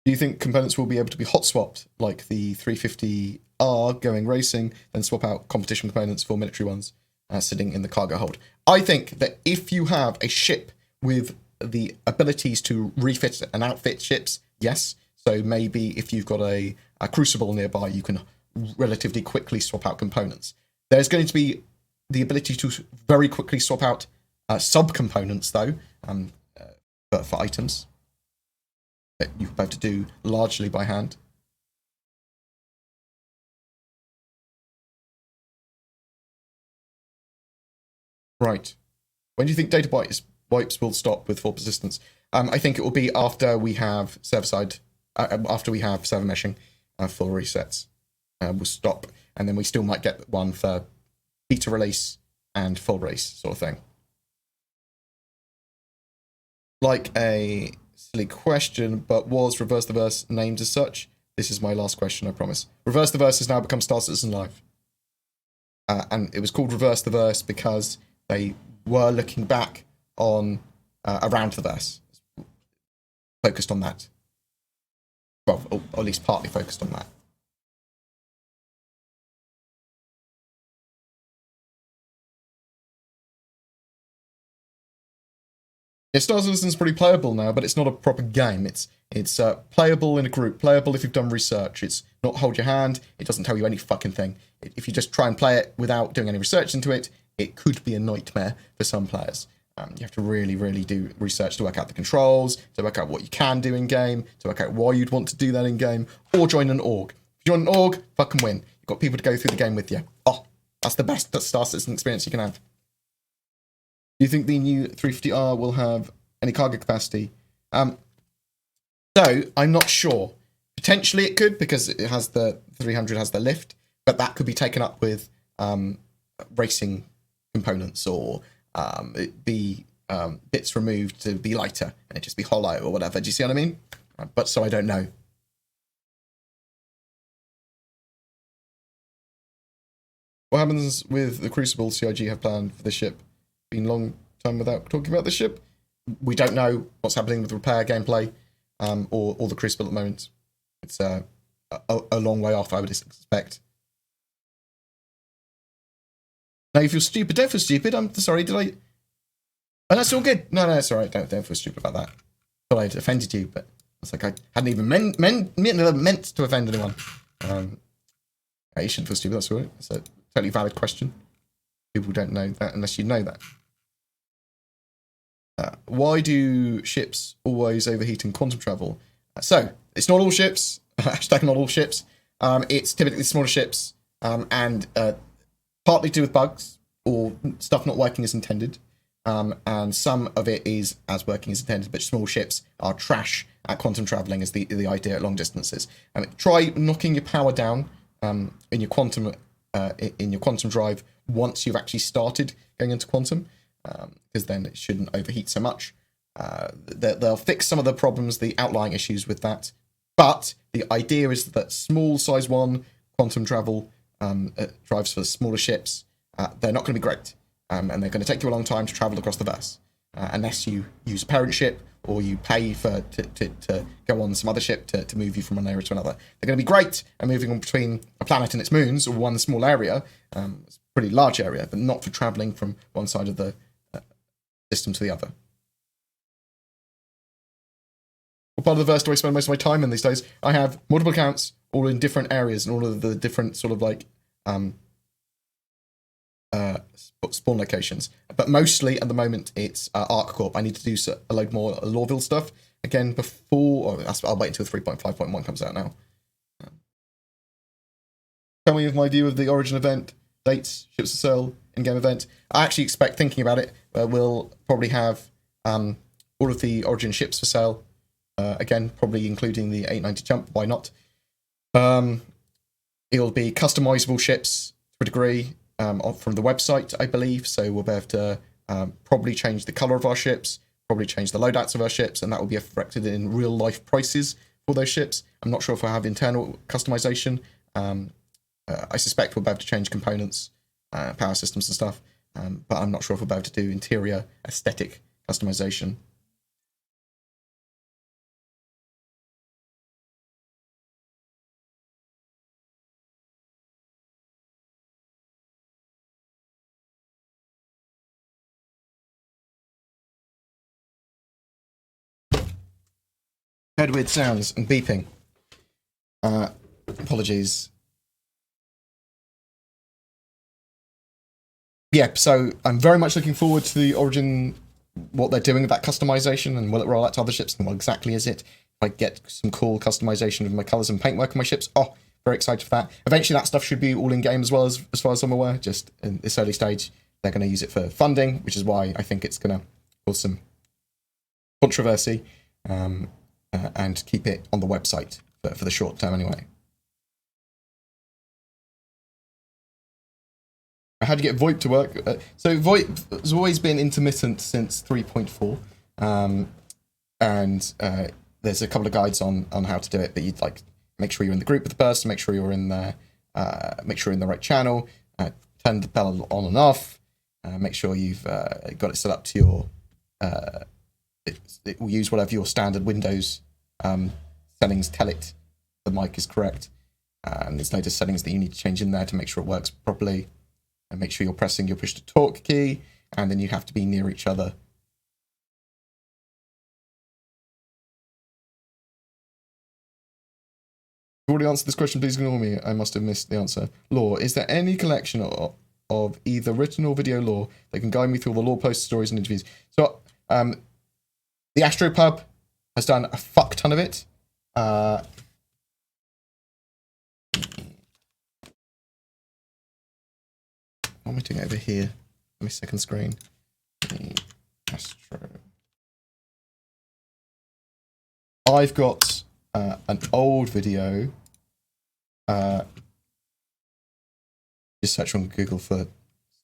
Do you think components will be able to be hot swapped, like the 350R going racing, then swap out competition components for military ones? sitting in the cargo hold. I think that if you have a ship with the abilities to refit and outfit ships, yes. So maybe if you've got a crucible nearby, you can relatively quickly swap out components. There's going to be the ability to very quickly swap out sub-components, though, for items that you'll have to do largely by hand. Right. When do you think data wipes will stop with full persistence? I think it will be after we have server-side, after we have server meshing, full resets. Will stop, and then we still might get one for beta release and full release sort of thing. Like a silly question, but was Reverse the Verse named as such? This is my last question, I promise. Reverse the Verse has now become Star Citizen Live. And it was called Reverse the Verse because they were looking back on Around the Verse. Focused on that. Well, or at least partly focused on that. Yeah, Star Citizen's pretty playable now, but it's not a proper game. It's playable in a group, playable if you've done research. It's not hold your hand. It doesn't tell you any fucking thing. If you just try and play it without doing any research into it, it could be a nightmare for some players. You have to really, really do research to work out the controls, to work out what you can do in game, to work out why you'd want to do that in game, or join an org. If you join an org, fucking win. You've got people to go through the game with you. Oh, that's the best Star Citizen experience you can have. Do you think the new 350R will have any cargo capacity? So, I'm not sure. Potentially it could, because it has the 300 has the lift, but that could be taken up with racing components, or it be bits removed to be lighter, and it just be hollow or whatever. Do you see what I mean? But so I don't know. What happens with the Crucible CIG have planned for the ship? Been a long time without talking about the ship. We don't know what's happening with the repair gameplay, or the Crucible at the moment. It's a long way off, I would expect. Now, you feel stupid. Don't feel stupid. I'm sorry. Did I? Oh, that's all good. No, it's all right. Don't feel stupid about that. I thought I'd offended you, but it's like I hadn't even meant to offend anyone. You shouldn't feel stupid. That's all right. It's a totally valid question. People don't know that unless you know that. Why do ships always overheat in quantum travel? So, it's not all ships. Hashtag not all ships. It's typically smaller ships, and partly to do with bugs or stuff not working as intended. And some of it is as working as intended, but small ships are trash at quantum traveling is the idea at long distances. Try knocking your power down in your quantum drive once you've actually started going into quantum, because then it shouldn't overheat so much. They'll fix some of the problems, the outlying issues with that. But the idea is that small size 1 quantum travel drives for smaller ships, they're not going to be great. And they're going to take you a long time to travel across the verse, unless you use a parent ship or you pay to go on some other ship to move you from one area to another. They're going to be great at moving between a planet and its moons, or one small area. It's a pretty large area, but not for traveling from one side of the system to the other. What part of the verse do I spend most of my time in these days? I have multiple accounts, all in different areas, and all of the different sort of like spawn locations. But mostly at the moment it's ArcCorp. I need to do a load more Lawville stuff again before. I'll wait until 3.5.1 comes out now. Tell me my view of the Origin event, dates, ships to sell, in-game event. I actually expect, thinking about it, we'll probably have all of the Origin ships for sale. Again, probably including the 890 jump. Why not? It'll be customizable ships to a degree from the website, I believe. So we'll be able to probably change the color of our ships, probably change the loadouts of our ships, and that will be reflected in real life prices for those ships. I'm not sure if I have internal customization. I suspect we'll be able to change components, power systems and stuff, but I'm not sure if we'll be able to do interior aesthetic customization. Heard weird sounds and beeping. Apologies. Yeah, so I'm very much looking forward to the Origin, what they're doing with that customization, and will it roll out to other ships, and what exactly is it? If I get some cool customization of my colours and paintwork on my ships, oh, very excited for that. Eventually that stuff should be all in game as well, as far as I'm aware. Just in this early stage, they're going to use it for funding, which is why I think it's going to cause some controversy, and keep it on the website for the short term anyway. How do you get VoIP to work? So VoIP has always been intermittent since 3.4, and there's a couple of guides on how to do it, but you'd like make sure you're in the group with the person, make sure you're in there, make sure you're in the right channel, turn the bell on and off, make sure you've got it set up to your, it will use whatever your standard Windows settings tell it the mic is correct, and there's loads of settings that you need to change in there to make sure it works properly. And make sure you're pressing your push to talk key, and then you have to be near each other. You've already answered this question, please ignore me. I must have missed the answer. Lore. Is there any collection of either written or video lore that can guide me through all the lore posts, stories, and interviews? So, the Astropub has done a fuck ton of it. What am I doing over here? My second screen. Astro. I've got an old video. Just search on Google for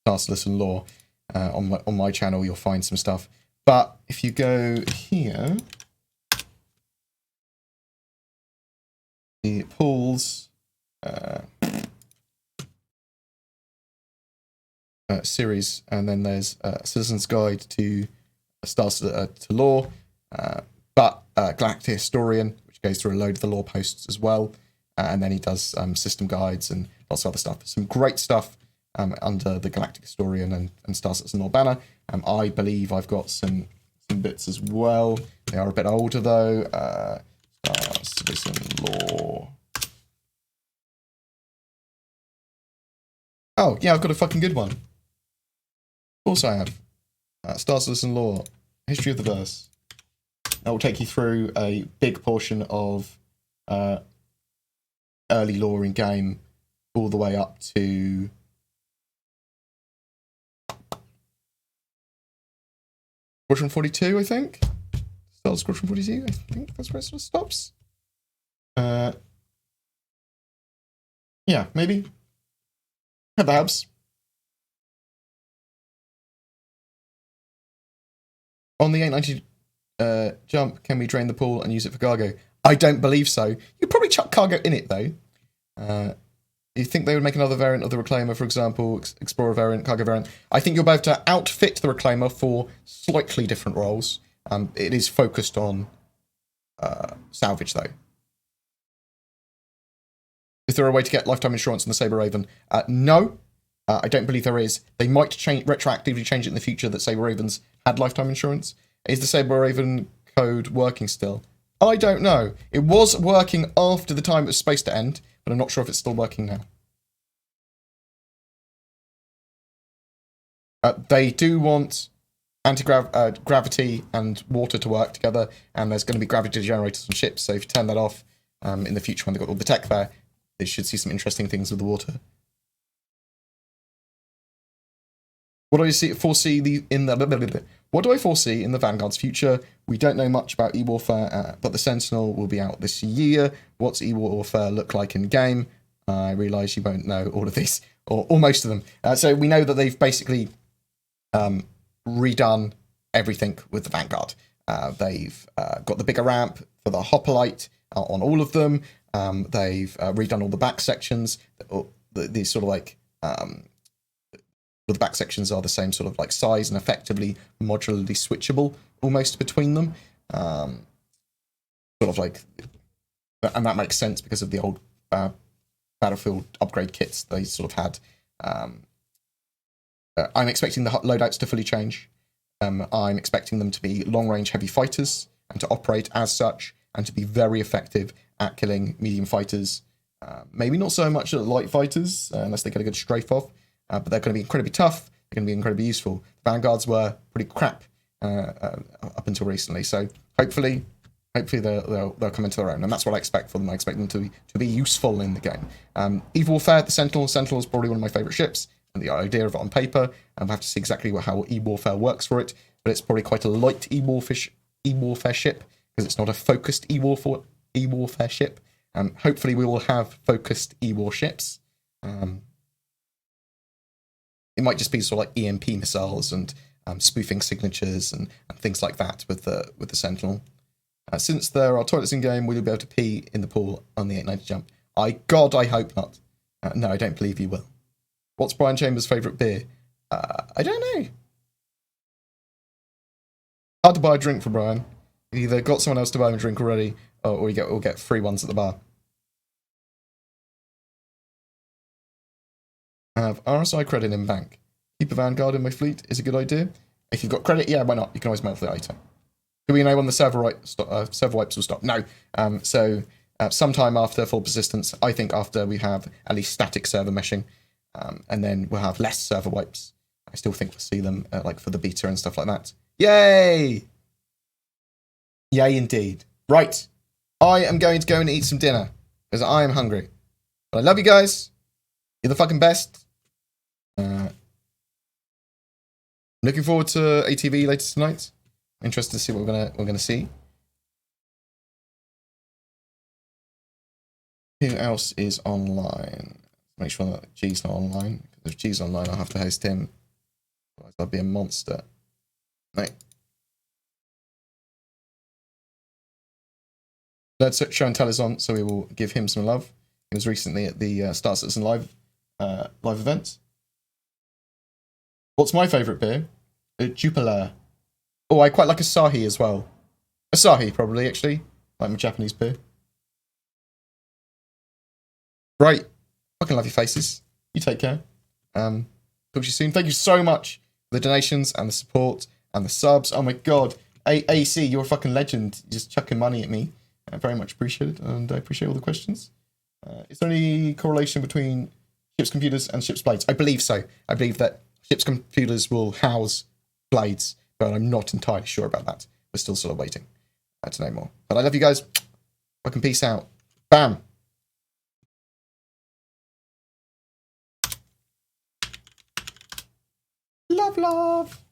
Stars and Lore. On my channel, you'll find some stuff. But if you go here, the pools. Series, and then there's a Citizen's Guide to Stars to Lore, but Galactic Historian, which goes through a load of the lore posts as well, and then he does system guides and lots of other stuff. Some great stuff under the Galactic Historian and Star Citizen Lore banner. I believe I've got some bits as well. They are a bit older though. Star Citizen Lore. Oh yeah, I've got a fucking good one. Of course I have. Star Citizen Lore, History of the Verse. That will take you through a big portion of early lore in game, all the way up to Squadron 42, I think. Start Squadron 42, I think that's where it sort of stops. Yeah, maybe. Perhaps. On the 890 jump, can we drain the pool and use it for cargo? I don't believe so. You'd probably chuck cargo in it, though. You think they would make another variant of the Reclaimer, for example, Explorer variant, Cargo variant? I think you'll be able to outfit the Reclaimer for slightly different roles. It is focused on salvage, though. Is there a way to get lifetime insurance on the Saber Raven? No. I don't believe there is. They might retroactively change it in the future that Saber Ravens had lifetime insurance. Is the Saber Raven code working still? I don't know. It was working after the time it was supposed to end, but I'm not sure if it's still working now. They do want anti-gravity and water to work together, and there's going to be gravity generators on ships, so if you turn that off in the future when they've got all the tech there, they should see some interesting things with the water. What do I foresee in the Vanguard's future? We don't know much about E-Warfare, but the Sentinel will be out this year. What's E-Warfare look like in game? I realise you won't know all of these, or most of them. So we know that they've basically redone everything with the Vanguard. They've got the bigger ramp for the Hoplite on all of them. They've redone all the back sections. These sort of like... the back sections are the same sort of like size and effectively modularly switchable almost between them. Sort of like, and that makes sense because of the old Battlefield upgrade kits they sort of had. I'm expecting the loadouts to fully change. I'm expecting them to be long-range heavy fighters and to operate as such. and to be very effective at killing medium fighters. Maybe not so much at light fighters, unless they get a good strafe off, but they're going to be incredibly tough. They're going to be incredibly useful. Vanguards were pretty crap up until recently, so hopefully they'll come into their own, and that's what I expect for them. I expect them to be useful in the game. Eve Warfare, the Sentinel is probably one of my favourite ships, and the idea of it on paper, I have to see exactly how Eve Warfare works for it, but it's probably quite a light Eve Warfare ship, because it's not a focused Eve Warfare ship. Hopefully we will have focused E-War ships. It might just be sort of like EMP missiles and spoofing signatures and things like that with the Sentinel. Since there are toilets in game, will you be able to pee in the pool on the 890 jump? God, I hope not. No, I don't believe you will. What's Brian Chambers' favourite beer? I don't know. Hard to buy a drink for Brian. You either got someone else to buy him a drink already, or you get free ones at the bar. I have RSI credit in bank. Keep a Vanguard in my fleet is a good idea. If you've got credit, yeah, why not? You can always melt the item. Do we know when the server wipes will stop? No. So sometime after full persistence, I think after we have at least static server meshing, and then we'll have less server wipes. I still think we'll see them like for the beta and stuff like that. Yay! Yay indeed. Right. I am going to go and eat some dinner because I am hungry. But I love you guys. You're the fucking best. Looking forward to ATV later tonight. Interested to see what we're gonna see. Who else is online? Make sure that G's not online. Because if G's online, I'll have to host him. Otherwise, I'll be a monster. No. Let's show and tell is on, so we will give him some love. He was recently at the Star Citizen live event. What's my favourite beer? Jupiler. Oh, I quite like Asahi as well. Asahi, probably, actually. Like my Japanese beer. Right. Fucking love your faces. You take care. Talk to you soon. Thank you so much for the donations and the support and the subs. Oh my god. AC, you're a fucking legend. You're just chucking money at me. Very much appreciated, and I appreciate all the questions. Is there any correlation between ship's computers and ship's blades? I believe so. I believe that ship's computers will house blades, but I'm not entirely sure about that. We're still sort of waiting to know more. But I love you guys. Fucking peace out. Bam. Love, love.